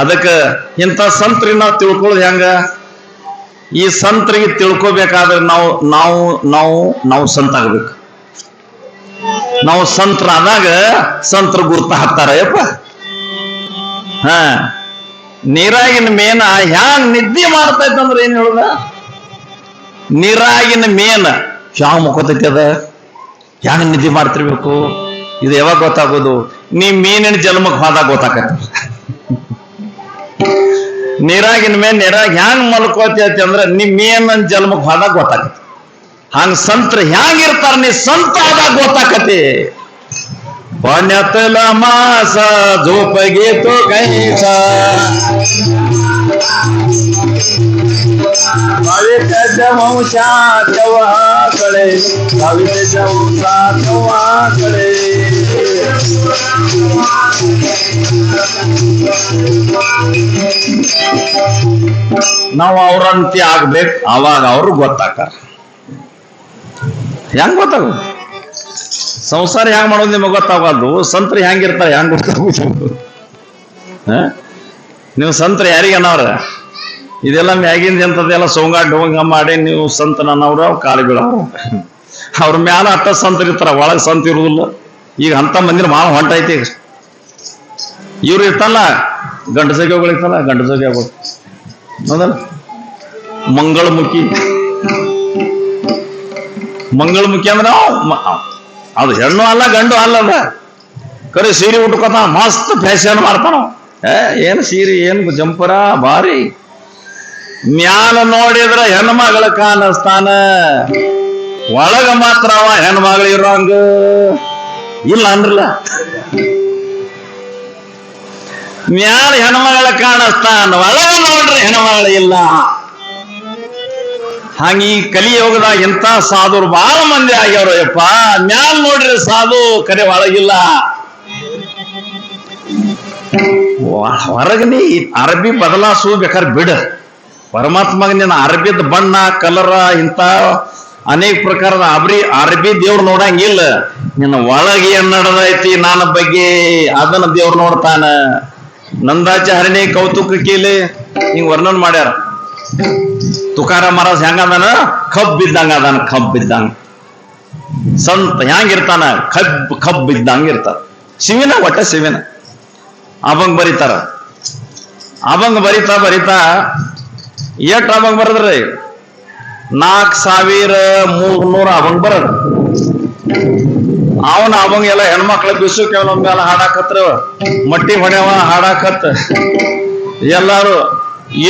ಅದಕ್ಕೆ ಇಂಥ ಸಂತರಿಗೆ ನಾವು ತಿಳ್ಕೊಳ್ಳೋದು ಹೆಂಗ? ಈ ಸಂತರಿಗೆ ತಿಳ್ಕೋಬೇಕಾದ್ರೆ ನಾವು ನಾವು ನಾವು ನಾವು ಸಂತ ಆಗ್ಬೇಕು. ನಾವು ಸಂತರಾದಾಗ ಸಂತರ ಗುರ್ತ ಹಾಕ್ತಾರ. ಯಪ್ಪ ನೀರಾಗಿನ ಮೇನ ಹ್ಯಾಂಗ್ ನಿದ್ದೆ ಮಾಡ್ತೈತಂದ್ರೆ ಏನ್ ಹೇಳುದ? ನೀರಾಗಿನ ಮೇನ ಹ್ಯಾಂಗ್ ಮುಕ್ಕೋತೈತಿ, ಅದ ಹ್ಯಾಂಗ ನಿದ್ದೆ ಮಾಡ್ತಿರ್ಬೇಕು. ಇದು ಯಾವಾಗ ಗೊತ್ತಾಗೋದು? ನೀ ಮೀನಿನ ಜನ್ಮಕ್ಕೆ ಹೋದಾಗ ಗೊತ್ತಾಕತಿ. ನೀರಾಗಿನ ಮೇಲೆ ನೀರಾಗ ಹ್ಯಾಂಗ್ ಮಲ್ಕೋತೈತಿ ಅಂದ್ರೆ ನೀ ಮೀನ ಜನ್ಮಕ್ಕೆ ಹೋದಾಗ ಗೊತ್ತಾಕತಿ. ಹಂಗ ಸಂತ್ರ ಹ್ಯಾಂಗಿರ್ತಾರ, ನೀ ಸಂತ ಆದಾಗ ಗೊತ್ತಾಕತಿ. ಪಣ್ಯತಲ ಮಾಸ ಝೋಪಗೆ ತೋ ಕೈಸ ವಂಶಾ ಚವಾ ಕಳೆ ವಂಶಾ ಚವಾ ಕಳೆ. ನಾವು ಅವ್ರಂತೆ ಆಗ್ಬೇಕು, ಅವಾಗ ಅವ್ರು ಗೊತ್ತಾಕಾರ. ಹೆಂಗ್ ಗೊತ್ತಾಗೋದು? ಸಂಸಾರ ಹೆಂಗ್ ಮಾಡೋದು ನಿಮಗೆ ಗೊತ್ತಾಗಲ್ದು. ಸಂತರು ಹೆಂಗಿರ್ತಾರೆ ಹೆಂಗ್ ಗೊತ್ತಾಗೋದು? ನೀವು ಸಂತರು ಯಾರಿಗೆ ಅನ್ನವ್ರ? ಇದೆಲ್ಲ ಮ್ಯಾಗಿಂದ ಎಂಥದ್ದೆಲ್ಲ ಸೋಂಗ ಡೋಂಗ ಮಾಡಿ ನೀವು ಸಂತ ನನ್ನವ್ರ ಕಾಲು ಬೀಳವ್ರ. ಅವ್ರ ಮ್ಯಾಲ ಅಟ್ಟ ಸಂತರು ಇರ್ತಾರ, ಒಳಗೆ ಸಂತ ಇರುವುದಿಲ್ಲ. ಈಗ ಅಂತ ಮಂದಿರ ಮಾವ ಹೊಂಟೈತಿ. ಈಗ ಇವ್ರು ಇರ್ತಲ್ಲ ಗಂಡಸಗಿಗಳು, ಇರ್ತಲ್ಲ ಗಂಡಸಗಿಗಳು, ಹೌದಲ್ಲ, ಮಂಗಳಮುಖಿ ಮಂಗಳಮುಖಿ ಅಂದ್ರೆ ಅದು ಹೆಣ್ಣು ಅಲ್ಲ ಗಂಡು ಅಲ್ಲದ ಕರೆ ಸೀರೆ ಉಟ್ಕೋತ ಮಸ್ತ್ ಫ್ಯಾಷನ್ ಮಾಡ್ತಾನ. ಏನು ಸೀರೆ ಏನು ಜಂಪರ ಭಾರಿ. ಮ್ಯಾಲ ನೋಡಿದ್ರ ಹೆಣ್ಮಗಳ ಕಾಣಿಸ್ತಾನ, ಒಳಗ ಮಾತ್ರ ಅವ ಹೆಣ್ಮಗಳು ಇರೋಂಗ ಇಲ್ಲ ಅಂದ್ರಲ್ಲ. ಮ್ಯಾಲ ಹೆಣ್ಮಗಳ ಕಾಣಿಸ್ತಾನ, ಒಳಗ ನೋಡ್ರಿ ಹೆಣ್ಮಗಳು ಇಲ್ಲ. ಹಂಗ ಈ ಕಲಿಯೋಗದಾಗ ಇಂಥ ಸಾಧುರು ಬಹಳ ಮಂದಿ ಆಗ್ಯಾವ್ರ. ಯಪ್ಪ ಮ್ಯಾಲ ನೋಡ್ರಿ ಸಾಧು, ಕರೆ ಒಳಗಿಲ್ಲ. ಹೊರಗನಿ ಅರಬಿ ಬದಲಾಸು ಬೇಕಾದ್ರೆ ಬಿಡ, ಪರಮಾತ್ಮಗೆ ನಿನ್ನ ಅರಬಿದ ಬಣ್ಣ ಕಲರ ಇಂಥ ಅನೇಕ ಪ್ರಕಾರದ ಅರಬಿ ದೇವ್ರು ನೋಡಂಗಿಲ್ಲ. ನಿನ್ನ ಒಳಗೆ ಏನ್ ನಡೆದೈತಿ ನನ್ನ ಬಗ್ಗೆ ಅದನ್ನ ದೇವ್ರು ನೋಡ್ತಾನ. ನಂದಾಚಾರ್ಯನೇ ಕೌತುಕ ಕೀಲಿ ಹಿಂಗ್ ವರ್ಣನ್ ಮಾಡ್ಯಾರ. ತುಕಾರಾಮ್ ಮಹಾರಾಜ್ ಹೆಂಗದಾನ? ಕಬ್ಬ್ ಇದ್ದಂಗ ಅದಾನ, ಕಬ್ಬ್ ಇದ್ದಂಗ. ಸಂತ ಹೆಂಗಿರ್ತಾನ? ಕಬ್ಬ್ ಇದ್ದಂಗ ಇರ್ತಾರ. ಶಿವಿನ ಒಟ್ಟ ಶಿವಿನ. ಅವಂಗ್ ಬರೀತಾರ. ಅವಂಗ್ ಬರಿತಾ ಎಷ್ಟ್ ಅವಂಗ್ ಬರದ್ರಿ? 4300 ಅವಂಗ್ ಬರದ್. ಅವಂಗ ಎಲ್ಲ ಹೆಣ್ಮಕ್ಳ ಬಿಸು ಕೆಲವೊಂದ್ಮೇಲೆ ಹಾಡಾಕತ್ರ, ಮಟ್ಟಿ ಹೊಡೆಯವ ಹಾಡಾಕತ್. ಎಲ್ಲಾರು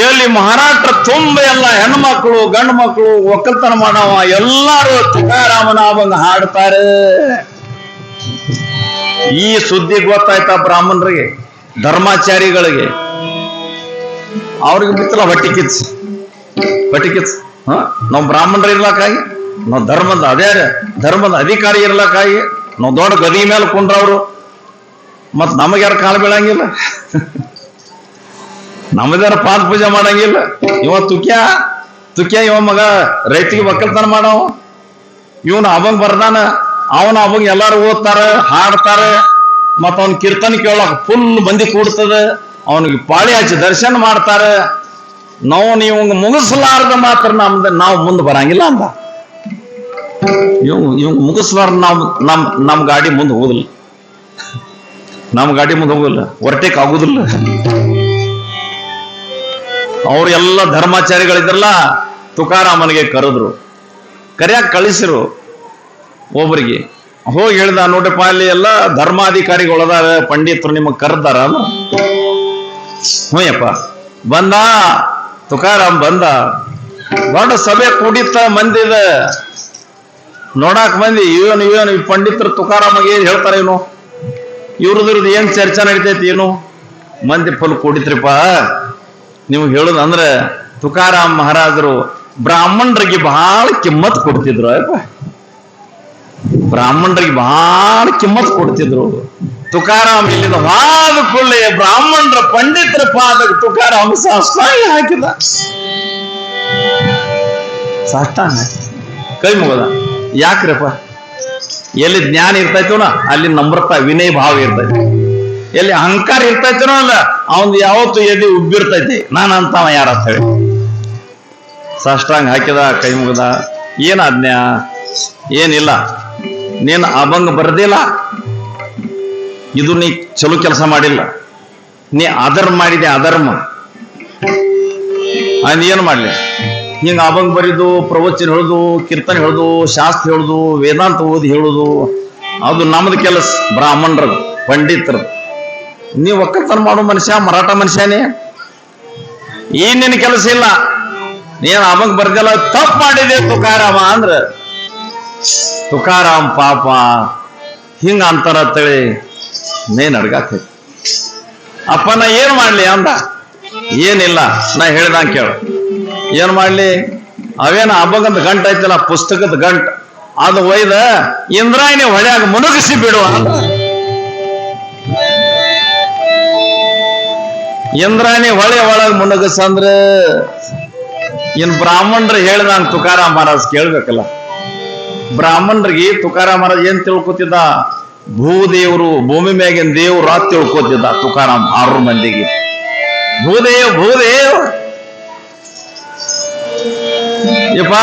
ಎಲ್ಲಿ ಮಹಾರಾಷ್ಟ್ರ ತುಂಬ ಎಲ್ಲ ಹೆಣ್ಮಕ್ಳು ಗಂಡು ಮಕ್ಕಳು ಒಕ್ಕಲ್ತನ ಮಾಡವ ಎಲ್ಲಾರು ತುಕಾರಾಮನ ಅವಂಗ ಹಾಡ್ತಾರೆ. ಈ ಸುದ್ದಿ ಗೊತ್ತಾಯ್ತಾ ಬ್ರಾಹ್ಮಣರಿಗೆ, ಧರ್ಮಾಚಾರಿಗಳಿಗೆ? ಅವ್ರಿಗೆ ಬಿತ್ತಲ್ಲ ಹೊಟ್ಟಿ ಕಿಚ್ಚು. ನಾವು ಬ್ರಾಹ್ಮಣರು ಇರ್ಲಕ್ಕಾಗಿ, ನಾವು ಧರ್ಮದ ಅಧಿಕಾರಿ ಇರ್ಲಕ್ಕಾಗಿ ನಾವು ದೊಡ್ಡ ಗದಿ ಮೇಲೆ ಕುಂಡ್ರವ್ರು, ಮತ್ ನಮಗ್ಯಾರ ಕಾಲು ಬೀಳಂಗಿಲ್ಲ, ನಮಗ್ಯಾರ ಪಾದ ಪೂಜೆ ಮಾಡಂಗಿಲ್ಲ. ಇವ ತುಕ್ಯ ಇವ ಮಗ ರೈತಿಗೆ ಒಕ್ಕಲ್ತನ ಮಾಡವ, ಇವನು ಅವಂಗ್ ಬರ್ದಾನ. ಅವಂಗ್ ಎಲ್ಲಾರು ಓದ್ತಾರ, ಹಾಡ್ತಾರ. ಮತ್ತ ಅವ್ನ ಕೀರ್ತನ ಕೇಳಕ್ ಫುಲ್ ಮಂದಿ ಕೂಡ್ತದ. ಅವನಿಗೆ ಪಾಳಿ ಹಚ್ಚಿ ದರ್ಶನ ಮಾಡ್ತಾರ. ನೀವು ಮುಗಿಸಲಾರ್ದ ಮಾತ್ರ ನಾವು ಮುಂದೆ ಬರಂಗಿಲ್ಲ ಅಂತ. ಇವ್ ಮುಗಿಸಲಾರ್ದ ನಮ್ ಗಾಡಿ ಮುಂದೆ ಹೋಗುದಿಲ್ಲ, ಹೊರಟೇಕ್ ಆಗುದಿಲ್ಲ. ಅವ್ರೆಲ್ಲ ಧರ್ಮಾಚಾರಿಗಳಿದ್ರಲ್ಲ, ತುಕಾರಾಮನಿಗೆ ಕರೆದ್ರು. ಕರಿಯಾಕ ಕಳಿಸಿರು. ಒಬ್ರಿಗೆ ಹೋಗಿ ಹೇಳ್ದ, ನೋಡಪ್ಪ ಅಲ್ಲಿ ಎಲ್ಲ ಧರ್ಮಾಧಿಕಾರಿಗಳದಾರ, ಪಂಡಿತರು ನಿಮಗ್ ಕರೆದಾರ. ಹ್ಞೂಯಪ್ಪ ಬಂದ. ತುಕಾರಾಮ್ ಬಂದ. ದೊಡ್ಡ ಸಭೆ ಕೂಡಿತ್ತ ಮಂದಿದ ನೋಡಾಕ್ ಮಂದಿ. ಏನು ಈ ಪಂಡಿತರು ತುಕಾರಾಮಗೆ ಏನ್ ಹೇಳ್ತಾರ, ಏನು ಇವ್ರದ್ರದ್ದು ಏನ್ ಚರ್ಚೆ ನಡಿತೈತಿ, ಏನು ಮಂದಿ ಫುಲ್ ಕೂಡಿತ್ರಿಪ್ಪ. ನಿಮ್ಗೆ ಹೇಳುದಂದ್ರೆ ತುಕಾರಾಮ್ ಮಹಾರಾಜರು ಬ್ರಾಹ್ಮಣರಿಗೆ ಬಹಳ ಕಿಮ್ಮತ್ ಕೊಡ್ತಿದ್ರು. ಬ್ರಾಹ್ಮಣರಿಗೆ ಬಹಳ ಕಿಮ್ಮತ್ ಕೊಡ್ತಿದ್ರು. ತುಕಾರಾಮ್ ಇಲ್ಲಿಂದ ವಾದ ಕೊಳ್ಳೆ ಬ್ರಾಹ್ಮಣರ ಪಂಡಿತರ ಪಾದ ತುಕಾರಾಮ್ ಸಾಷ್ಟಾಂಗ ಹಾಕಿದ. ಸಾಷ್ಟಾಂಗ ಕೈ ಮುಗದ. ಯಾಕ್ರಪ್ಪ? ಎಲ್ಲಿ ಜ್ಞಾನ ಇರ್ತೈತೋನ ಅಲ್ಲಿ ನಮ್ರತ ವಿನಯ ಭಾವ ಇರ್ತೈತಿ. ಎಲ್ಲಿ ಅಹಂಕಾರ ಇರ್ತೈತನೋ ಅಲ್ಲ ಅವಂದು ಯಾವತ್ತು ಎದಿ ಉಬ್ಬಿರ್ತೈತಿ, ನಾನು ಅಂತವ ಯಾರಂತ ಹೇಳಿ ಸಾಷ್ಟಾಂಗ ಹಾಕಿದ, ಕೈ ಮುಗದ. ಏನ್ ಆಜ್ಞಾ? ಏನಿಲ್ಲ, ನೀನು ಅಭಂಗ ಬರ್ದಿಲ್ಲ, ಇದು ನೀ ಚಲೋ ಕೆಲಸ ಮಾಡಿಲ್ಲ, ನೀ ಅಧರ್ಮ ಮಾಡಿದೆ, ಅಧರ್ಮ. ಅದೇನು ಮಾಡ್ಲಿ? ಹಿಂಗ ಅಭಂಗ ಬರಿದು, ಪ್ರವಚನ ಹೇಳುದು, ಕೀರ್ತನೆ ಹೇಳುದು, ಶಾಸ್ತ್ರ ಹೇಳುದು, ವೇದಾಂತ ಓದಿ ಹೇಳುದು, ಅದು ನಮ್ದು ಕೆಲಸ, ಬ್ರಾಹ್ಮಣರ ಪಂಡಿತರ. ನೀವು ಒಕ್ಕಲ್ತನ ಮಾಡೋ ಮನುಷ್ಯ, ಮರಾಠ ಮನುಷ್ಯನೇ, ಈ ನಿನ್ನ ಕೆಲಸ ಇಲ್ಲ. ನೀನ್ ಅಭಂಗ ಬರ್ದಿಲ್ಲ, ತಪ್ಪು ಮಾಡಿದೆ ತುಕಾರಾಮ ಅಂದ್ರ ತುಕಾರಾಮ್ ಪಾಪ ಹಿಂಗ ಅಂತಾರ ಅಂತೇಳಿ ಮೇನ್ ಅಡ್ಗಾತೈತಿ. ಅಪ್ಪ ನಾ ಏನ್ ಮಾಡ್ಲಿ ಅಂದ. ಏನಿಲ್ಲ, ನಾ ಹೇಳ್ದಂಗ ಕೇಳು. ಏನ್ ಮಾಡ್ಲಿ? ಅವೇನ ಅಭಂಗದ ಗಂಟ ಐತಲ್ಲ, ಪುಸ್ತಕದ ಗಂಟ, ಅದು ಒಯ್ದ ಇಂದ್ರಾಯಣಿ ಹೊಳ್ಯಾಗ ಮುನುಗಿಸಿ ಬಿಡುವ ಅಂದ. ಇಂದ್ರಾಯಣಿ ಹೊಳೆ ಒಳಗ ಮುನುಗಸಂದ್ರ ಇನ್ ಬ್ರಾಹ್ಮಣರು ಹೇಳ್ದಂಗ ತುಕಾರಾಮ್ ಮಹಾರಾಜ್ ಕೇಳ್ಬೇಕಲ್ಲ. ಬ್ರಾಹ್ಮಣರಿಗೆ ತುಕಾರಾಮ್ ಮಹಾರಾಜ್ ಏನ್ ತಿಳ್ಕೊತಿದ್ದ? ಭೂದೇವರು, ಭೂಮಿ ಮ್ಯಾಗಿನ ದೇವ್ರ ತಿಳ್ಕೊತಿದ್ದ ತುಕಾರಾಮ್. 6 ಮಂದಿಗೆ ಭೂದೇವ್ ಯಪ್ಪ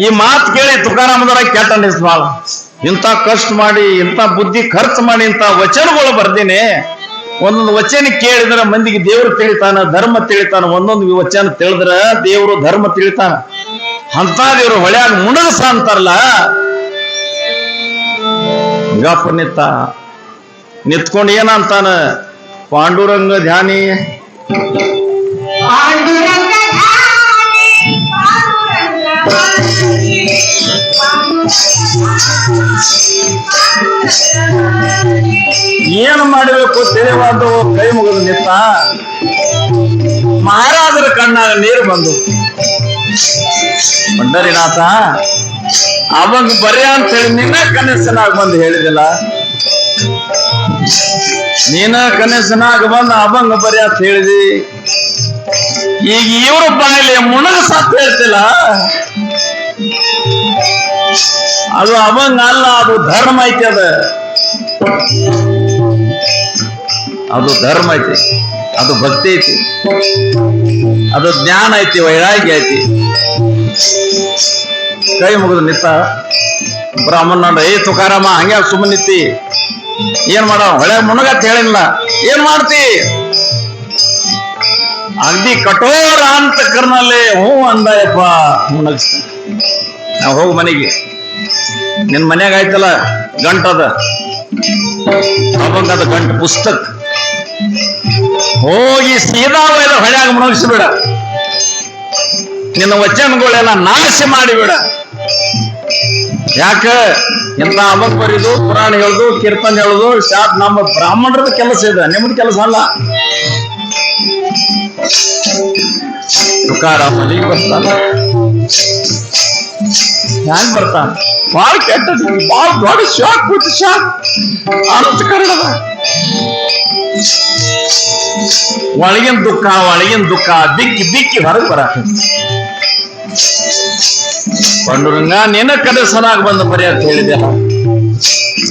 ಈ ಮಾತು ಕೇಳಿ ತುಕಾರಾಮದರ ಕೆಟ್ಟ ಅನಿಸ್ ಬಾಳ. ಇಂಥ ಕಷ್ಟ ಮಾಡಿ, ಇಂಥ ಬುದ್ಧಿ ಖರ್ಚು ಮಾಡಿ, ಇಂಥ ವಚನಗಳು ಬರ್ದೀನಿ. ಒಂದೊಂದು ವಚನ ಕೇಳಿದ್ರೆ ಮಂದಿಗೆ ದೇವ್ರು ತಿಳಿತಾನ, ಧರ್ಮ ತಿಳಿತಾನ. ಒಂದೊಂದು ವಚನ ತಿಳಿದ್ರ ದೇವ್ರು ಧರ್ಮ ತಿಳಿತಾನ. ಅಂತದೇವ್ರು ಹೊಳ್ಯಾಗ ಮುಣಗಸ ಅಂತಾರಲ್ಲ, ಗಪ್ಪ ನಿತ್ಕೊಂಡು ಏನಂತಾನ, ಪಾಂಡುರಂಗ ಧ್ಯಾನಿ ಏನು ಮಾಡಬೇಕು ತಿಳಿವಾದ ಕೈ ಮುಗಿದು ನಿಂತ. ಮಹಾರಾಜರ ಕಣ್ಣಾಗ ನೀರು ಬಂದು, ಪಂಡರಿನಾಥ ಅವಾಗ ಬರ್ಯ ಅಂತ ಹೇಳಿ ನಿನ್ನ ಕನಸನಾಗ ಬಂದು ಹೇಳಿದಿಲ್ಲ, ನೀನ ಕನಸನಾಗ ಬಂದು ಅವಂಗ ಬರ್ಯ ಅಂತ ಹೇಳಿದಿ. ಈಗ ಇವ್ರ ಬಾಯಲ್ಲಿ ಮುಣಗ ಸತ್ ಹೇಳ್ತಿಲ್ಲ, ಅದು ಅವಂಗ ಅಲ್ಲ, ಅದು ಧರ್ಮ ಐತಿ. ಅದು ಧರ್ಮ ಐತಿ, ಅದು ಭಕ್ತಿ ಐತಿ, ಅದು ಜ್ಞಾನ ಐತಿ, ವೈರಾಗ್ಯ ಐತಿ. ಕೈ ಮುಗಿದು ನಿತ್ತ ಬ್ರಾಹ್ಮಣ ನೋಡ್ರಿ, ಏ ತುಕಾರಾಮ ಹಂಗೆ ಸುಮ್ಮನೆ ನಿತ್ತಿ, ಏನ್ ಮಾಡ ಹೊಳೆ ಮುಣಗತ್ ಹೇಳಿಲ್ಲ, ಏನ್ ಮಾಡ್ತಿ? ಅಗ್ದಿ ಕಠೋರ ಅಂತ ಕರ್ನಲ್ಲಿ ಹ್ಞೂ ಅಂದಯಪ್ಪ ಮುಣಗಿಸ್ತ. ನಾವು ಹೋಗು ಮನೆಗೆ, ನಿನ್ ಮನ್ಯಾಗ ಆಯ್ತಲ್ಲ ಗಂಟದ, ಅವಂಗದ ಗಂಟು ಪುಸ್ತಕ ಹೋಗಿ ಸೀದಾ ಒಯ್ದು ಹೊಳ್ಯಾಗ ಮುಣಗಿಸ್ಬಿಡ. ನಿನ್ನ ವಚನಗಳೆಲ್ಲ ನಾಶ ಮಾಡಿಬಿಡ. ಯಾಕ ಇಂತ ಅವಾಗ ಬರೀದು, ಪುರಾಣ ಹೇಳುದು, ಕೀರ್ತನೆ ಹೇಳುದು ಶಾಪ್ ನಮ್ಮ ಬ್ರಾಹ್ಮಣರದ ಕೆಲಸ ಇದೆ, ನಿಮ್ದ ಕೆಲಸ ಅಲ್ಲ. ತುಕಾರಾಮ ಮನೆಗೆ ಬರ್ತಾನ, ಹ್ಯಾಂಗ್ ಬರ್ತಾನ? ಬಾಳ ಕೆಟ್ಟ, ಬಾಳ ದೊಡ್ಡ ಶಾಕ್ ಬಿಟ್ಟು ಶಾಕ್ ಆನಂದ ಕನ್ನಡದ ಒಳಗಿನ ದುಃಖ ದಿಕ್ಕಿ ದಿಕ್ಕಿ ಹೊರಗೆ ಬರಾಕ. ಪಾಂಡುರಂಗ ನಿನ್ನ ಕನಸನಾಗ ಬಂದು ಬರೀ ಅಂತ ಹೇಳಿದೆ,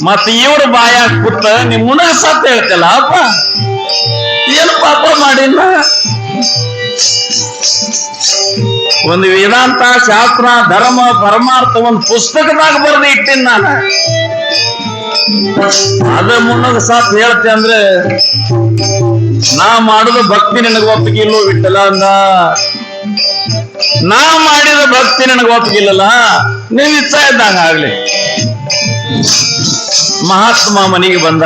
ಮತ್ತೆ ಇವ್ರ ಬಾಯಾಗ ಕೂತ ನೀ ಮುಣಗಸತ್ ಹೇಳ್ತಿಲ್ಲ. ಅಪ್ಪ ಏನು ಪಾಪ ಮಾಡಿಲ್ಲ? ಒಂದು ವೇದಾಂತ ಶಾಸ್ತ್ರ ಧರ್ಮ ಪರಮಾರ್ಥ ಒಂದು ಪುಸ್ತಕದಾಗ ಬರೆದು ಇಟ್ಟಿನ ನಾನು. ಅದ ಮುಣಗಸತ್ ಹೇಳ್ತೆ ಅಂದ್ರೆ ನಾ ಮಾಡುದ ಭಕ್ತಿ ನಿನಗ ಒಪ್ಪಿಗೆ ಇಲ್ಲೋ ಬಿಟ್ಟಲ್ಲ ಅಂದ. ನಾ ಮಾಡಿದ ಭಕ್ತಿ ನನಗೆ ಒಪ್ಪಿಗಿಲ್ಲಲ್ಲ, ನೀವ್ ಇಚ್ಛಾ ಇದ್ದಂಗ ಆಗ್ಲಿ. ಮಹಾತ್ಮ ಮನೆಗೆ ಬಂದ,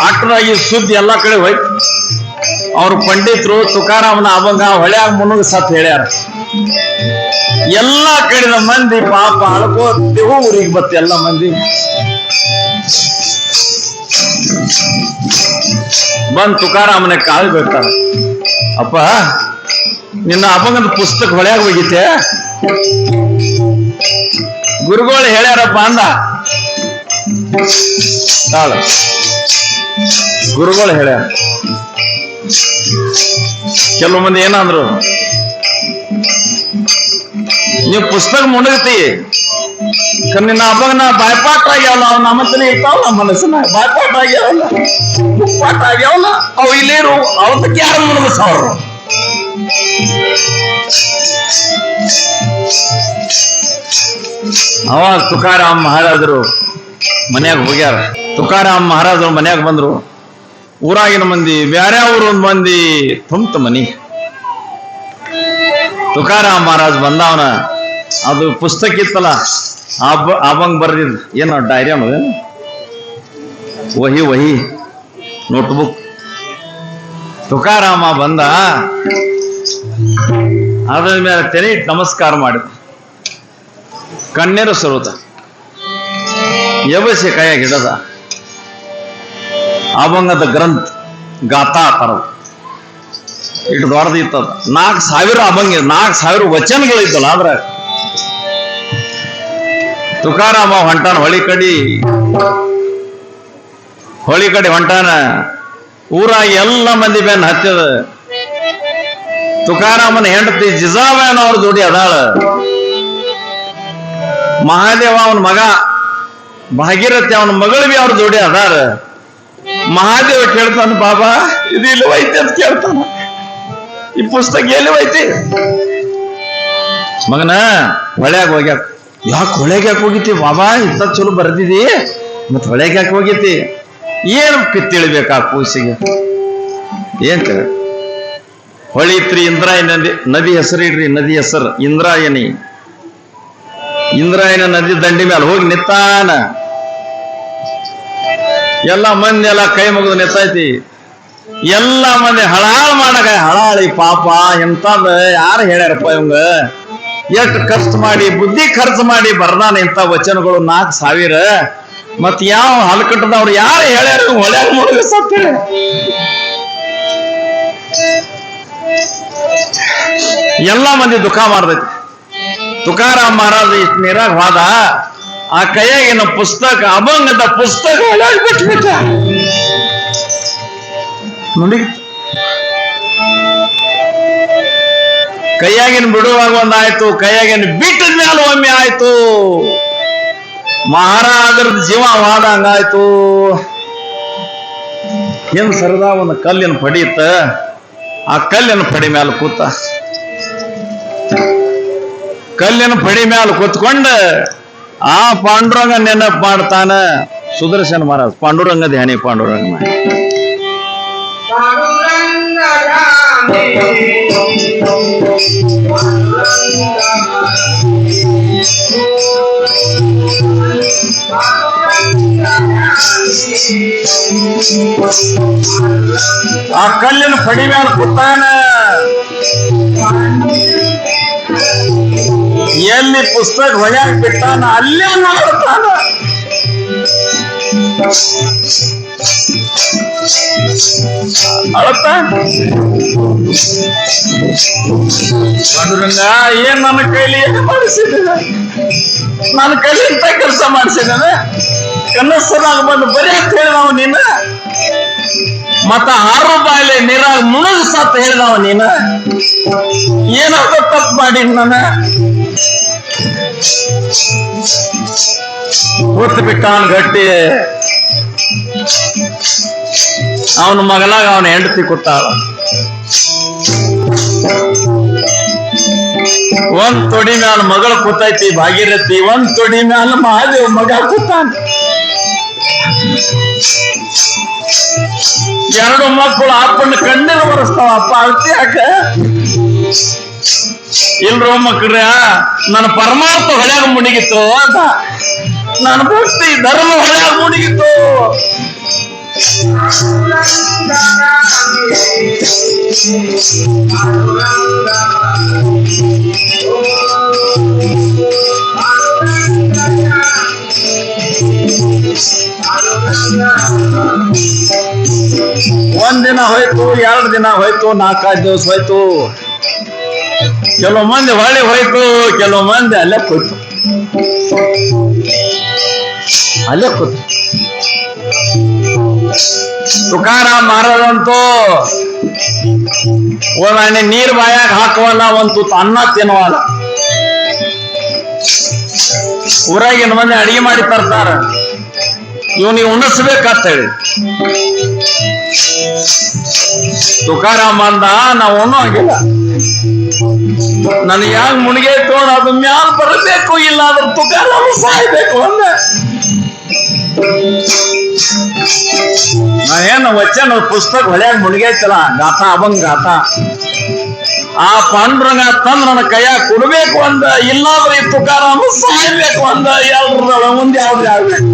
ಅಟ್ರಾಗಿ ಸುದ್ದಿ ಎಲ್ಲಾ ಕಡೆ ಹೋಯ್ತು. ಅವ್ರ ಪಂಡಿತರು ತುಕಾರಾಮನ ಅವಂಗ ಹೊಳ್ಯಾಗ ಮುಣಗ ಸತ್ ಹೇಳ್ಯಾರ. ಎಲ್ಲಾ ಕಡೆದ ಮಂದಿ ಪಾಪ ಅಳ್ಕೋತೇವು ಊರಿಗೆ ಬತ್ತ. ಎಲ್ಲ ಮಂದಿ ಬಂದ್ ತುಕಾರಾಮನ ಕಾಳು ಬೀಳ್ತಾರ. ಅಪ್ಪ ನಿನ್ನ ಅಪ್ಪಂಗದ ಪುಸ್ತಕ ಹೊಳ್ಯಾಗ ಹೋಗಿತ್ತೆ, ಗುರುಗಳು ಹೇಳ್ಯಾರಪ್ಪ ಅಂದ. ಗುರುಗಳು ಹೇಳ್ಯಾರ. ಕೆಲವು ಮಂದಿ ಏನಂದ್ರು, ನೀವು ಪುಸ್ತಕ ಮುಣಗತಿ, ನಿನ್ನ ಹಬ್ಬಗ ನಾ ಬಾಯ್ಪಾಟ್ ಆಗ್ಯಾವಲ್ಲ, ಅವ್ ನಮ್ಮಂತನೇ ಇರ್ತಾವಲ್ಲ ಮನಸ್ಸನ್ನ, ಬಾಯ್ಪಾಟ್ ಆಗ್ಯಾವಲ್ಲ, ಮುಪ್ಪಾಟ್ ಆಗ್ಯಾವಲ್ಲ, ಅವು ಇಲ್ಲೇರು ಅವತ್ತಕ್ಕೆ ಯಾರು ಮುಣಗಸವ್ರು. ಅವಾಗ ತುಕಾರಾಮ್ ಮಹಾರಾಜರು ಮನ್ಯಾಗ ಹೋಗ್ಯಾರ. ತುಕಾರಾಮ್ ಮಹಾರಾಜರು ಮನ್ಯಾಗ ಬಂದ್ರು. ಊರಾಗಿನ ಮಂದಿ, ಬ್ಯಾರೆ ಊರ ಮಂದಿ ತುಂಬ್ತ ಮನಿ. ತುಕಾರಾಮ್ ಮಹಾರಾಜ್ ಬಂದವನ, ಅದು ಪುಸ್ತಕ ಇತ್ತಲ್ಲ, ಅವಂಗ್ ಬರ್ದಿದ್ ಏನು ಡೈರಿ ಅನ್ನೋದು, ವಹಿ ನೋಟ್ಬುಕ್. ತುಕಾರಾಮ ಬಂದ, ಅದ್ರ ಮೇಲೆ ತೆರೆ ನಮಸ್ಕಾರ ಮಾಡಿದ, ಕಣ್ಣೀರು ಸರುದ, ಎಬಸಿ ಕೈಯಾಗ ಹಿಡದ. ಅವಂಗದ ಗ್ರಂಥ ಗಾಥಾ ತರ ಇಟ್ಟು ದೊಡ್ಡದಿತ್ತದ. 4,000 ಅಭಂಗ, 4,000 ವಚನಗಳಿದ್ದಲ್ಲ. ಆದ್ರ ತುಕಾರಾಮ ಹೊಂಟಾನ ಹೊಳಿ ಕಡೆ ಹೊಂಟಾನ. ಊರಾಗ ಎಲ್ಲ ಮಂದಿ ಬೆನ್ನ ಹತ್ತದ. ತುಕಾರಾಮನ ಹೆಂಡತಿ ಜಿಜಾಬಾಯನ ಅವ್ರ ಜೋಡಿ ಅದಾಳ. ಮಹಾದೇವ ಅವನ ಮಗ ಭಾಗೀರಥಿ ಅವನ ಮಗಳು ಬಿ ಅವ್ರ ಜೋಡಿ ಅದಾರ. ಮಹಾದೇವ ಕೇಳ್ತಾನ, ಬಾಬಾ ಇದು ಇಲ್ಲಿ ಐತಿ ಅಂತ ಕೇಳ್ತಾನ, ಈ ಪುಸ್ತಕ ಎಲ್ಲಿ ಐತಿ? ಮಗನ ಹೊಳ್ಯಾಗ ಹೋಗ್ಯಾಕ. ಯಾಕೆ ಹೊಳ್ಯಾಗ ಯಾಕೆ ಹೋಗಿತಿ ಬಾಬಾ? ಇಂಥ ಚಲೋ ಬರ್ದಿದಿ, ಮತ್ ಹೊಳ್ಯಾಗ ಯಾಕೆ ಹೋಗಿತಿ? ಏನ್ ತಿಳಿಬೇಕಾ ಕೂಸಿಗೆ? ಏನ್ ಹೊಳಿತ್ರಿ ಇಂದ್ರಾಯಣಿ ನದಿ ಹೆಸರು ಇಡ್ರಿ, ನದಿ ಹೆಸರು ಇಂದ್ರಾಯಣಿ. ಇಂದ್ರಾಯಣ ನದಿ ದಂಡಿ ಮೇಲೆ ಹೋಗಿ ನಿತ್ತಾನ. ಎಲ್ಲ ಮಂದಿ ಎಲ್ಲ ಕೈ ಮುಗಿದು ನಿತ್ತೈತಿ. ಎಲ್ಲ ಮಂದಿ ಹಳಾಳ್ ಮಾಡಕ, ಹಳಾಳಿ ಪಾಪ ಎಂತದ ಯಾರು ಹೇಳ್ಯಾರಪ್ಪ ಇವಂಗ, ಎಷ್ಟು ಖರ್ಚು ಮಾಡಿ ಬುದ್ಧಿ ಖರ್ಚು ಮಾಡಿ ಬರ್ದಾನ ಇಂಥ ವಚನಗಳು 4,000. ಮತ್ ಯಾವ ಹಲ್ಕಟ್ಟದವ್ರು ಯಾರು ಹೇಳ್ಯಾರ ಹೊಳ್ಯಾಗ ಮುಳುಗ ಸತ್ತ. ಎಲ್ಲ ಮಂದಿ ದುಃಖ ಮಾಡ್ದೈತಿ. ತುಕಾರಾಮ್ ಮಹಾರಾಜ್ ಇಷ್ಟು ನೀರಾಗ ಹೋದ, ಆ ಕೈಯಾಗಿನ ಪುಸ್ತಕ ಅಭಂಗದ ಪುಸ್ತಕ ಹೊಳ್ಯಾಗ ಬಿಟ್ಬಿಟ್ಟ. ನೋಡಿ, ಕೈಯಾಗಿನ ಬಿಡುವಾಗ ಒಂದಾಯ್ತು, ಕೈಯಾಗಿನ ಬಿಟ್ಟದ ಮೇಲೆ ಒಮ್ಮೆ ಆಯ್ತು. ಮಹಾರಾಜರ ಜೀವ ವಾದ ಹಂಗಾಯ್ತು. ಏನ್ ಸರದ ಒಂದು ಕಲ್ಲಿನ ಪಡಿತ, ಆ ಕಲ್ಲಿನ ಪಡಿ ಮೇಲೆ ಕೂತ. ಕಲ್ಲಿನ ಪಡಿ ಮೇಲೆ ಕೂತ್ಕೊಂಡ ಆ ಪಾಂಡುರಂಗ ನೆನಪು ಮಾಡ್ತಾನ. ಸುದರ್ಶನ ಮಹಾರಾಜ್ ಪಾಂಡುರಂಗ ಧ್ಯಾನಿ, ಪಾಂಡುರಂಗ ಆ ಕಲ್ಲಿನ ಪಡಿ ಮೇಲೆ ಕೂತಾನ. ಎಲ್ಲಿ ಪುಸ್ತಕ ಹೊಳ್ಯಾಗ ಬಿಟ್ಟಾನ ಅಲ್ಲೇ ಮಾಡ್ತಾನ. ಅಳತ್ತ ಪಾಂಡುರಂಗ, ಏನ್ ನನ್ನ ಕೈಲಿ ಏನು ಮಾಡಿಸಿದ? ನನ್ನ ಕೈಲಿ ಇಂಥ ಕೆಲಸ ಮಾಡಿಸಿದ? ಕನಸರಾಗ ಬಂದು ಬರೀ ಅಂತ ಹೇಳಿದವ ನೀನ, ಮತ್ತ 6 ಬಾಯಿಲೆ ನೀರಾಗ ಮುಳುಗ ಸತ್ ಹೇಳಿದವ ನೀನ. ಏನಾಗ ತಪ್ಪು ಮಾಡಿ ನನ್ನ ಕೂತ್ ಬಿಟ್ಟಾನ ಗಟ್ಟಿ. ಅವನ ಮಗಲಾಗ ಅವನ ಹೆಂಡತಿ ಕೂತಾಳ. ಒಂದ್ ತೊಡಿ ಮ್ಯಾಲ ಮಗಳು ಕೂತೈತಿ ಭಾಗೀರಥಿ, ಒಂದ್ ತೊಡಿ ಮ್ಯಾಲ ಮಹಾದೇವ್ ಮಗ ಕೂತಾನ. 2 ಮಕ್ಕಳು ಅಪ್ಪನ ಕಣ್ಣೀರು ಬರೆಸ್ತಾವ. ಅಪ್ಪ ಅಳ್ತಿ ಯಾಕ? ಇಲ್ರೋ ಮಕ್ಕಳ್ರ, ನನ್ನ ಪರಮಾರ್ಥ ಹೊಳ್ಯಾಗ ಮುಣಿಗಿತ್ತು ಅಂತ, ನನ್ನ ಭಕ್ತಿ ಧರ್ಮ ಹೊಳ್ಯಾಗ ಮುಣಿಗಿತ್ತು. ಒಂದಿನ ಹೋಯ್ತು, 2 ದಿನ ಹೋಯ್ತು, 4-5 ದಿವಸ ಹೋಯ್ತು. ಕೆಲವು ಮಂದಿ ಹೊಳ್ಳಿ ಹೋಯ್ತು, ಕೆಲವು ಮಂದಿ ಅಲ್ಲೇ ಕೂತು. ತುಕಾರಾಮ್ ಮಹಾರಾಜ್ ಅಂತೂ ಒಂದ್ ನೀರ್ ಬಾಯಾಗ ಹಾಕುವಲ್ಲ, ಒಂದ್ ತುತ್ತು ಅನ್ನ ತಿನ್ನುವಲ್ಲ. ಊರಾಗಿನ ಮಂದಿ ಅಡಿಗೆ ಮಾಡಿ ತರ್ತಾರ, ಇವನಿಗೆ ಉಣಿಸ್ಬೇಕಂತ ಹೇಳಿ. ತುಕಾರಾಮ್ ಅಂದ, ನಾವು ಉಣ್ಣೋ ಆಗಿಲ್ಲ, ನನಗೆ ಯಾಕೆ ಮುಣಿಗೆ ತೋಣ ಅದು ಮ್ಯಾಲ ಬರಬೇಕು, ಇಲ್ಲ ಅದ್ರ ತುಕಾರಾಮ್ ಸಾಯ್ಬೇಕು ಅಂದ. ನಾ ಏನು ವಚನ ಪುಸ್ತಕ ಹೊಳ್ಯಾಗ ಮುಣಿಗೈತಲ್ಲ, ಗಾಥಾ ಅಭಂಗ ಗಾಥಾ, ಆ ಪಾಂಡುರಂಗ ತಂದು ನನ್ನ ಕೈಯಾಗ ಕೊಡ್ಬೇಕು ಅಂದ, ಇಲ್ಲಾದ್ರೆ ಈ ತುಕಾರಾಮ್ ಸಾಯ್ಬೇಕು ಅಂದ. 2 ಮುಂದೆ ಯಾವ್ದು ಆಗ್ಬೇಕು,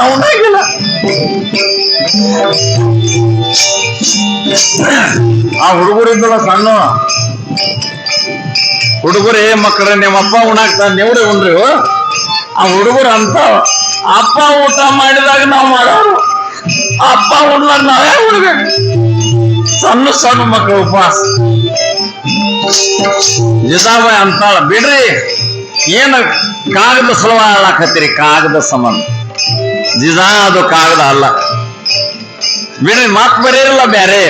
ಅವನಾಗಿಲ್ಲ. ಆ ಹುಡುಗರಿದ್ದಲ್ಲ ಸಣ್ಣ ಹುಡುಗರು, ಮಕ್ಕಳ ನಿಮ್ಮಪ್ಪ ಉಣಾಕ್ತಾನ, ನೀವ್ರೆ ಉಣ್ರಿ. ಆ ಹುಡುಗರು ಅಂತ, ಅಪ್ಪ ಊಟ ಮಾಡಿದಾಗ ನಾವು ಮಾಡೋರು, ಅಪ್ಪ ಉಣ್ಲಾರ ನಾವೇ ಉಣ್ಬೇಕು. ಸಣ್ಣ ಮಕ್ಕಳು ಉಪವಾಸ. ಜಿತಾಬಾಯಿ ಅಂತಾಳ, ಬಿಡ್ರಿ ಏನ ಕಾಗದ ಸಲುವ ಹಾಳಾಕತ್ತೀರಿ, ಕಾಗದ ಸಂಬಂಧ. ಜಿಜಾ ಅದು ಕಾಗದ ಅಲ್ಲ, ಬಿಡ್ರಿ. ಮಾತ್ ಬರೀರಲ್ಲ ಬ್ಯಾರೆ,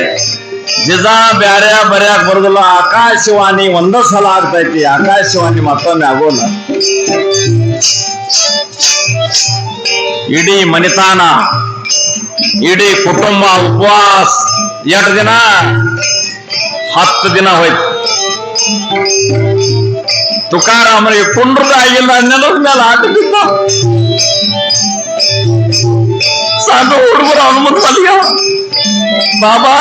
ಜಿಜಾ ಬ್ಯಾರೆ ಬರ್ಯಾಕ ಬರುದಿಲ್ಲ. ಆಕಾಶವಾಣಿ ಒಂದ ಸಲ ಆಗ್ತೈತಿ, ಆಕಾಶವಾಣಿ ಮತ್ತೊಮ್ಮೆ ಆಗೋಲ್ಲ. ಇಡೀ ಮನಿತಾನ, ಇಡೀ ಕುಟುಂಬ ಉಪವಾಸ. 2 ದಿನ 10 ದಿನ ಹೋಯ್ತು. ತುಕಾರಾಮರಿಗೆ ಕುಂಡ್ರದ ಆಗಿಲ್ಲ, ನೆಲದ ಮೇಲೆ ಆಟ ಬಿದ್ದ. ಸಣ್ಣ ಹುಡುಗರು ಅವನ ಮುಂದೆ ಮಲ್ಗ್ಯಾವ. ಬಾಬಾ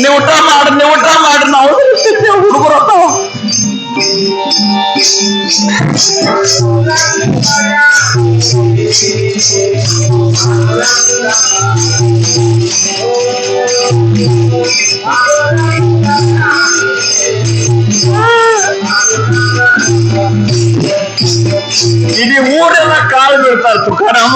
ನೀವು ಊಟ ಮಾಡಿ ನಾವು ಹುಡುಗರು ಅತ್ತಾವ. ಇಡೀ ಊರೆಲ್ಲ ಕಾಳು ಬೀಳ್ತಾರೆ ತುಕಾರಾಮ.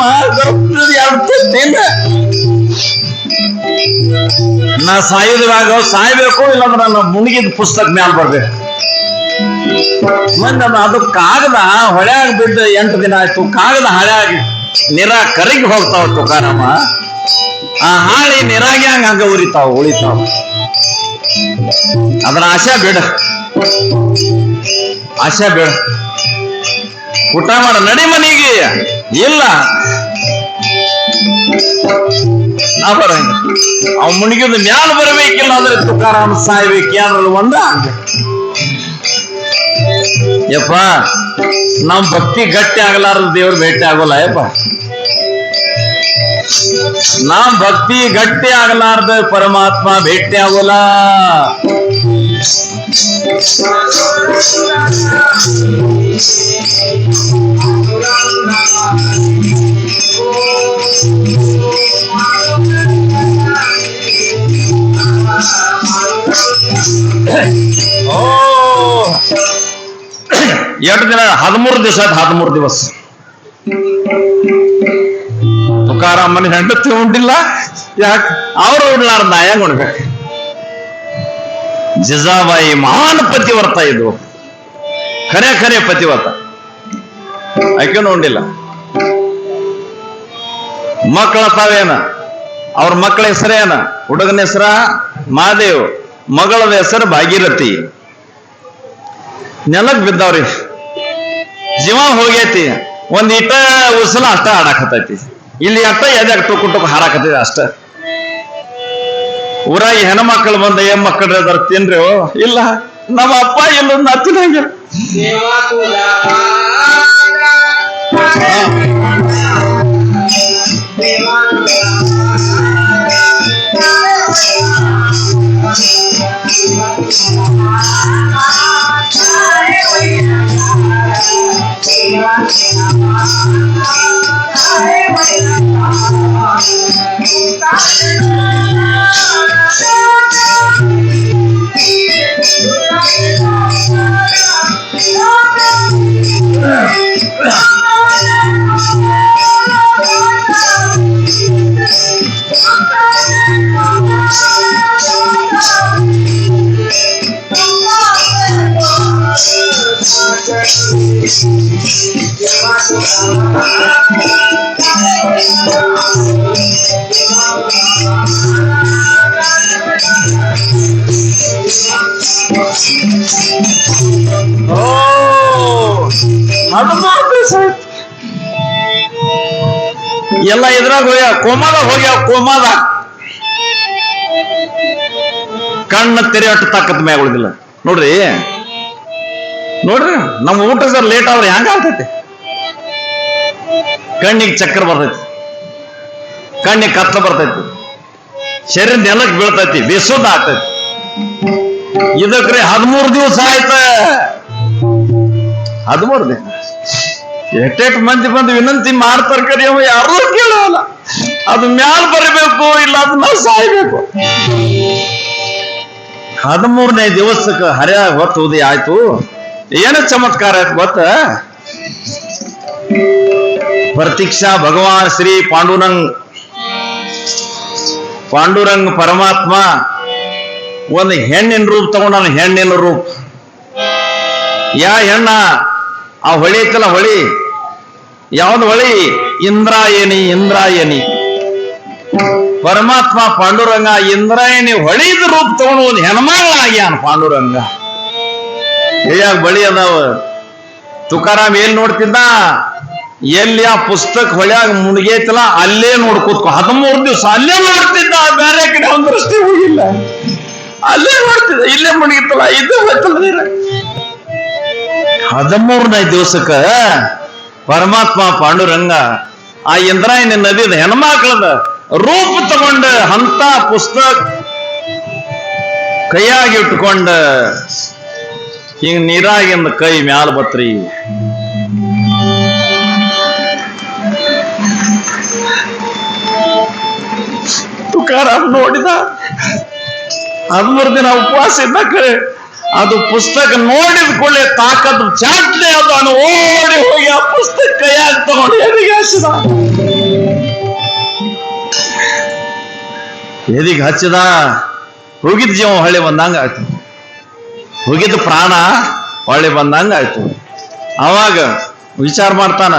ನಾ ಸಾಯುವಾಗ ಸಾಯ್ಬೇಕು, ಇಲ್ಲಾಂದ್ರೆ ನನ್ನ ಮುಳುಗಿದ ಪುಸ್ತಕ ಮ್ಯಾಲ ಬರ್ಬೇಕು. ಮಂದ ಅದು ಕಾಗದ ಹೊಳ್ಯಾಗ ಬಿದ್ದು 8 ದಿನ ಆಯ್ತು. ಕಾಗದ ಹಳ್ಯಾಗ ನಿರಾ ಕರಗಿ ಹೋಗ್ತಾವ ತುಕಾರಾಮ. ಆ ಹಾಳಿ ನಿರಾಗ್ಯಾಂಗ ಹಂಗ ಉಳಿತಾವ. ಅದರ ಆಶಾ ಬೇಡ. ಊಟ ಮಾಡ ನಡಿ ಮನೆಗೆ. ಇಲ್ಲ ನಾ ಬರಂಗ ಅವ್ ಮುಣಿಗಿದ ಮ್ಯಾಲ ಬರಬೇಕಿಲ್ಲ ಅಂದ್ರೆ ತುಕಾರಾಮ ಸಾಯ್ಬೇಕು. ಏನಾದ್ರು ಒಂದ ಯಪ್ಪ, ನಮ್ ಭಕ್ತಿ ಗಟ್ಟಿ ಆಗಲಾರ್ದ ದೇವ್ರ ಭೇಟಿ ಆಗೋಲ್ಲ ಯಪ್ಪ. ನಮ್ ಭಕ್ತಿ ಗಟ್ಟಿ ಆಗಲಾರ್ದ ಪರಮಾತ್ಮ ಭೇಟಿ ಆಗೋಲ್ಲ. ಎಷ್ಟು ದಿನ? 13 ದಿವಸ. 13 ದಿವಸ ತುಕಾರಾಮನ ಹೆಂಡತಿ ಉಂಡಿಲ್ಲ. ಯಾಕೆ? ಅವರು ಉಡ್ಲಾರ್ದ ನಾ ಹೆಂಗ್ ಉಣ್ಬೇಕು? ಜಿಜಾಬಾಯಿ ಮಹಾನ್ ಪತಿವ್ರತ. ಇದು ಖರೆ ಪತಿವ್ರತ. ಆಕೆನೂ ಉಂಡಿಲ್ಲ. ಮಕ್ಕಳ ತಾವೇನ? ಅವ್ರ ಮಕ್ಕಳ ಹೆಸರೇನ? ಹುಡುಗನ ಹೆಸರ ಮಹಾದೇವ್, ಮಗಳದ ಹೆಸರು ಭಾಗೀರಥಿ. ನೆಲಕ್ ಬಿದ್ದಾವ್ರಿ. ಜೀವ ಹೋಗೈತಿ. ಒಂದ್ ಇಟ ಉಸಲ ಅಷ್ಟ ಆಡಾಕತೈತಿ. ಇಲ್ಲಿ ಅಟ್ಟ ಎದಾಗ ಟುಕ್ ಹಾರಾಕತೈತಿ ಅಷ್ಟ. ಊರಾಗಿ ಹೆಣ್ಮಕ್ಳು ಬಂದ ಏನ್ ಮಕ್ಕಳು ಅದಾರ ತಿನ್ರಿ? ಇಲ್ಲ, ನಮ್ಮ ಅಪ್ಪ ಇಲ್ಲ, ನಾ ತಿನ್ನಂಗಿಲ್ಲ. ಎಲ್ಲ ಇದ್ರಾಗ ಕೋಮಾದ ಕಣ್ಣ ತೆರೆ ಅಟ್ಟು ತಾಕತ್ ಮ್ಯಾಗ ಉಳಿದಿಲ್ಲ. ನೋಡ್ರಿ ನಮ್ಮ ಊಟ ಸರ್ ಲೇಟ್ ಆದ್ರೆ ಹೆಂಗ ಆಗ್ತೈತಿ? ಕಣ್ಣಿಗೆ ಚಕ್ರ ಬರ್ತೈತಿ, ಕಣ್ಣಿಗೆ ಕತ್ಲ ಬರ್ತೈತಿ, ಶರೀರ ನೆಲಕ್ಕೆ ಬೀಳ್ತೈತಿ, ಬೇಸೋದ ಆಗ್ತೈತಿ. ಇದಕ್ರಿ 13 ದಿವಸ ಆಯ್ತ. 13 ದಿನ ಎಷ್ಟೆಷ್ಟು ಮಂದಿ ಬಂದು ವಿನಂತಿ ಮಾಡ್ತಾರ ಕರಿ, ಅವ ಯಾರೂ ಕೇಳಲ್ಲ. ಅದು ಮ್ಯಾಲ ಬರಬೇಕು, ಇಲ್ಲ ಅದನ್ನ ಸಾಯ್ಬೇಕು. 13ನೇ ದಿವಸಕ್ಕೆ ಹರ್ಯಾಗ ಹೊತ್ತು ಉದಯ ಆಯ್ತು. ಏನು ಚಮತ್ಕಾರ ಆಯ್ತು ಗೊತ್ತ? ಪ್ರತೀಕ್ಷಾ ಭಗವಾನ್ ಶ್ರೀ ಪಾಂಡುರಂಗ್ ಪರಮಾತ್ಮ ಒಂದು ಹೆಣ್ಣಿನ ರೂಪ ತಗೊಂಡ. ಹೆಣ್ಣಿನ ರೂಪ ಯಾ ಹೆಣ್ಣ? ಆ ಹೊಳಿ ಐತಲ್ಲ, ಹೊಳಿ ಯಾವ್ದು ಹೊಳಿ? ಇಂದ್ರಾಯಣಿ. ಪರಮಾತ್ಮ ಪಾಂಡುರಂಗ ಇಂದ್ರಾಯಣಿ ಹೊಳಿದ ರೂಪ ತಗೊಂಡು ಒಂದು ಹೆಣ್ಮಗಳಾಗ್ಯಾನ ಪಾಂಡುರಂಗ. ಹೇಯಾಗ ಬಳಿ ಅದಾವ. ತುಕಾರಾಮ್ ಏನ್ ನೋಡ್ತಿದ್ದ? ಎಲ್ಲಿ ಆ ಪುಸ್ತಕ ಹೊಳ್ಯಾಗ ಮುಳುಗೈತಲ್ಲ ಅಲ್ಲೇ ನೋಡ್ಕೂತ್ಕೊ. 13 ದಿವಸ ಅಲ್ಲೇ ನೋಡ್ತಿದ್ದ. ಬೇರೆ ಕಡೆ ಒಂದು ದೃಷ್ಟಿ ಹೋಗಿಲ್ಲ, ಅಲ್ಲೇ ನೋಡ್ತಿದ್ದ. ಇಲ್ಲೇ ಮುಳುಗಿತ್ತಲ್ಲ, ಇದು ಹೋಯ್ತಲ್ಲ ನೀರ. 13ನೇ ದಿವಸಕ್ಕ ಪರಮಾತ್ಮ ಪಾಂಡುರಂಗ ಆ ಇಂದ್ರಾಯಣಿ ನದಿದ ಹೆಣ್ಮಕ್ಳದ ರೂಪ ತಗೊಂಡ ಅಂತ ಪುಸ್ತಕ ಕೈಯಾಗಿ ಇಟ್ಕೊಂಡ ಹಿಂಗ ನೀರಾಗಿಂದ ಕೈ ಮ್ಯಾಲ ಬತ್ರಿ. ತುಕಾರಾಮ್ ನೋಡಿದ 13 ದಿನ ಉಪವಾಸ ಇದ್ದ ಕರೆ ಅದು ಪುಸ್ತಕ ನೋಡಿದ ಕೂಡಲೇ ತಾಕತ್ ಚಾಟ್ಲೆ ಅದು ಅವನು ಓಡಿ ಹೋಗಿ ಆ ಪುಸ್ತಕ ಕೈಯಾಗ ತಗೊಂಡು ಎದಿಗೆ ಹಚ್ಚಿದ. ಎದಿಗೆ ಹಚ್ಚಿದ. ಹೋಗಿದ್ ಜೀವ ಹೊಳ್ಳಿ ಬಂದಂಗ ಆಯ್ತು. ಹೋಗಿದ್ದ ಪ್ರಾಣ ಹೊಳ್ಳಿ ಬಂದಂಗ ಆಯ್ತು. ಅವಾಗ ವಿಚಾರ ಮಾಡ್ತಾನ,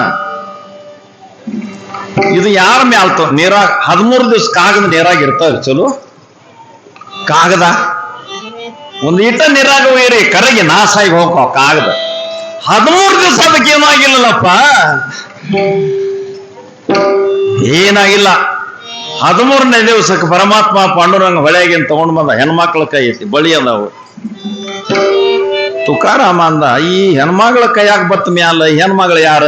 ಇದು ಯಾರ ಮ್ಯಾಲ್ತು ನೀರಾಗ 13 ದಿವಸ ಕಾಗದ ನೀರಾಗ ಇರ್ತಾವ. ಚಲೋ ಕಾಗದ ಒಂದು ಇಟ್ಟ ನೀರಾಗ ಒಯ್ಯಿರಿ ಕರಗಿ ನಾಸಾಗಿ ಹೋಗ್ತಾವ ಕಾಗದ. 13 ದಿವಸ ಅದಕ್ಕೆ ಏನಾಗಿಲ್ಲಪ್ಪ, ಏನಾಗಿಲ್ಲ. 13ನೇ ದಿವಸಕ್ಕೆ ಪರಮಾತ್ಮ ಪಾಂಡುರಂಗ ಹೊಳೆಗಿಂದ ತಗೊಂಡು ಬಂದ. ಹೆಣ್ಮಕ್ಳ ಕೈ ಐತಿ, ಬಳಿ ಅದಾವು. ತುಕಾರಾಮ ಅಂದ, ಈ ಹೆಣ್ಮಗಳ ಕೈಯಾಗ ಬತ್ತ ಮ್ಯಾಲ ಹೆಣ್ಮಗಳು ಯಾರ?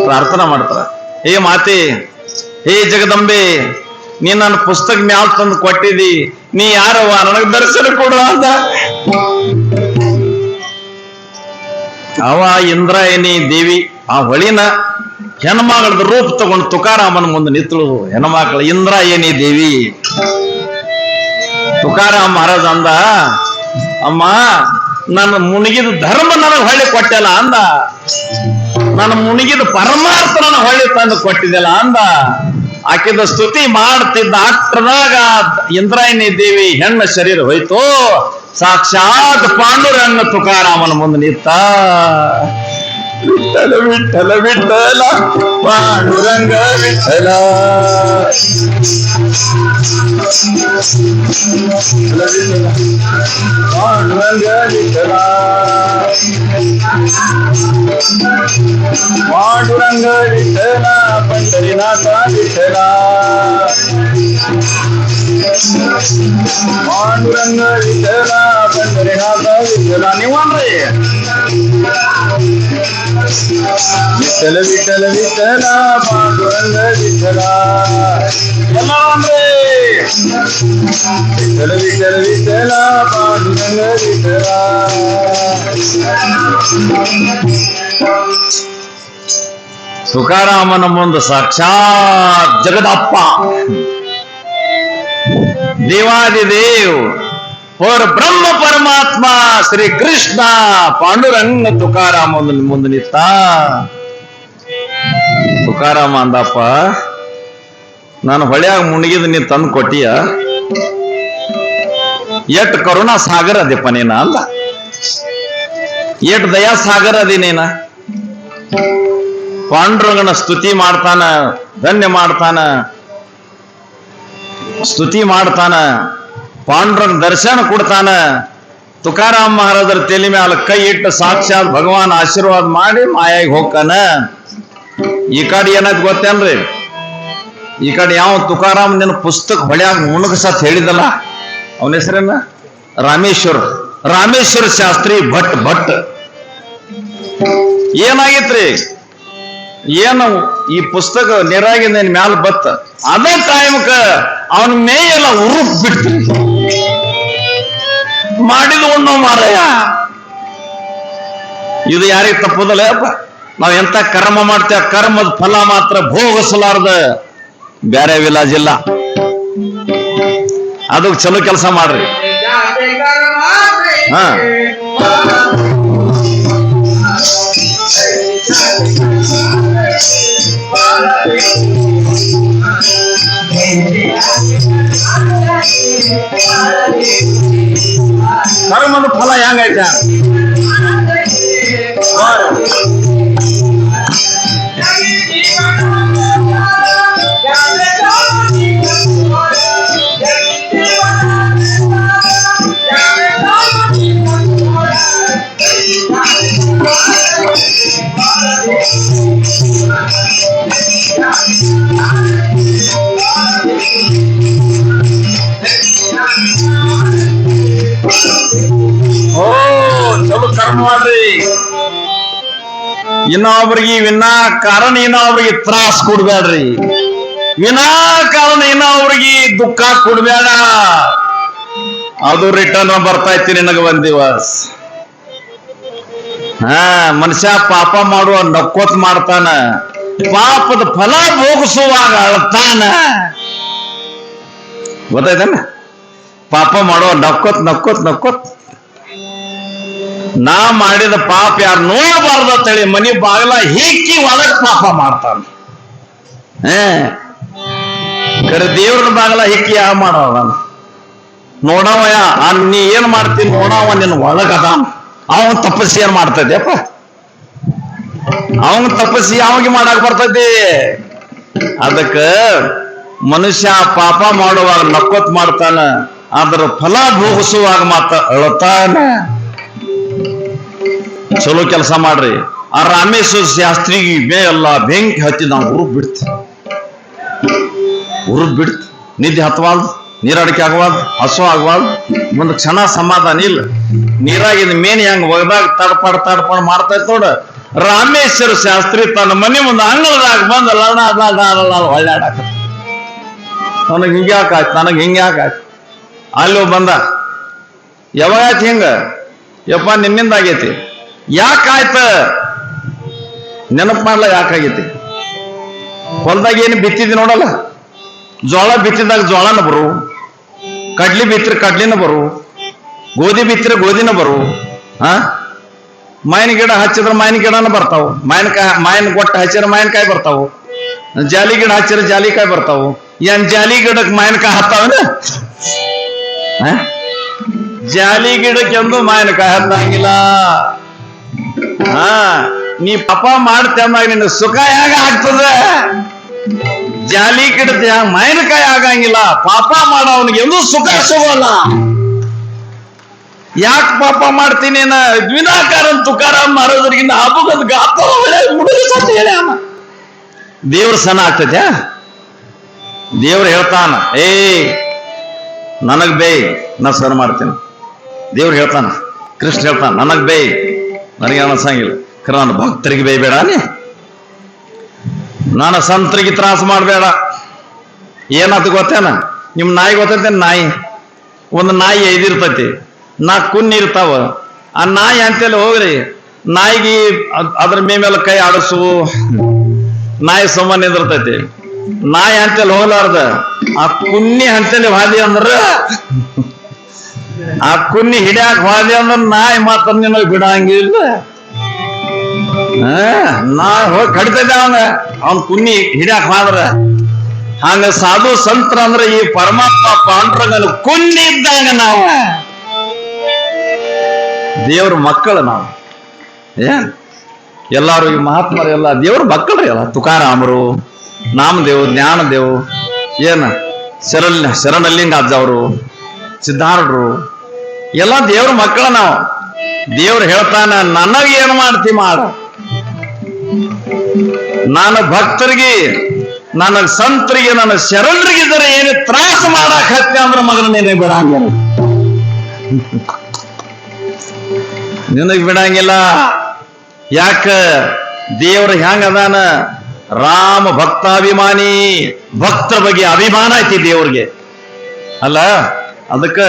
ಪ್ರಾರ್ಥನಾ ಮಾಡ್ತಾರ, ಹೇ ಮಾತೆ, ಹೇ ಜಗದಂಬೆ, ನೀ ನನ್ನ ಪುಸ್ತಕ ಮ್ಯಾಲ ತಂದು ಕೊಟ್ಟಿದಿ, ನೀ ಯಾರವ್ವ, ನನಗ್ ದರ್ಶನ ಕೊಡು ಅಂದ. ಅವ ಇಂದ್ರಾಯಣಿ ದೇವಿ ಆ ಹೊಳಿನ ಹೆಣ್ಮಗಳದ ರೂಪ ತಗೊಂಡು ತುಕಾರಾಮನ ಮುಂದೆ ನಿಂತಳು. ಹೆಣ್ಮಕ್ಳು ಇಂದ್ರಾಯಣಿ ದೇವಿ. ತುಕಾರಾಮ್ ಮಹಾರಾಜ್ ಅಂದ, ಅಮ್ಮ ನನ್ನ ಮುಳುಗಿದ ಧರ್ಮ ನನಗೆ ಹೊಳ್ಳಿ ಕೊಟ್ಟಲ್ಲ ಅಂದ. ನನ್ನ ಮುಳುಗಿದ ಪರಮಾರ್ಥ ನನ್ನ ಹೊಳ್ಳಿ ತಂದು ಕೊಟ್ಟಿದ್ದಲ್ಲ ಅಂದ. ಆಕಿದ ಸ್ತುತಿ ಮಾಡ್ತಿದ್ದ ಅಷ್ಟರದಾಗ ಇಂದ್ರಾಯಣಿ ದೇವಿ ಹೆಣ್ಣ ಶರೀರ ಹೋಯ್ತು. ಸಾಕ್ಷಾತ್ ಪಾಂಡುರಂಗ ತುಕಾರಾಮನ ಮುಂದೆ ನಿಂತ. ವಿಠಲ ವಿಠಲ ವಿಠಲ ಪಾಂಡುರಂಗ ವಿಠಲ, ಪಾಂಡುರಂಗ ವಿಠಲ, ಪಾಂಡುರಂಗ ವಿಠಲ, ಪಂಡರಿನಾಥ ವಿಠಲ, ಪಾಂಡುರಂಗ ವಿಠಲ, ಪಂಡರಿನಾಥ ವಿಠಲ. ನೀವನ್ರಿ ವಿಠಲ ವಿಠಲ ವಿಠಲ ಪಾಂಡುರಂಗ ವಿಠಲ ಎಲ್ಲ ಅಂದ್ರೆ ವಿಠಲ ವಿಠಲ ವಿಠಲ ಪಾಂಡುರಂಗ ವಿಠಲ. ತುಕಾರಾಮನ ಮುಂದೆ ಸಾಕ್ಷಾತ್ ಜಗದಪ್ಪ ದೇವಾದಿದೇವ್ ಪರ ಬ್ರಹ್ಮ ಪರಮಾತ್ಮ ಶ್ರೀ ಕೃಷ್ಣ ಪಾಂಡುರಂಗ ತುಕಾರಾಮ ಮುಂದೆ ನಿಂತ. ತುಕಾರಾಮ ಅಂದಪ್ಪ, ನಾನು ಹೊಳ್ಯಾಗ ಮುಳುಗಿದ ನೀನ್ ತಂದು ಕೊಟ್ಟಿಯ, ಎಟ್ ಕರುಣಾ ಸಾಗರ ಅದಿಪ್ಪ ನೀನ ಅಂದ. ಎಟ್ ದಯಾ ಸಾಗರ ಅದಿ ನೀನ. ಪಾಂಡುರಂಗನ ಸ್ತುತಿ ಮಾಡ್ತಾನ, ಧನ್ಯ ಮಾಡ್ತಾನ, ಸ್ತುತಿ ಮಾಡ್ತಾನ, ಪಾಂಡುರಂಗ ದರ್ಶನ ಕೊಡ್ತಾನ. ತುಕಾರಾಮ್ ಮಹಾರಾಜರ ತಲೆ ಮ್ಯಾಲ ಕೈ ಇಟ್ಟು ಸಾಕ್ಷಾತ್ ಭಗವಾನ್ ಆಶೀರ್ವಾದ ಮಾಡಿ ಮಾಯಾಗಿ ಹೋಗ್ತಾನ. ಈ ಕಡೆ ಏನಾಯ್ತು ಗೊತ್ತೇನ್ರಿ, ಈ ಕಡೆ ಯಾವ ತುಕಾರಾಮ್ ನಿನ್ನ ಪುಸ್ತಕ ಹೊಳ್ಯಾಗ ಮುಣಗಸತ್ ಹೇಳಿದಲ್ಲ, ಅವನ ಹೆಸರೇನ ರಾಮೇಶ್ವರ ಶಾಸ್ತ್ರಿ ಭಟ್. ಏನಾಗಿತ್ರಿ, ಏನು ಈ ಪುಸ್ತಕ ನೀರಾಗಿಂದ ಮ್ಯಾಲ ಬತ್ತ, ಅದೇ ಟೈಮ್ಕ ಅವನ ಮೇಯೆಲ್ಲ ಉರುಪ್ ಬಿಡ್ತೀರಿ. ಮಾಡಿದ ಉಣ್ಣೋ ಮಾರಾಯ, ಇದು ಯಾರಿಗೆ ತಪ್ಪದಲ್ಲ ಅಪ್ಪ. ನಾವ್ ಎಂತ ಕರ್ಮ ಮಾಡ್ತೇವೆ, ಕರ್ಮದ ಫಲ ಮಾತ್ರ ಭೋಗಿಸಲಾರ್ದ ಬ್ಯಾರೆ ವಿಲಾಜಿಲ್ಲ. ಅದಕ್ಕೆ ಚಲೋ ಕೆಲಸ ಮಾಡ್ರಿ. ಹಾ ಕರ್ಮದ ಫಲ ಹೆಂಗೈತೆ? ಚಲೋ ಕರ್ಮ ಮಾಡ್ರಿ. ಇನ್ನೊಬ್ರಿಗೆ ವಿನಾಕಾರಣ ಇನ್ನೊಬ್ರಿಗೆ ತ್ರಾಸ ಕೊಡ್ಬೇಡ್ರಿ. ವಿನಾಕಾರಣ ಇನ್ನೊಬ್ರಿಗೆ ದುಃಖ ಕೊಡ್ಬೇಡ. ಅದು ರಿಟರ್ನ್ ಬರ್ತೈತಿ ನಿನಗ ಒಂದ್ ದಿವಸ. ಮನುಷ್ಯ ಪಾಪ ಮಾಡುವ ನಕ್ಕೋತ್ ಮಾಡ್ತಾನ, ಪಾಪದ ಫಲ ಭೋಗಿಸುವಾಗ ಅಳ್ತಾನ. ಗೊತ್ತಾಯ್ತಾನ? ಪಾಪ ಮಾಡುವ ನಕ್ಕೋತ್ ನಕ್ಕೋತ್ ನಕ್ಕೋತ್ ನಾ ಮಾಡಿದ ಪಾಪ ಯಾರು ನೋಡಬಾರ್ದ ಅಂತೇಳಿ ಮನಿ ಬಾಗಲ ಹಿಕ್ಕಿ ಒಳಗ್ ಪಾಪ ಮಾಡ್ತಾನ. ಕರೆ ದೇವ್ರ ಬಾಗಲ ಹಿಕ್ಕಿ ಯಾವ ಮಾಡವ ನೋಡವ, ನೀ ಏನ್ ಮಾಡ್ತೀನಿ ನೋಡವ, ನಿನ್ನ ಒಳಗದ. ಅವನ್ ತಪಸ್ಸಿ ಏನ್ ಮಾಡ್ತೈತೆಪ್ಪ? ಅವನ್ ತಪಸ್ಸಿ ಅವಾಗ ಮಾಡಕ್ ಬರ್ತೈತಿ. ಅದಕ್ಕ ಮನುಷ್ಯ ಪಾಪ ಮಾಡುವಾಗ ನಕ್ಕೋತ್ ಮಾಡ್ತಾನ, ಅದ್ರ ಫಲ ಭೋಗಿಸುವಾಗ ಮಾತ್ರ ಅಳತಾನ. ಚಲೋ ಕೆಲಸ ಮಾಡ್ರಿ. ಆ ರಾಮೇಶ್ವರ ಶಾಸ್ತ್ರಿಗೆ ಬೇ ಎಲ್ಲ ಬೆಂಕಿ ಹತ್ತಿ ನಾವು ಉರುದ್ ಬಿಡ್ತಿ ನಿದ್ದೆ ಹತ್ವಾಲ್ದು, ನೀರಾಡಿಕೆ ಆಗವಾಲ್ದು, ಹಸು ಆಗವಾಲ್ದು, ಒಂದು ಕ್ಷಣ ಸಮಾಧಾನ ಇಲ್ಲ. ನೀರಾಗಿದ ಮೇನ್ ಹೆಂಗ್ ಒಗದಾಗ ತಡ್ಪಾಡ್ ಮಾಡ್ತೈತ್ ನೋಡ. ರಾಮೇಶ್ವರ ಶಾಸ್ತ್ರಿ ತನ್ನ ಮನೆ ಮುಂದೆ ಅಂಗಳದಾಗ ಬಂದ ಹೊಳ್ಳಾಡಕ, ನನಗ್ ಹಿಂಗ್ಯಾಕಾಯ್ತು, ನನಗ್ ಹಿಂಗ್ಯಾಕಾಯ್ತು. ಅಲ್ಲಿ ಬಂದ, ಯಾವಾಗಾಯ್ತು ಹಿಂಗ? ಯಪ್ಪ ನಿನ್ನಿಂದ ಆಗೈತಿ. ಯಾಕಾಯ್ತ? ನೆನಪು ಮಾಡ್ಲ ಯಾಕಾಗೈತಿ? ಹೊಲ್ದಾಗ ಏನು ಬಿತ್ತಿದ್ವಿ ನೋಡಲ್ಲ, ಜೋಳ ಬಿತ್ತಿದಾಗ ಜೋಳನ ಬರು, ಕಡ್ಲಿ ಬಿತ್ತಿರ ಕಡ್ಲಿನ ಬರು, ಗೋಧಿ ಬಿತ್ತಿರ ಗೋಧಿನ ಬರು. ಮಾವಿನ ಗಿಡ ಹಚ್ಚಿದ್ರ ಮಾವಿನ ಗಿಡನ ಬರ್ತಾವು, ಮಾವಿನ ಗೊಟ್ಟ ಹಚ್ಚಿದ್ರೆ ಮಾವಿನಕಾಯಿ ಬರ್ತಾವು, ಜಾಲಿ ಗಿಡ ಹಚ್ಚಿದ್ರೆ ಜಾಲಿಕಾಯಿ ಬರ್ತಾವು. ಏನ್ ಜಾಲಿ ಗಿಡಕ್ಕೆ ಮಾವಿನಕಾಯಿ ಹತ್ತಾವನ? ಜಾಲಿ ಗಿಡಕ್ಕೆ ಎಂದು ಮಾವಿನಕಾಯಿ ಹತ್ತಂಗಿಲ್ಲ. ನೀ ಪಾಪ ಮಾಡ್ತಂದಾಗ ನಿನ್ನ ಸುಖ ಹೇಗ ಆಗ್ತದ? ಜಾಲಿ ಗಿಡದ ಮಾವಿನಕಾಯಿ ಆಗಂಗಿಲ್ಲ. ಪಾಪ ಮಾಡೋವನಿಗೆ ಎಂದೂ ಸುಖ ಸಿಗೋಲ್ಲ. ಯಾಕೆ ಪಾಪ ಮಾಡ್ತೀನಿ? ವಿನಾಕಾರ ತುಕಾರಾಮ್ ಮಾರೋದ್ರಿಗಿಂತ ಹಬ್ಬದ ಗಾತ ದೇವ್ರ ಸನ ಆಗ್ತೈತೆ. ದೇವ್ರು ಹೇಳ್ತಾನ, ನನಗ್ ಬೇ ನಾ ಸರ್ ಮಾಡ್ತೀನಿ. ದೇವ್ರು ಹೇಳ್ತಾನ, ಕೃಷ್ಣ ಹೇಳ್ತಾನ, ನನಗ್ ಬೇ, ನನಗೆ ಅನ್ಸಂಗಿಲ್ಲ. ಖರೆ ನನ್ನ ಭಕ್ತರಿಗೆ ಬೇಯಬೇಡ, ನಾನು ಸಂತರಿಗೆ ತ್ರಾಸ ಮಾಡಬೇಡ. ಏನಾಯ್ತು ಗೊತ್ತೇನ? ನಿಮ್ ನಾಯಿ ಗೊತ್ತೈತೆ? ನಾಯಿ, ಒಂದು ನಾಯಿ ಐದಿರ್ತೈತಿ, 4 ಕುನ್ನಿ ಇರ್ತಾವ. ಆ ನಾಯಿ ಅಂತೇಳಿ ಹೋಗ್ರಿ, ನಾಯಿಗೆ ಅದ್ರ ಮೇಲೆ ಕೈ ಆಡಿಸು, ನಾಯಿ ಸುಮ್ಮನೆ ನಿಂದಿರ್ತೈತಿ. ನಾಯಿ ಅಂತೇಳಿ ಹೋಗ್ಲಾರ್ದ ಆ ಕುನ್ನಿ ಅಂತೇಳಿ ಹಾದಿ ಅಂದ್ರ, ಆ ಕುನ್ನಿ ಹಿಡಿಯಾಕ ಹಾದಿ ಅಂದ್ರ ನಾಯಿ ಮಾತ್ರ ನಿನಗೆ ಬಿಡಂಗಿಲ್ಲ. ನಾ ಹೋಗಿ ಕಡಿತೈತೆ ಅವನ್ ಕುನ್ನಿ ಹಿಡಿಯಾಕ ಹೋದ್ರ. ಹಂಗ ಸಾಧು ಸಂತರ ಅಂದ್ರೆ ಈ ಪರಮಾತ್ಮ ಪಾಂಡುರಂಗನ ಕುನ್ನಿ ಇದ್ದಂಗ ನಾವು ದೇವ್ರ ಮಕ್ಕಳು. ನಾವು ಎಲ್ಲಾರು ಈ ಮಹಾತ್ಮರೆಲ್ಲ ದೇವ್ರ ಮಕ್ಕಳ್ರಿ. ಎಲ್ಲ ತುಕಾರಾಮರು, ನಾಮದೇವ್, ಜ್ಞಾನದೇವ್, ಶರಣಲಿಂಗಾಜ ಅವರು, ಸಿದ್ಧಾರೂಢರು ಎಲ್ಲ ದೇವ್ರ ಮಕ್ಕಳ. ನಾವು ದೇವ್ರು ಹೇಳ್ತಾನ, ನನಗೆ ಏನ್ ಮಾಡ್ತಿ ಮಾಡ, ನಾನು ಭಕ್ತರಿಗೆ, ನನ್ನ ಸಂತರಿಗೆ, ನನ್ನ ಶರಣರಿಗಿದ್ರೆ ಏನು ತ್ರಾಸ ಮಾಡಕ್ ಹತ್ತಿ ಅಂದ್ರೆ ಮಗನ ನಿನಗೆ ಬಿಡಂಗಿಲ್ಲ, ನಿನಗೆ ಬಿಡಂಗಿಲ್ಲ. ಯಾಕ? ದೇವ್ರ ಹೆಂಗ ಅದಾನ? ರಾಮ ಭಕ್ತಾಭಿಮಾನಿ, ಭಕ್ತರ ಬಗ್ಗೆ ಅಭಿಮಾನ ಐತಿ ದೇವ್ರಿಗೆ ಅಲ್ಲ. ಅದಕ್ಕ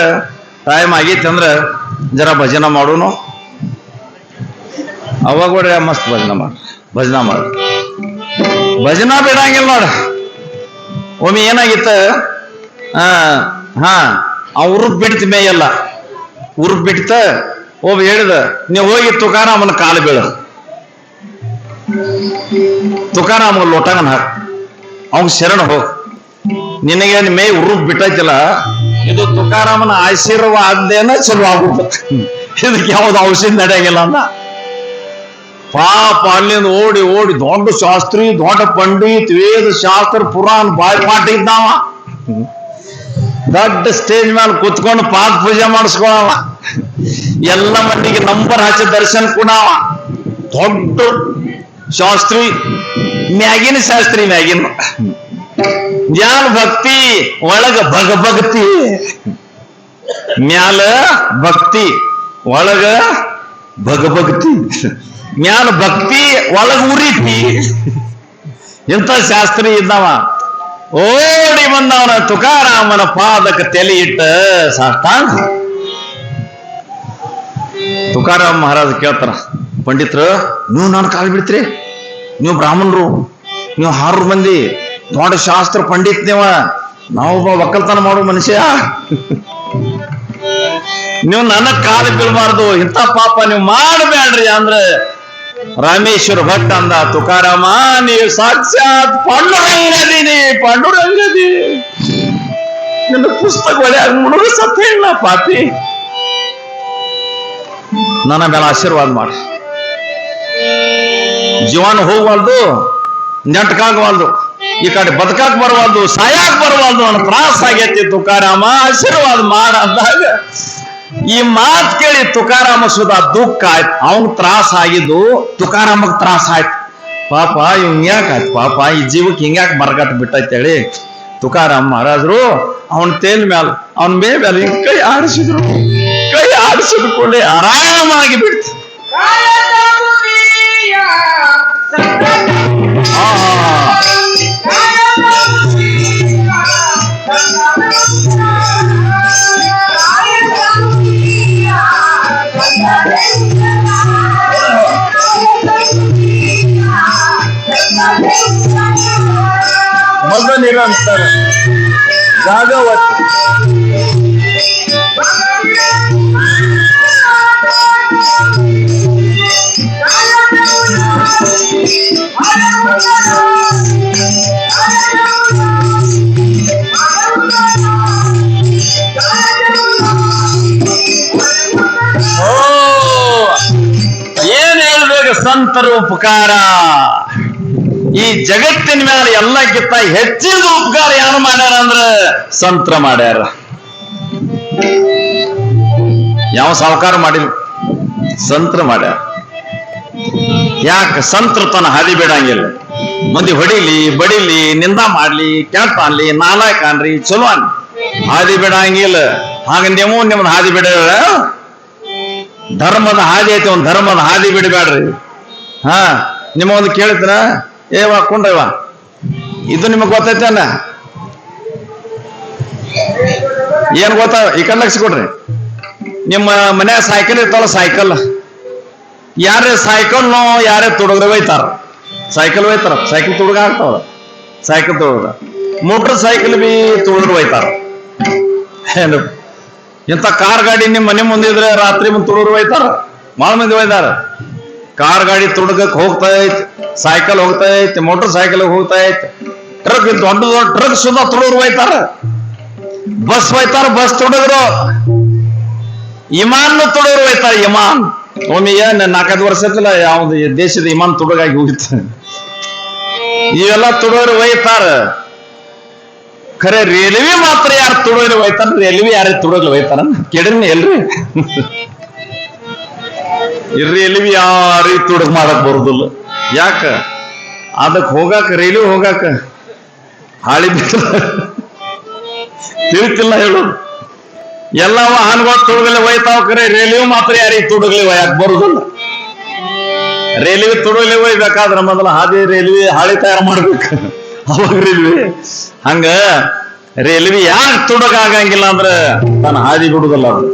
ಟೈಮ್ ಆಗೈತಿ ಅಂದ್ರ ಜರ ಭಜನ ಮಾಡೋನು. ಅವಾಗ ಕೂಡ ಮಸ್ತ್ ಭಜನ ಮಾಡಿ ಭಜನ ಬಿಡಂಗಿಲ್ಲ ನೋಡ. ಒಮ್ಮೆ ಏನಾಗಿತ್ತ, ಉರುಪ್ ಬಿಡ್ತ ಮೇಯಲ್ಲ, ಉರುಪ್ ಬಿಡ್ತ ಒಬ್ಬ ಹೇಳಿದ, ನೀವು ಹೋಗಿ ತುಕಾರಾಮನ ಕಾಲು ಬೀಳ, ತುಕಾರಾಮ ಲೋಟಗನ ಹಾಕ, ಅವನ್ ಶರಣ ಹೋಗ್, ನಿನಗೆ ಮೇ ಉರುಪ್ ಬಿಟ್ಟೈತಿಲ್ಲ, ಇದು ತುಕಾರಾಮನ ಆಶೀರ್ವಾದೇನ ಚಲೋ ಆಗ್ಬಿಡ್ತ, ಇದಕ್ಕೆ ಯಾವ್ದು ಔಷಧಿ ನಡೆಯಂಗಿಲ್ಲ ಅಂದ. ಪಾಪ ಅಲ್ಲಿಂದ ಓಡಿ ಓಡಿ ದೊಡ್ಡ ಶಾಸ್ತ್ರಿ, ದೊಡ್ಡ ಪಂಡಿತ್, ವೇದ ಶಾಸ್ತ್ರ ಪುರಾಣ ಬಾಯ್ಪಾಠ ಇದ್ದಾವ. ದೊಡ್ಡ ಸ್ಟೇಜ್ ಮೇಲೆ ಕುತ್ಕೊಂಡು ಪಾದ ಪೂಜೆ ಮಾಡಿಸ್ಕೊಳವ, ಎಲ್ಲ ಮಂದಿಗೆ ನಂಬರ್ ಹಚ್ಚಿ ದರ್ಶನ ಕೊಡವ. ದೊಡ್ಡ ಶಾಸ್ತ್ರಿ, ಮ್ಯಾಗಿನ ಶಾಸ್ತ್ರಿ, ಮ್ಯಾಗಿನ ಜ್ಞಾನ ಭಕ್ತಿ, ಒಳಗ ಭಗಭಕ್ತಿ, ಮ್ಯಾಲ ಭಕ್ತಿ, ಒಳಗ ಭಗಭಕ್ತಿ, ಮ್ಯಾಲ ಭಕ್ತಿ, ಒಳಗ ಉರಿತಿ. ಇಂಥ ಶಾಸ್ತ್ರಿ ಇದ್ದವ. ಓಡಿ ಬಂದವನ ತುಕಾರಾಮನ ಪಾದಕ್ಕೆ ತಲೆ ಇಟ್ಟ ಸಾಷ್ಟಾಂಗ ತುಕಾರಾಮ್ ಮಹಾರಾಜ್ ಕೇಳ್ತಾರ, ಪಂಡಿತರು ನೀವು ನಾನು ಕಾಲ್ ಬಿಡ್ತೀರಿ, ನೀವು ಬ್ರಾಹ್ಮಣರು, ನೀವು 6 ಮಂದಿ ದೊಡ್ಡ ಶಾಸ್ತ್ರ ಪಂಡಿತ್, ನಾವೊಬ್ಬ ಒಕ್ಕಲ್ತನ ಮಾಡೋ ಮನುಷ್ಯ, ನೀವು ನನ್ನ ಕಾಲು ಬೀಳ್ಬಾರ್ದು, ಇಂಥ ಪಾಪ ನೀವು ಮಾಡಬೇಡ್ರಿ ಅಂದ್ರೆ ರಾಮೇಶ್ವರ ಭಟ್ ಅಂದ, ತುಕಾರಾಮ ನೀವು ಸಾಕ್ಷಾತ್ ಪಾಂಡುರಂಗದೀನಿ, ಪಾಂಡುರಂಗದಿ, ನಿನ್ನ ಪುಸ್ತಕ ಒಳ್ಳೆಯಾಗ ಮುಳುಗು ಸತ್ತ ಇಲ್ಲ ಪಾಪಿ, ನನ್ನ ಮೇಲೆ ಆಶೀರ್ವಾದ ಮಾಡಿ. ಜೀವನ ಹೋಗವಲ್ದು, ನೆಟ್ಕಾಗವಲ್ದು, ಈ ಕಡೆ ಬದುಕಾಕ್ ಬರವಲ್ದು, ಸಾಯಾಕ್ ಬರವಲ್ದು, ನನ್ನ ತ್ರಾಸ ಆಗೈತಿ ತುಕಾರಾಮ, ಆಶೀರ್ವಾದ ಮಾಡ ಅಂದಾಗ ಈ ಮಾತ್ ಕೇಳಿ ತುಕಾರಾಮ ಸುಧಾ ದುಃಖ ಆಯ್ತು. ಅವನ್ ತ್ರಾಸ ಆಗಿದ್ದು ತುಕಾರಾಮಗ್ ತ್ರಾಸ ಆಯ್ತು. ಪಾಪ ಇವ್ ಯಾಕಾಯ್ತು, ಪಾಪ ಈ ಜೀವಕ್ಕೆ ಹಿಂಗ್ಯಾಕ್ ಮರಗಟ್ಟು ಬಿಟ್ಟೈತೆ ಹೇಳಿ ತುಕಾರಾಮ್ ಮಹಾರಾಜರು ಅವನ್ ತೇಲ್ ಮ್ಯಾಲ ಅವನ್ ಮೇಲೆ ಕೈ ಆಡಿಸಿದ್ರು. ಕೈ ಆಡಿಸಿದ ಕೂಡಲೇ ಆರಾಮಾಗಿ ಬಿಡ್ತು. ಮಗ ನಿರಂತರ ಜಾಗವತ್ ಏನ್ ಹೇಳ್ಬೇಕು ಸಂತರ ಉಪಕಾರ. ಈ ಜಗತ್ತಿನ ಮೇಲೆ ಎಲ್ಲಕ್ಕಿಂತ ಹೆಚ್ಚಿನ ಉಪಕಾರ ಯಾರು ಮಾಡ್ಯಾರ ಅಂದ್ರ ಸಂತರ ಮಾಡ್ಯಾರ. ಯಾವ ಸಾಹುಕಾರ ಮಾಡಿಲ್ಲ, ಸಂತರ ಮಾಡ್ಯಾರ. ಯಾಕೆ ಸಂತರ ತನ್ನ ಹಾದಿ ಬಿಡಂಗಿಲ್ಲ. ಮಂದಿ ಹೊಡಿಲಿ ಬಡಿಲಿ ನಿಂದ ಮಾಡ್ಲಿ ಕೆಟ್ಟ ಅನ್ಲಿ ನಾಲಾಯಕ ಅನ್ರಿ ಚಲೋ ಅನ್ ಹಾದಿ ಬಿಡಂಗಿಲ್ಲ. ಹಾಗ ನೀವು ನಿಮ್ದು ಹಾದಿ ಬಿಡ, ಧರ್ಮದ ಹಾದಿ ಐತಿ, ಒಂದ್ ಧರ್ಮದ ಹಾದಿ ಬಿಡಬೇಡ್ರಿ. ನಿಮ್ಮ ಒಂದು ಕೇಳ್ತೀರ, ಏವಾ ಕೊಂಡ್ರವ ಇದು ನಿಮಗ್ ಗೊತ್ತೈತೇನ, ಏನ್ ಗೊತ್ತ, ಈ ಕಡೆ ಲಕ್ಷ ಕೊಡ್ರಿ. ನಿಮ್ಮ ಮನ್ಯಾಗ ಸೈಕಲ್ ಇರ್ತಾವಲ್ಲ, ಸೈಕಲ್ ಯಾರೇ ಸೈಕಲ್ನೋ ಯಾರೇ ತುಡುಗ್ರೆ ಒಯ್ತಾರ, ಸೈಕಲ್ ಒಯ್ತಾರ, ಸೈಕಲ್ ತುಡುಗ ಆಗ್ತಾವ, ಸೈಕಲ್ ತುಡುಗ, ಮೋಟರ್ ಸೈಕಲ್ ಬಿ ತುಡುಗ್ರು ಒಯ್ತಾರ. ಏನು ಇಂಥ ಕಾರ್ ಗಾಡಿ ನಿಮ್ಮ ಮನೆ ಮುಂದಿದ್ರೆ ರಾತ್ರಿ ಮುಂದೆ ತುಡುಗ್ರು ಒಯ್ತಾರ, ಭಾಳ ಮಂದಿ ಒಯ್ದಾರ. ಕಾರ್ ಗಾಡಿ ತುಡುಗಕ್ಕೆ ಹೋಗ್ತಾ ಐತಿ, ಸೈಕಲ್ ಹೋಗ್ತಾ ಐತಿ, ಮೋಟರ್ ಸೈಕಲ್ ಹೋಗ್ತಾ ಐತಿ, ಟ್ರಕ್ ದೊಡ್ಡ ದೊಡ್ಡ ಟ್ರಕ್ ಸುಧಾ ತುಡುಗ್ರು ಒಯ್ತಾರ, ಬಸ್ ಒಯ್ತಾರ, ಬಸ್ ತುಡುಗ್ರು, ಇಮಾನ್ ತುಡುಗ್ರು ಒಯ್ತಾರ. ಇಮಾನ್ ಒಮ್ಮೆ 4-5 ವರ್ಷ ಐತಿಲ್ಲ, ಯಾವ್ದು ದೇಶದ ಇಮಾನ್ ತುಡುಗಾಗಿ ಹೋಗಿತ್ತು. ಇವೆಲ್ಲ ತುಡುಗ್ರು ಒಯ್ತಾರ. ಖರೆ ರೇಲ್ವೆ ಮಾತ್ರ ಯಾರು ತುಡುಗ್ರು ಒಯ್ತಾರ, ರೇಲ್ವೆ ಯಾರೇ ತುಡುಗ್ಲು ಒಯ್ತಾರ ಕೇಳಿದ್ನಿ ಎಲ್ರಿ? ರೇಲ್ವೆ ಯಾರಿಗೆ ತುಡುಗ್ ಮಾಡಕ್ ಬರುದಿಲ್ಲ. ಯಾಕ? ಅದಕ್ಕೆ ಹೋಗಾಕ, ರೈಲ್ವೆ ಹೋಗಾಕ ಹಾಳಿ ಬಿಟ್ಟು ತಿಳ್ತಿಲ್ಲ ಹೇಳೋದು. ಎಲ್ಲ ವಾಹನಗಳು ತುಡುಗಲೆ ಒಯ್ತಾವ, ಖರೆ ರೇಲ್ವೆ ಮಾತ್ರ ಯಾರಿಗೆ ತುಡುಗಲಿ ಒಯ್ಯಾಕ ಬರುದಿಲ್ಲ. ರೈಲ್ವೆ ತುಡುಗಲಿ ಒಯ್ಬೇಕಾದ್ರ ಮೊದಲ ಹಾದಿ ರೈಲ್ವೆ ಹಾಳಿ ತಯಾರು ಮಾಡ್ಬೇಕು, ಅವಾಗ ರೈಲ್ವೆ. ಹಂಗ ರೈಲ್ವೆ ಯಾಕೆ ತುಡುಗಾಗಂಗಿಲ್ಲ ಅಂದ್ರ ತನ್ನ ಹಾದಿ ಬಿಡುದಿಲ್ಲ. ಅದು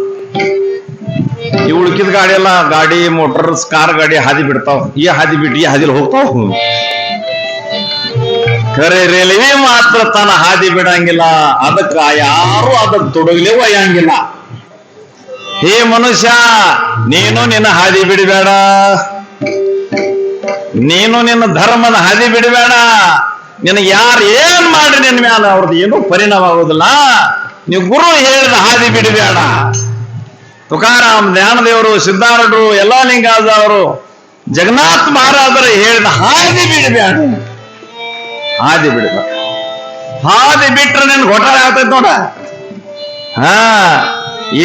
ಈ ಉಳ್ಕಿದ ಗಾಡಿ ಎಲ್ಲ, ಗಾಡಿ ಮೋಟರ್ ಕಾರ್ ಗಾಡಿ ಹಾದಿ ಬಿಡ್ತಾವ, ಈ ಹಾದಿ ಬಿಟ್ಟು ಈ ಹಾದಿಲಿ ಹೋಗ್ತಾವ. ಖರೆ ರೈಲ್ವೆ ಮಾತ್ರ ತನ್ನ ಹಾದಿ ಬಿಡಂಗಿಲ್ಲ. ಅದಕ್ಕ ಯಾರು ಅದಕ್ಕೆ ತುಡುಗ್ಲಿ ಒಯ್ಯಂಗಿಲ್ಲ. ಹೇ ಮನುಷ್ಯ, ನೀನು ನಿನ್ನ ಹಾದಿ ಬಿಡಬೇಡ, ನೀನು ನಿನ್ನ ಧರ್ಮದ ಹಾದಿ ಬಿಡಬೇಡ. ನಿನಗೆ ಯಾರು ಏನ್ ಮಾಡ್ರಿ ನಿನ್ನ ಮ್ಯಾಲ ಅವ್ರದ್ದು ಏನೂ ಪರಿಣಾಮ ಆಗೋದಿಲ್ಲ. ನೀವು ಗುರು ಹೇಳಿದ ಹಾದಿ ಬಿಡಬೇಡ. ತುಕಾರಾಮ್, ಜ್ಞಾನದೇವರು, ಸಿದ್ಧಾರೂಢರು, ಎಲ್ಲ ಲಿಂಗಾದವರು, ಜಗನ್ನಾಥ ಮಹಾರಾಜರು ಹೇಳಿದ ಹಾದಿ ಬಿಡಬೇಡ, ಹಾದಿ ಬಿಡಬೇಡ. ಹಾದಿ ಬಿಟ್ರೆ ನಿನ್ ಘೋಟಾಳೆ ಆಗ್ತೈತಿ ನೋಡ.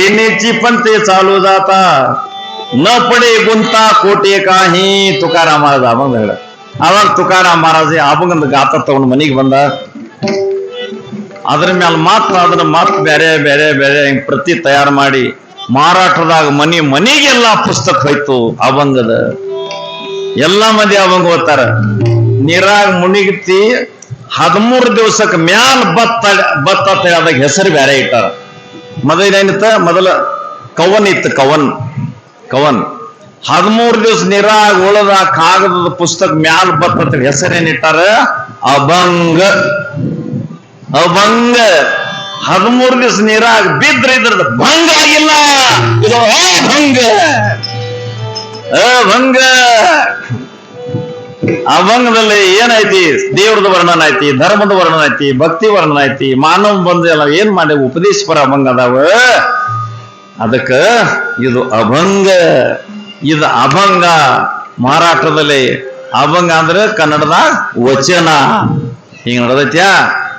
ಏನೇಚಿ ಪಂತೆ ಚಾಲು ಜಾತ ನ ಪಡೆ ಗುಂತ ಕೋಟೆ ಕಾಹಿ. ತುಕಾರಾಮ್ ಮಹಾರಾಜ ಅವಂಗ ಹೇಳ. ಅವಾಗ ತುಕಾರಾಮ್ ಮಹಾರಾಜ ಅವಂಗಂದ ಗಾತ ತಗೊಂಡು ಮನೆಗೆ ಬಂದ. ಅದ್ರ ಮೇಲೆ ಅದನ್ನ ಮಾತು ಬೇರೆ ಬೇರೆ ಬೇರೆ ಪ್ರತಿ ತಯಾರು ಮಾಡಿ ಮಾರಾಟದಾಗ ಮನೆಗೆಲ್ಲ ಪುಸ್ತಕ ಹೋಯ್ತು ಅವಂಗದ. ಎಲ್ಲ ಮಂದಿ ಅವಂಗ ಓದ್ತಾರ. ನೀರಾಗ ಮುಣಿಗಿತಿ 13 ದಿವಸಕ್ಕೆ ಮ್ಯಾಲ ಬತ್ತ ಅದಕ್ಕೆ ಹೆಸರು ಬೇರೆ ಇಟ್ಟಾರ. ಮೊದಲೇನಿತ್ತ, ಮೊದಲ ಕವನ್ ಇತ್ತು, ಕವನ್ ಕವನ್ 13 ದಿವಸ ನೀರಾಗ ಉಳದ ಕಾಗದದ ಪುಸ್ತಕ ಮ್ಯಾಲ ಬತ್ತ ಹೆಸರೇನಿಟ್ಟಾರ ಅಭಂಗ. ಅಭಂಗ 13 ದಿವಸ ನೀರಾಗ ಬಿದ್ರೆ ಇದ್ರದ್ದು ಭಂಗ ಆಗಿಲ್ಲ, ಇದು ಅಭಂಗ. ಅಭಂಗ ಅಭಂಗದಲ್ಲಿ ಏನೈತಿ? ದೇವ್ರದ ವರ್ಣನ ಐತಿ, ಧರ್ಮದ ವರ್ಣನ ಐತಿ, ಭಕ್ತಿ ವರ್ಣನ ಐತಿ, ಮಾನವ ಬಂದ ಎಲ್ಲ ಏನ್ ಮಾಡಿ ಉಪದೇಶಪರ ಅಭಂಗ ಅದಾವ. ಅದಕ್ಕ ಇದು ಅಭಂಗ. ಇದು ಅಭಂಗ ಮಹಾರಾಷ್ಟ್ರದಲ್ಲಿ. ಅಭಂಗ ಅಂದ್ರೆ ಕನ್ನಡದಾಗ ವಚನ. ಹಿಂಗ ನಡೆದೈತ್ಯಾ.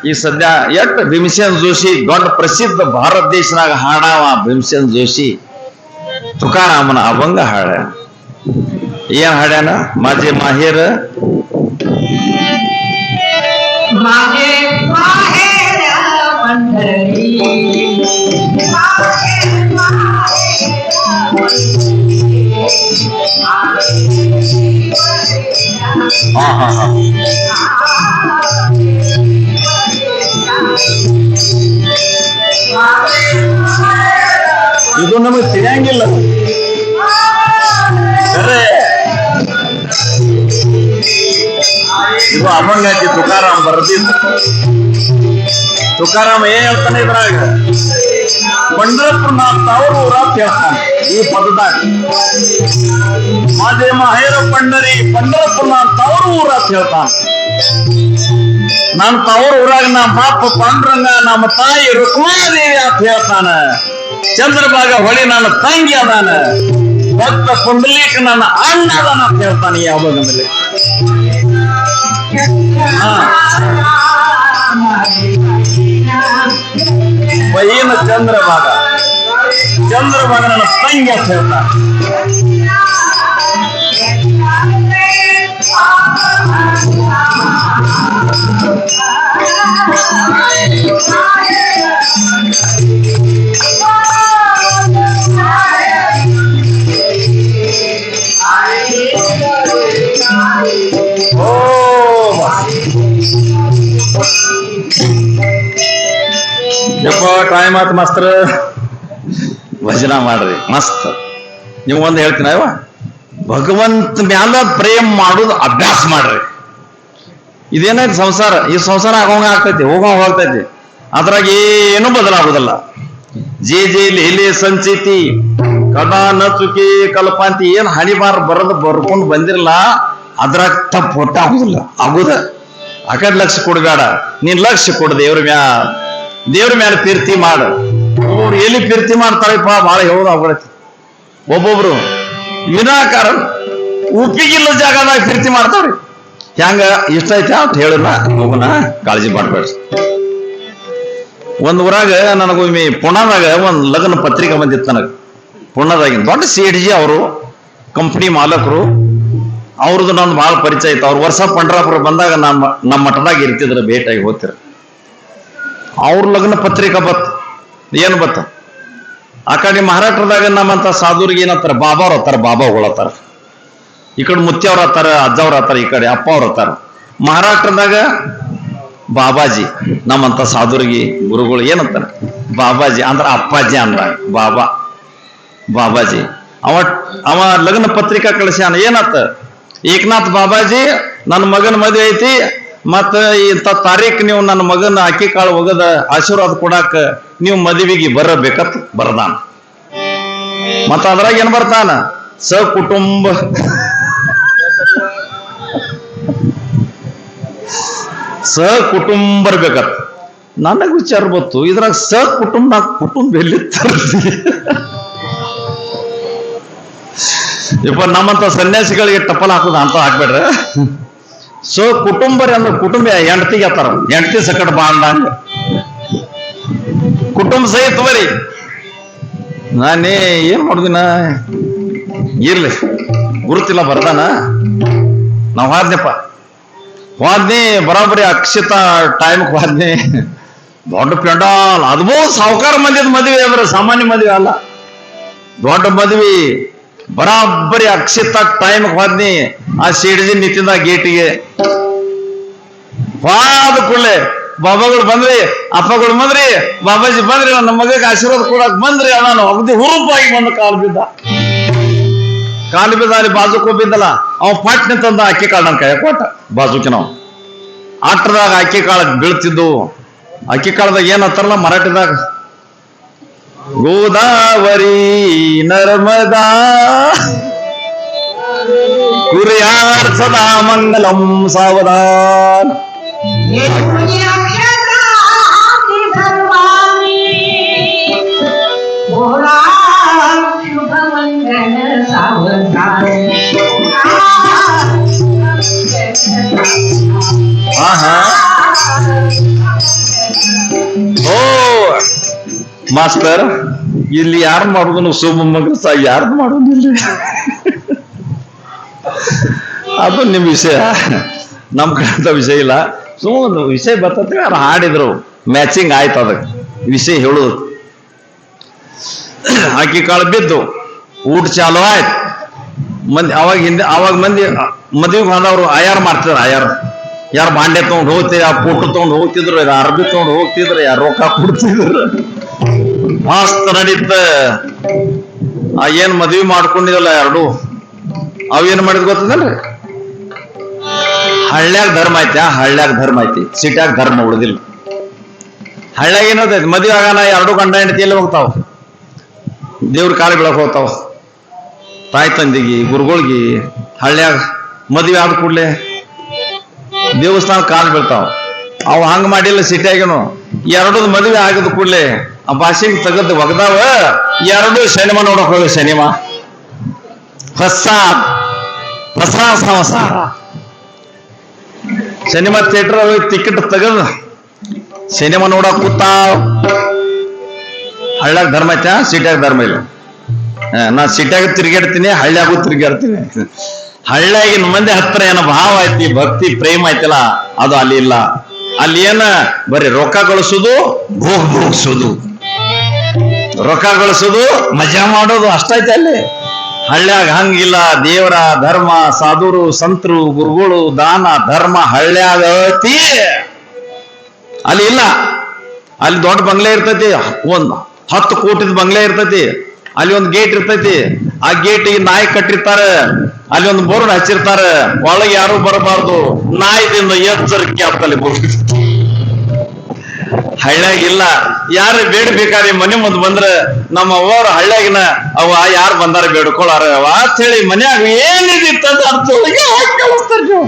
ಈಗ ಸದ್ಯ ಎಟ್ ಭೀಮಸೇನ್ ಜೋಶಿ ದೊಡ್ಡ ಪ್ರಸಿದ್ಧ ಭಾರತ ದೇಶನಾಗ ಹಾಡಾವ. ಭೀಮಸೇನ್ ಜೋಶಿ ತುಕಾರಾಮನ ಅಭಂಗ ಹಾಡ. ಏನ್ ಹಾಡ್ಯಾನ? ಮಾಜೆ ಮಾಹೇರ माझे माहेर पंढरी, माझे माहेर ಇದು ನಮಗೆ ತಿಳಿಯಂಗಿಲ್ಲ. ಇದು ಅಭಂಗ ಐತಿ. ತುಕಾರಾಮ್ ಬರೆದಿದ್ದ. ತುಕಾರಾಮ್ ಏನ್ ಹೇಳ್ತಾನೆ ಇದ್ರಾಗ? ಪಂಢರಪುರ ತವರು ಊರ ಅಂತ ಹೇಳ್ತಾನೆ ಈ ಪದದಾಗ. ಮಾಜೆ ಮಾಹೇರ ಪಂಡರಿ, ಪಂಢರಪುರ ತವರು ಊರ ಅಂತ ಹೇಳ್ತಾನೆ. ನನ್ನ ತವರು ಊರಾಗ ನಮ್ಮ ಬಾಪ ಪಾಂಡುರಂಗ, ನಮ್ಮ ತಾಯಿ ರುಕ್ಮಾದೇವಿ ಅಂತ ಹೇಳ್ತಾನ. ಚಂದ್ರಭಾಗ ಹೊಳಿ ನನ್ನ ತಂಗಿ ಅದಾನ, ಭಕ್ತ ಪುಂಡಲೀಕ ನನ್ನ ಅಣ್ಣ ಅದಾನ ಅಂತ ಹೇಳ್ತಾನೆ ಈ ಅಭಂಗದಲ್ಲಿ. ಬೈನ ಚಂದ್ರಭಾಗ, ಚಂದ್ರಭಾಗ ನನ್ನ ತಂಗಿ ಅಂತ ಹೇಳ್ತಾನೆ. ಯಪ್ಪ ಟೈಮ್ ಆತ್ ಮಾಸ್ತರ, ಭಜನಾ ಮಾಡ್ರಿ ಮಸ್ತ್. ನೀವು ಒಂದು ಹೇಳ್ತೀನಿ ಅಯ್ಯವ, ಭಗವಂತ ಮ್ಯಾಲ ಪ್ರೇಮ್ ಮಾಡೋದು ಅಭ್ಯಾಸ ಮಾಡ್ರಿ. ಇದೇನೈತಿ ಸಂಸಾರ, ಈ ಸಂಸಾರ ಆಗೋಂಗ ಆಗ್ತೈತಿ, ಹೋಗೋಂಗ ಹೋಗ್ತೈತಿ. ಅದ್ರಾಗ ಏನು ಬದಲಾಗುದಿಲ್ಲ. ಜೇ ಜೇ ಲೀಲೆ ಸಂಚಿತಿ ಕದಾ ನ ಚುಕಿ ಕಲ್ಪಾಂತಿ ಏನ್ ಹಣಿಬಾರ್ ಬರೋದು ಬರ್ಕೊಂಡು ಬಂದಿರಲ್ಲ, ಅದ್ರಾಗ ತಪ್ಪು ಹೊಟ್ಟ ಆಗುದಿಲ್ಲ. ಆಗುದ ಆ ಕಡೆ ಲಕ್ಷ್ಯ ಕೊಡ್ಬೇಡ, ನೀನ್ ಲಕ್ಷ್ಯ ಕೊಡು ದೇವ್ರ ಮ್ಯಾಲ. ದೇವ್ರ ಮ್ಯಾಲ ಪ್ರೀತಿ ಮಾಡು. ಅವ್ರು ಎಲ್ಲಿ ಪ್ರೀತಿ ಮಾಡ್ತಾರಪ್ಪ, ಬಹಳ ಹೇಳೋದು ಆಗ್ಬಿಡೈತಿ. ಒಬ್ಬೊಬ್ರು ವಿನಾಕಾರಣ ಉಪ್ಪಿಗಿಲ್ಲ ಜಾಗದಾಗ ಪ್ರೀತಿ ಮಾಡ್ತಾವ್ರಿ. ಹೆಂಗ ಇಷ್ಟ ಐತೆ ಅಂತ ಹೇಳಿಲ್ಲ, ಹೋಗೋಣ, ಕಾಳಜಿ ಮಾಡ್ಬೇಡ್ರಿ. ಒಂದ್ ಊರಾಗ ನನಗೊಮ್ಮೆ ಪುಣಾದಾಗ ಒಂದ್ ಲಗ್ನ ಪತ್ರಿಕೆ ಬಂದಿತ್ತು. ನನಗೆ ಪುಣಾದಾಗಿನ ದೊಡ್ಡ CHG ಅವರು ಕಂಪ್ನಿ ಮಾಲಕರು. ಅವ್ರದ್ದು ನಂದು ಬಹಳ ಪರಿಚಯ ಇತ್ತು. ಅವ್ರು ವರ್ಷ ಪಂಡ್ರಾಪುರ ಬಂದಾಗ ನಮ್ಮ ಮಠದಾಗ ಇರ್ತಿದ್ರು, ಭೇಟಿಯಾಗಿ ಹೋಗ್ತಿರ. ಅವ್ರ ಲಗ್ನ ಪತ್ರಿಕಾ ಬತ್ ಏನ್ ಬತ್ತ, ಆ ಕಡೆ ಮಹಾರಾಷ್ಟ್ರದಾಗ ನಮ್ಮಂತ ಸಾಧುರಿಗೆ ಏನತ್ತಾರ, ಬಾಬಾವ್ರ ಹತ್ತಾರ, ಬಾಬಾಗಳತ್ತಾರ. ಈ ಕಡೆ ಮುತ್ಯವ್ರ ಹತ್ತಾರ, ಅಜ್ಜವ್ರ ಹತ್ತಾರ, ಈ ಕಡೆ ಅಪ್ಪವ್ರ ಹತ್ತಾರ. ಮಹಾರಾಷ್ಟ್ರದಾಗ ಬಾಬಾಜಿ, ನಮ್ಮಂತ ಸಾಧುರಿಗೆ ಗುರುಗಳು ಏನಂತಾರ, ಬಾಬಾಜಿ ಅಂದ್ರ ಅಪ್ಪಾಜಿ ಅಂದ್ರ ಬಾಬಾ, ಬಾಬಾಜಿ. ಅವ ಲಗ್ನ ಪತ್ರಿಕಾ ಕಳಿಸ್ಯಾನ. ಏನತ್ತ, ಏಕನಾಥ್ ಬಾಬಾಜಿ, ನನ್ನ ಮಗನ ಮದುವೆ ಐತಿ, ಮತ್ತ ಇಂಥ ತಾರೀಖ್ ನೀವು ನನ್ನ ಮಗನ ಅಕ್ಕಿ ಕಾಳು ಒಗದ ಆಶೀರ್ವಾದ ಕೊಡಾಕ ನೀವು ಮದುವೆಗೆ ಬರಬೇಕತ್ ಬರ್ದಾನ. ಮತ್ತ ಅದ್ರಾಗ ಏನ್ ಬರ್ತಾನ, ಸಕುಟುಂಬ ಸಕುಟುಂಬ ಬರ್ಬೇಕತ್. ನನಗ್ ವಿಚಾರ ಬತ್ತು, ಇದ್ರಾಗ ಸಕುಟುಂಬ ಕುಟುಂಬ ಎಲ್ಲಿರ್ತಾರ? ಇಪ್ಪ ನಮ್ಮಂತ ಸನ್ಯಾಸಿಗಳಿಗೆ ಟಪ್ಪಲ್ ಹಾಕುದ ಅಂತ ಹಾಕ್ಬೇಡ್ರ. ಕುಟುಂಬರಿ ಅಂದ್ರೆ ಕುಟುಂಬ ಹೆಂಡತಿಗೆ ಹತ್ತಾರ, ಹೆಂಡತಿ ಸಕಟ್ ಬಾ ಅಂದಂಗ ಕುಟುಂಬ ಸಹಿತ ಬರಿ. ನಾನೇ ಏನ್ ಮಾಡುದಿನ, ಇರ್ಲಿ ಗುರುತಿಲ್ಲ ಬರ್ದಾನ. ನಾವ್ ಹಾದ್ನಪ್ಪ, ಹೋದ್ನಿ ಬರಾಬರಿ ಅಕ್ಷಿತ ಟೈಮ್ಗೆ ಹೋದ್ನಿ. ದೊಡ್ಡ ಪೆಂಡಾಲ್, ಅದ್ಭುತ ಸಾವುಕಾರ ಮಂದಿದ ಮದುವೆ ಅಂದ್ರೆ ಸಾಮಾನ್ಯ ಮದುವೆ ಅಲ್ಲ, ದೊಡ್ಡ ಮದುವೆ. ಬರಾಬರಿ ಅಕ್ಷಿತ ಟೈಮ್ಗೆ ಹೋದ್ನಿ. ಆ CHG ನಿಂತಿದ್ದ ಗೇಟಿಗೆ. ಹೋದ ಕೂಡಲೇ ಬಾಬಾಗಳು ಬಂದ್ರಿ, ಅಪ್ಪಗಳು ಬಂದ್ರಿ, ಬಾಬಾಜಿ ಬಂದ್ರಿ, ನನ್ನ ಮಗಕ್ಕೆ ಆಶೀರ್ವಾದ ಕೊಡಕ್ ಬಂದ್ರಿ. ನಾನು ಅಗದಿ ಹುರುಪಾಗಿ ಬಂದು ಕಾಲು ಬಿದ್ದ. ಕಾಲು ಬಿದ್ದ ಅಲ್ಲಿ ಬಾಜುಕ್ ಬಿದ್ದಲ್ಲ ಅವ ಪಟ್ನೆ ತಂದ ಅಕ್ಕಿ ಕಾಳು ನನ್ನ ಕೈ ಕೊಟ್ಟ ಬಾಜುಕಿ ನಾವು ಆಟದಾಗ ಅಕ್ಕಿ ಕಾಳು ಬೀಳ್ತಿದ್ದು ಅಕ್ಕಿ ಕಾಳದಾಗ ಏನಂತಾರಲ್ಲ ಮರಾಠಿದಾಗ ಗೋದಾವರಿ ನರ್ಮದಾ ಕುರಿಯಾರ್ ಸದಾ ಮಂಗಲಂ ಸಾವಧಾನ್ शुभ मंगल सावधान ಓ ಮಾಸ್ಟರ್ ಇಲ್ಲಿ ಯಾರು ಮಾಡುದು ಶುಭ ಮಂಗಲ ಯಾರು ಮಾಡೋದಿಲ್ಲ ಅದು ನಿಮ್ ವಿಷಯ ನಮ್ ಕಡೆ ವಿಷಯ ಇಲ್ಲ ಸುಮ್ಮನೆ ವಿಷಯ ಬರ್ತದೆ ಅವ್ರು ಹಾಡಿದ್ರು ಮ್ಯಾಚಿಂಗ್ ಆಯ್ತು ಅದಕ್ಕೆ ವಿಷಯ ಹೇಳುದು ಅಕ್ಕಿ ಕಾಳು ಬಿದ್ದು ಊಟ ಚಾಲು ಆಯ್ತು ಮಂದಿ ಅವಾಗ ಮಂದಿ ಮದುವೆಗೆ ಬಂದವರು ಆಯಾರ ಮಾಡ್ತಿದ್ರು ಯಾರು ಬಾಂಡೆ ತಗೊಂಡು ಹೋಗ್ತಿದ್ರು ಆ ಪೋಟು ತಗೊಂಡು ಹೋಗ್ತಿದ್ರು ಅರ್ಬಿ ತಗೊಂಡು ಹೋಗ್ತಿದ್ರು ಯಾರು ರೊಕ್ಕ ಕೊಡ್ತಿದ್ರು ಮಸ್ತ್ ನಡೀತ ಆ ಏನ್ ಮದ್ವಿ ಮಾಡ್ಕೊಂಡಿದಲ್ಲ ಎರಡು ಅವೇನ್ ಮಾಡಿದ್ ಗೊತ್ತದಲ್ರಿ ಹಳ್ಳ್ಯಾಗ ಧರ್ಮ ಐತಿ ಸಿಟ್ಯಾಗ ಧರ್ಮ ಉಳಿದಿಲ್ಲ ಹಳ್ಳ್ಯಾಗ ಏನೋದೈತಿ ಮದ್ವೆ ಆಗಾನ ಎರಡು ಗಂಡ ಹೆಂಡತಿ ಎಲ್ಲಿ ಹೋಗ್ತಾವ ದೇವ್ರ ಕಾಲ ಬೀಳಕ್ ಹೋಗ್ತಾವ ತಾಯಿ ತಂದಿಗೆ ಗುರುಗಳಿಗೆ ಹಳ್ಳ್ಯಾಗ ಮದ್ವೆ ಆದ ಕೂಡ್ಲೆ ದೇವಸ್ಥಾನ ಕಾಲು ಬೀಳ್ತಾವ ಅವು ಹಂಗ ಮಾಡಿಲ್ಲ ಸಿಟಿಯಾಗೇನು ಎರಡು ಮದುವೆ ಆಗಿದ ಕೂಡ್ಲೆ ಆ ಭಾಷೆಗೆ ತೆಗೆದು ಒಗದಾವ ಎರಡು ಸಿನಿಮಾ ನೋಡಕ್ ಹೋಗ ಸಿನಿಮಾ ಹೊಸ ಸಂಸಾರ ಸಿನಿಮಾ ಥಿಯೇಟರ್ ಟಿಕೆಟ್ ತೆಗೆದು ಸಿನಿಮಾ ನೋಡಕ್ ಕೂತಾವ್ ಹಳ್ಳ್ಯಾಗ ಧರ್ಮ ಐತ ಸಿಟಿಯಾಗ ಧರ್ಮ ಇಲ್ಲ ನಾ ಸಿಟಿಯಾಗ ತಿರುಗಾಡ್ತೀನಿ ಹಳ್ಳ್ಯಾಗೂ ತಿರುಗಾಡ್ತೀನಿ ಹಳ್ಳಿಯಾಗಿನ ಮಂದಿ ಹತ್ರ ಏನೋ ಭಾವ ಐತಿ ಭಕ್ತಿ ಪ್ರೇಮ ಐತಿಲ್ಲ ಅದು ಅಲ್ಲಿ ಇಲ್ಲ ಅಲ್ಲಿ ಏನ ಬರೀ ರೊಕ್ಕ ಗಳಿಸೋದು ಭೋಗಿಸೋದು ರೊಕ್ಕ ಗಳಿಸೋದು ಮಜಾ ಮಾಡೋದು ಅಷ್ಟೈತೆ ಅಲ್ಲಿ ಹಳ್ಳ್ಯಾಗ ಹಂಗಿಲ್ಲ ದೇವರ ಧರ್ಮ ಸಾಧುರು ಸಂತರು ಗುರುಗಳು ದಾನ ಧರ್ಮ ಹಳ್ಳ್ಯಾಗ ಐತಿ ಅಲ್ಲಿ ಇಲ್ಲ ಅಲ್ಲಿ ದೊಡ್ಡ ಬಂಗ್ಲೆ ಇರ್ತೈತಿ ಒಂದ್ 10 ಕೋಟಿದ ಬಂಗ್ಲೆ ಇರ್ತೈತಿ ಅಲ್ಲಿ ಒಂದು ಗೇಟ್ ಇರ್ತೈತಿ ಆ ಗೇಟಿಗೆ ನಾಯಿ ಕಟ್ಟಿರ್ತಾರೆ ಅಲ್ಲಿ ಒಂದು ಬೋರ್ಡ್ ಹಚ್ಚಿರ್ತಾರೆ ಒಳಗೆ ಯಾರು ಬರಬಾರ್ದು ನಾಯಿದಿಂದ ಎಚ್ಚರಿಕೆ ಆಗ್ತಲ್ಲಿ ಹಳ್ಳ್ಯಾಗಿಲ್ಲ ಯಾರು ಬೇಡಬೇಕಾದ್ರೆ ಮನೆ ಮುಂದೆ ಬಂದ್ರೆ ನಮ್ಮ ಅವ್ವರ ಹಳ್ಳ್ಯಾಗಿನ ಅವ ಯಾರು ಬಂದಾರ ಬೇಡ್ಕೊಳ್ಳಾರ ಅಂತ ಹೇಳಿ ಮನ್ಯಾಗ ಏನಿದಿತ್ತ ಅರ್ಥೊಳಗೆ ಕಳಿಸ್ತಾರ ನೀವು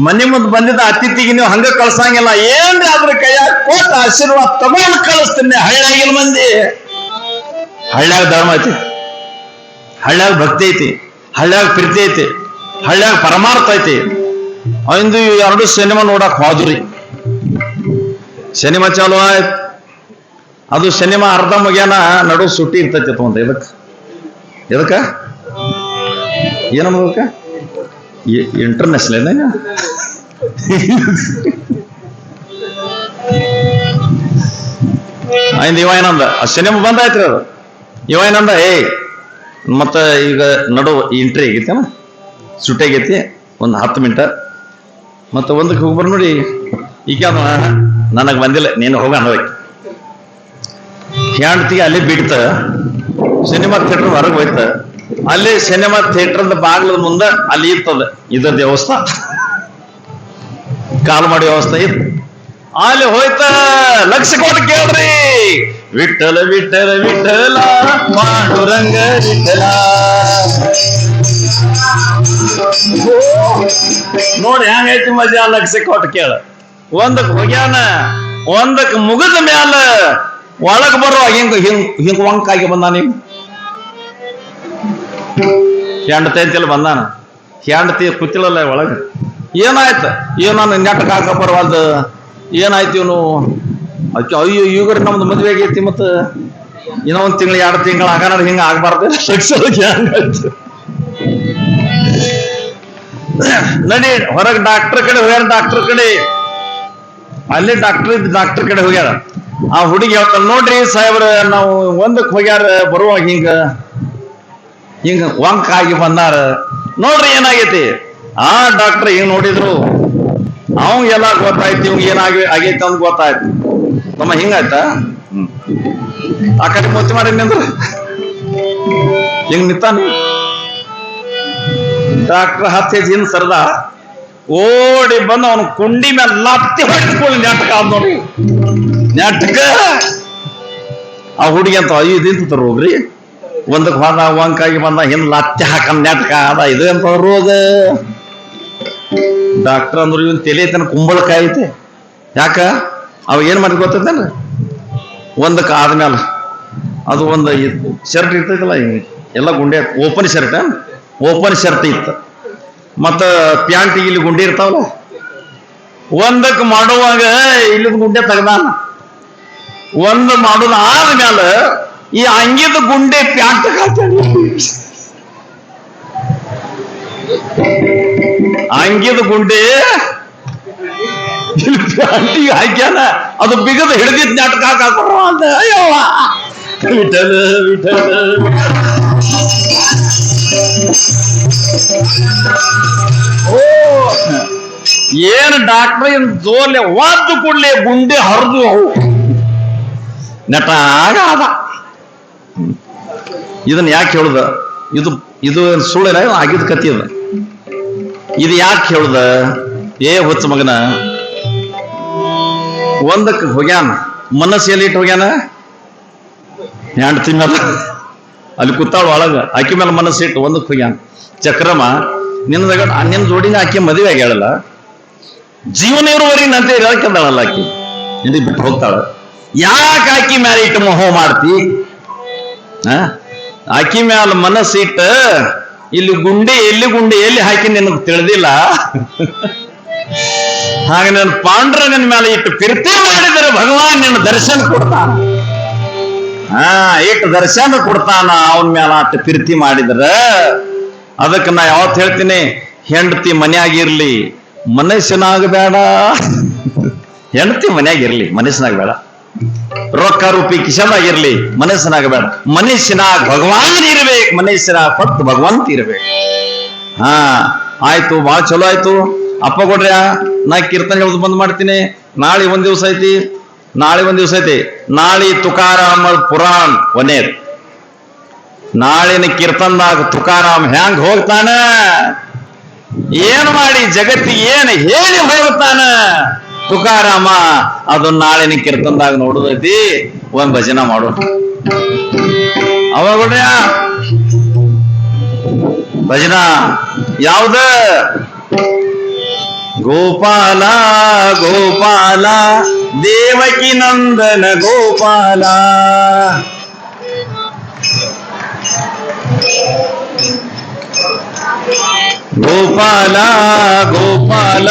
ಮನೆ ಮುಂದೆ ಬಂದಿದ್ದ ಅತಿಥಿಗೆ ನೀವು ಹಂಗ ಕಳ್ಸಂಗಿಲ್ಲ ಏನ್ರಿ ಅದ್ರ ಕೈಯಾಗ ಕೊಟ್ಟ ಆಶೀರ್ವಾದ ತಗೊಂಡು ಕಳಿಸ್ತೀನಿ ಹಳ್ಳ್ಯಾಗಿನ ಮಂದಿ ಹಳ್ಳ್ಯಾಗ ಧರ್ಮ ಐತಿ ಹಳ್ಳ್ಯಾಗ ಭಕ್ತಿ ಐತಿ ಹಳ್ಳ್ಯಾಗ ಪ್ರೀತಿ ಐತಿ ಹಳ್ಳ್ಯಾಗ ಪರಮಾರ್ಥ ಐತಿ ಒಂದು 2 ಸಿನಿಮಾ ನೋಡಕ್ ಹೋದ್ರಿ ಸಿನಿಮಾ ಚಾಲು ಆಯ್ತು ಅದು ಸಿನಿಮಾ ಅರ್ಧ ಮುಗ್ಯಾನ ನಡು ಸುಟ್ಟಿ ಇರ್ತೈತಿ ಅಂತ ಎದಕ್ಕ ಏನಕ್ಕ ಇಂಟರ್ನ್ಯಾಷನಲ್ ಆಯ್ತು ಇವ ಏನಂದ ಆ ಸಿನಿಮಾ ಬಂದಾಯ್ತ್ರಿ ಅದು ಇವ ಏನಂದ ಮತ್ತ ಈಗ ನಡು ಎಂಟ್ರಿ ಆಗೈತೇನ ಸುಟ್ಟಿ ಆಗೈತಿ ಒಂದು 10 ಮಿನಿಟ್ ಮತ್ತೆ ಒಂದಕ್ಕೆ ಹೋಗ್ಬರ್ ನೋಡಿ ಈಗ ನನಗೆ ಬಂದಿಲ್ಲ ನೀನು ಹೋಗ ಅನ್ನೋದಕ್ಕೆ ಹೆಂಡ್ತಿಗೆ ಅಲ್ಲಿ ಬಿಡ್ತ ಸಿನಿಮಾ ಥಿಯೇಟರ್ ಹೊರಗೆ ಹೋಯ್ತ ಅಲ್ಲಿ ಸಿನಿಮಾ ಥಿಯೇಟರ್ ಬಾಗ್ಲದ ಮುಂದೆ ಅಲ್ಲಿ ಇರ್ತದ ಇದ ದೇವಸ್ಥಾನ ಕಾಲ್ ಮಾಡಿ ವ್ಯವಸ್ಥೆ ಇತ್ತು ಅಲ್ಲಿ ಹೋಯ್ತ ಲಕ್ಷ ಕೊಟ್ಟು ಕೇಳ್ರಿ ವಿಠಲ ವಿಠಲ ವಿಠಲ ಪಾಂಡುರಂಗ ವಿಠಲ ನೋಡಿ ಹೆಂಗೈತಿ ಮಜಾ ಲಕ್ಷ ಕೊಟ್ಟು ಕೇಳ ಒಂದಕ್ಕೆ ಹೋಗ್ಯಾನ ಒಂದಕ್ಕೆ ಮುಗಿದ ಮ್ಯಾಲ ಒಳಗ್ ಬರುವ ಹಿಂಗ್ ವಂಕಾಗಿ ಬಂದಾನ ಹೆಂಡತಿ ಅಂತೇಳಿ ಬಂದಾನ ಹೆಂಡತಿ ಕೂತಿಳಲ್ಲ ಒಳಗ ಏನಾಯ್ತು ನಾನು ನೆಟ್ಟಗೆ ಹಾಕ ಬರವಾಲ್ದು ಏನಾಯ್ತು ಇವನು ಅಕ್ಕಿ ಅಯ್ಯೋ ಈಗ ನಮ್ದು ಮದ್ವೆ ಆಗೈತಿ ಮತ್ತ ಇನ್ನೂ 1 ತಿಂಗಳು 2 ತಿಂಗಳು ಆಗಾನ ಹಿಂಗ ಆಗ್ಬಾರ್ದು ಹಂಗಾಯ್ತು ನಡಿ ಹೊರಗೆ ಡಾಕ್ಟರ್ ಕಡೆ ಹೋಗ್ಯಾರ ಡಾಕ್ಟರ್ ಕಡೆ ಅಲ್ಲಿ ಡಾಕ್ಟರ್ ಕಡೆ ಹೋಗ್ಯಾರ ಆ ಹುಡುಗಿ ಹೇಳ್ತಾನೆ ನೋಡ್ರಿ ಸಾಹೇಬ್ರ ನಾವು ಒಂದಕ್ಕೆ ಹೋಗ್ಯಾರ ಬರುವಾಗ ಹಿಂಗ ವಂಕ ಆಗಿ ಬಂದಾರ ನೋಡ್ರಿ ಏನಾಗೈತಿ ಆ ಡಾಕ್ಟರ್ ಹಿಂಗ್ ನೋಡಿದ್ರು ಅವ್ ಎಲ್ಲ ಗೊತ್ತಾಯ್ತು ಇವ್ ಆಗೈತಿ ಅಂತ ಗೊತ್ತಾಯ್ತು ತಮ್ಮ ಹಿಂಗಾಯ್ತಾ ಆ ಕಡೆ ಮುಚ್ಚಿ ಮಾಡಿ ನಿಂದ್ರ ಹಿಂಗ್ ನಿಂತಾನ. ಡಾಕ್ಟರ್ ಹತ್ತಿ ಹಿಂದ್ ಸರ್ದ ಓಡಿ ಬಂದು ಅವನು ಕುಂಡಿ ಮೇಲೆ ಲತ್ತಿ ಹೊಡ್ಕೊಳ್ಳಿ ನೆಟ್ಕ ಅದ್ ನೋಡಿ. ನೆಟ್ಕ ಆ ಹುಡುಗಿ ಅಂತ ಐದು ರೋಗ್ರಿ. ಒಂದಕ್ಕೆ ಹೋದ ಒಂಕಾಗಿ ಬಂದ ಹಿಂದ್ ಲತ್ತಿ ಹಾಕಂದ್ ನೆಟ್ಕ ಅದ ಇದು ಅಂತ ರೋಗ. ಡಾಕ್ಟರ್ ಅಂದ್ರು ಇವನ್ ತಲೆ ಐತನ ಕುಂಬಳಕಾಯಿ ಐತೆ. ಯಾಕ ಅವ ಏನ್ ಮಾಡಿ ಗೊತ್ತೇನ, ಒಂದಕ್ಕೆ ಆದ್ಮೇಲೆ ಅದು ಒಂದು ಶರ್ಟ್ ಇರ್ತೈತಲ್ಲ ಎಲ್ಲ ಗುಂಡೆ ಓಪನ್ ಶರ್ಟ್ ಇತ್ತು. ಮತ್ತ ಪ್ಯಾಂಟಿಗೆ ಇಲ್ಲಿ ಗುಂಡಿ ಇರ್ತಾವಲ್ಲ, ಒಂದಕ್ಕೆ ಮಾಡುವಾಗ ಇಲ್ಲಿದ ಗುಂಡೆ ತೆಗ್ದಾನ. ಒಂದು ಮಾಡೋದು ಆದ್ಮೇಲೆ ಈ ಅಂಗಿದ ಗುಂಡೆ ಪ್ಯಾಂಟ್ ಅಂಗಿದ ಗುಂಡೆ ಪ್ಯಾಂಟಿಗೆ ಹಾಕ್ಯಾನ. ಅದು ಬಿಗದ ಹಿಡಿದಿದ್ ನಾಟಕ ಹಾಕೊಡ್ರ ಅಂತ. ಅಯ್ಯವ್ವ ವಿಠಲ ವಿಠಲ. ಓ ಏನು ಡಾಕ್ಟರ್ ಜೋರ್ಲೆ ವಾದ್ದು ಕೂಡ್ಲೆ ಗುಂಡೆ ಹರಿದು ಅವು ನಟ ಆಗ. ಇದನ್ನ ಯಾಕೆ ಹೇಳುದ, ಇದು ಸುಳ್ಳಿಲ್ಲ, ಆಗಿದ್ ಕತಿ ಅದ. ಇದು ಯಾಕೆ ಹೇಳುದ, ಏ ಹುಚ್ಚ ಮಗನ, ಒಂದಕ್ಕೆ ಹೋಗ್ಯಾನ, ಮನಸ್ಸು ಎಲ್ಲಿ ಇಟ್ಟು ಹೋಗ್ಯಾನ, ಹೆಂಡತಿ ಮೇಲೆ ಅಲ್ಲಿ ಕೂತಾಳ ಒಳಗ, ಆಕಿ ಮೇಲೆ ಮನಸ್ಸು ಇಟ್ಟು ಒಂದಕ್ಕೆ ಹೋಗ್ಯಾನ. ಚಕ್ರಮ ನಿನ್ನ ಜೋಡಿನ ಆಕಿ ಮದುವೆ ಆಗ್ಯಾಳಲ್ಲ, ಜೀವನ ಇರುವವರೆಗೆ ನಂತೆ ಇರಕಂದಾಳಲ್ಲ ಆಕಿ, ನಿನಗೆ ಬಿಟ್ಟು ಹೋಗ್ತಾಳ. ಯಾಕೆ ಆಕಿ ಮ್ಯಾಲ ಇಟ್ಟು ಮೋಹ ಮಾಡ್ತಿ? ಆಕಿ ಮ್ಯಾಲ ಮನಸ್ಸಿಟ್ಟ ಇಲ್ಲಿ ಗುಂಡಿ ಎಲ್ಲಿ ಹಾಕಿ ನಿನಗೆ ತಿಳಿದಿಲ್ಲ. ಹಾಗೆ ನನ್ನ ಪಾಂಡುರಂಗನ ಮೇಲೆ ಇಟ್ಟು ಪ್ರೀತಿ ಮಾಡಿದರೆ ಭಗವಾನ್ ನಿನ್ನ ದರ್ಶನ ಕೊಡ್ತಾನ. ಇಟ್ಟು ದರ್ಶನ ಕೊಡ್ತಾನ ಅವನ ಮೇಲೆ ಅಟ್ಟು ಪ್ರೀತಿ ಮಾಡಿದ್ರ. ಅದಕ್ಕೆ ನಾ ಯಾವತ್ತು ಹೇಳ್ತೀನಿ, ಹೆಂಡತಿ ಮನ್ಯಾಗಿರ್ಲಿ ಮನಸ್ಸಿನಾಗ ಬೇಡ. ಹೆಂಡತಿ ಮನ್ಯಾಗಿರ್ಲಿ ಮನಸ್ಸಿನಾಗ ಬೇಡ. ರೊಕ್ಕ ರೂಪಿ ಕಿಶನಾಗಿರ್ಲಿ ಮನಸ್ಸಿನಾಗ ಬೇಡ. ಮನಸ್ಸಿನಾಗ ಭಗವಾನ್ ಇರ್ಬೇಕು, ಮನಸ್ಸಿನಾಗ ಪಟ್ಟು ಭಗವಂತ ಇರ್ಬೇಕು. ಆಯ್ತು, ಬಹಳ ಚಲೋ ಆಯ್ತು. ಅಪ್ಪ ಕೊಡ್ರ್ಯಾ, ನಾ ಕೀರ್ತನೆ ಹೇಳುದು ಬಂದ್ ಮಾಡ್ತೀನಿ. ನಾಳೆ ಒಂದ್ ದಿವಸ ಐತಿ. ನಾಳೆ ತುಕಾರಾಮ ಪುರಾಣ ಕೊನೆಯದು. ನಾಳಿನ ಕೀರ್ತನದಾಗ ತುಕಾರಾಮ್ ಹೆಂಗ್ ಹೋಗ್ತಾನ, ಏನು ಮಾಡಿ ಜಗತ್ತಿಗೆ ಏನು ಹೇಳಿ ಹೋಗ್ತಾನ ತುಕಾರಾಮ, ಅದು ನಾಳಿನ ಕೀರ್ತನದಾಗ ನೋಡುದೈತಿ. ಒಂದ್ ಭಜನ ಮಾಡೋಣ. ಅವಾಗ ಭಜನ ಯಾವ್ದ? ಗೋಪಾಲ ಗೋಪಾಲ ದೇವಕಿ ನಂದನ ಗೋಪಾಲ. ಗೋಪಾಲ ಗೋಪಾಲ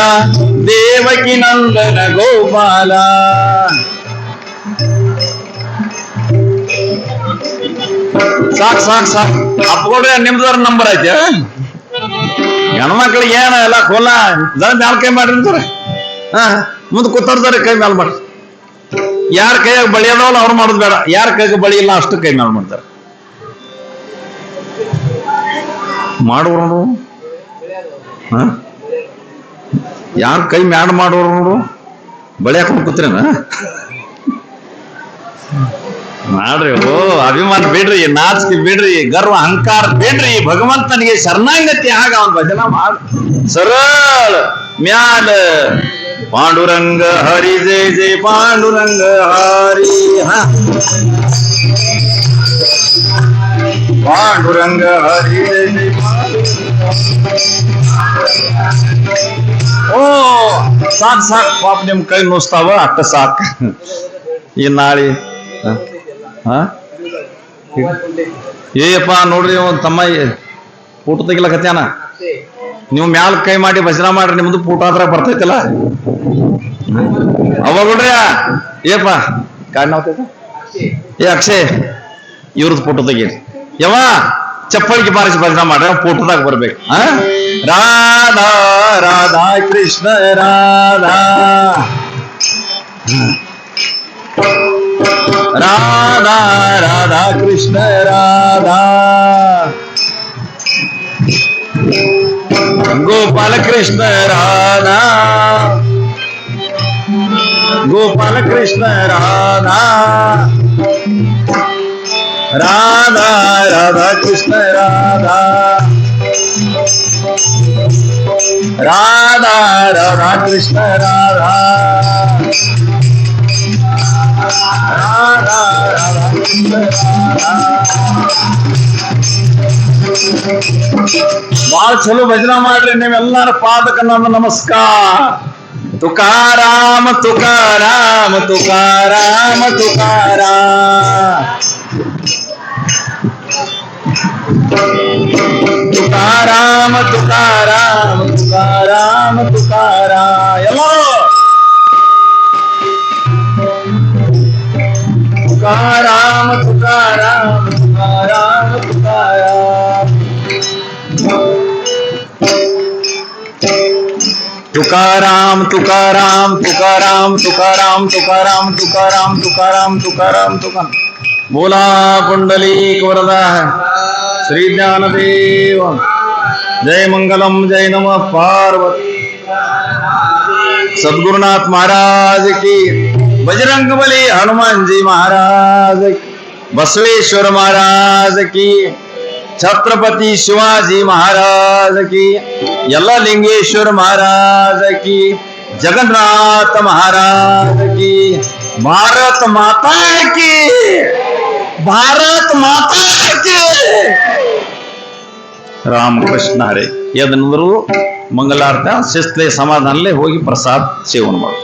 ದೇವಕಿ ನಂದನ ಗೋಪಾಲ. ಸಾಕ್ ಅಪ್ಕೊಡ್ರಿ, ನಿಮ್ದವ್ರ ನಂಬರ್ ಐತೆ. ಹೆಣ್ಮಕ್ಳಿಗೆ ಏನ ಎಲ್ಲ ಕೋಲ ಮ್ಯಾಲ ಕೈ ಮಾಡ್ರಿ. ಮುಂದೆ ಕೂತಾರ್ದಾರೆ ಕೈ ಮ್ಯಾಲ ಮಾಡ್ರಿ. ಯಾರ ಕೈಯಾಗ ಬಳಿ ಅದಾವಲ್ಲ ಅವ್ರು ಮಾಡೋದು ಬೇಡ. ಯಾರ ಕೈಗೆ ಬಳಿ ಇಲ್ಲ ಅಷ್ಟು ಕೈ ಮ್ಯಾಲ ಮಾಡ್ತಾರೆ. ಮಾಡುವ್ರು ನೋಡು, ಯಾರ ಕೈ ಮ್ಯಾಡ್ ಮಾಡೋರು ನೋಡು. ಬಳಿ ಹಾಕೊಂಡು ಕೂತ್ರೇನ ಮಾಡ್ರಿ. ಓ ಅಭಿಮಾನ ಬಿಡ್ರಿ, ನಾಚಿಕೆ ಬಿಡ್ರಿ, ಗರ್ವ ಅಹಂಕಾರ ಬಿಡ್ರಿ. ಭಗವಂತನಿಗೆ ಶರಣಾಗತಿ ಆಗ ಅವನ್ ಭಜನ ಮಾಡ. ಸರಳ ಮ್ಯಾಲ ಪಾಂಡುರಂಗ ಹರಿ ಜಯ ಜಯ ಪಾಂಡುರಂಗ ಹರಿ. ಪಾಂಡುರಂಗ ಹರಿ ಜಯ ಜಯ. ಓ ಸಾಕ್ ಪಾಪ ನಿಮ್ ಕೈ ನುಸ್ತಾವ, ಅಷ್ಟ ಸಾಕ್. ಈ ನಾಳೆ ಏಯಪ್ಪ ನೋಡ್ರಿ, ಒಂದ್ ತಮ್ಮ ಫೋಟೋ ತೆಗಿಲಕತ್ಯಾನ. ನೀವು ಮ್ಯಾಲ ಕೈ ಮಾಡಿ ಭಜನಾ ಮಾಡ್ರಿ, ನಿಮ್ದು ಫೋಟೋ ಹತ್ರ ಬರ್ತೈತಿಲ್ಲ. ಅವಾಗ ನೋಡ್ರಿ, ಏಪ್ಪ ಕಾಡ್ ನಾವ್ ಏ ಅಕ್ಷಯ್ ಇವ್ರದ್ದು ಫೋಟೋ ತೆಗೀರಿ. ಯಾವ ಚಪ್ಪಳಿಗೆ ಬಾರಿಸಿ ಭಜನಾ ಮಾಡ್ರಿ, ಫೋಟೋದಾಗ ಬರ್ಬೇಕು. ರಾಧಾ ರಾಧಾ ಕೃಷ್ಣ ರಾಧಾ, ರಾಧಾ ರಾಧಾ ಕೃಷ್ಣ ರಾಧಾ, ಗೋಪಾಲ ಕೃಷ್ಣ ರಾಧಾ, ಗೋಪಾಲ ಕೃಷ್ಣ ರಾಧಾ. ರಾಧಾ ರಾಧಾ ಕೃಷ್ಣ ರಾಧಾ ರಾಧಾ ರಾಧಾ ಕೃಷ್ಣ ರಾಧಾ ರಾಧಾ ರಾಧಾ ಕೃಷ್ಣ ರಾಧಾ ಬಾಳ ಚಲೋ ಭಜನೆ ಮಾಡ್ರಿ ನೀವೆಲ್ಲರ ಪಾದಕ ನನ್ನ ನಮಸ್ಕಾರ ತುಕಾರಾಮ ತುಕಾರಾಮ ತುಕಾರಾಮ ತುಕಾರಾಮ ತುಕಾರಾಮ ತುಕಾರಾಮ ತುಕಾರಾಮ ತುಕಾರಾಮ ಎಲ್ಲರೂ ತುಕಾರಾಮ ತುಕಾರಾಮ ತುಕಾರಾಮ ತುಕಾರಾಮ तुकाराम तुकाराम तुकाराम तुकाराम तुकाराम तुकाराम तुकाराम तुकाराम तुकाराम बोला पुंडलीक वरदा है श्री ज्ञानदेव जय मंगलम जय नमः पार्वती सद्गुरुनाथ महाराज की बजरंग बली हनुमान जी महाराज की बसवेश्वर महाराज की छत्रपति शिवाजी महाराज की यल्ललिंगेश्वर महाराज की जगन्नाथ महाराज की भारत माता की भारत माता की ರಾಮಕೃಷ್ಣ ಹರೇ ಎದನ್ನದ್ರು ಮಂಗಲಾರ್ಥ ಶಿಸ್ತ್ಲೆ ಸಮಾಧಾನಲೆ ಹೋಗಿ ಪ್ರಸಾದ ಸೇವನೆ ಮಾಡಿ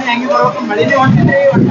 ಹಂಗೆ ಬರ್ಬೇಕು ಮಳಿನೇ ಹೊಂಟಿದ್ರಿ ಒಟ್ಟ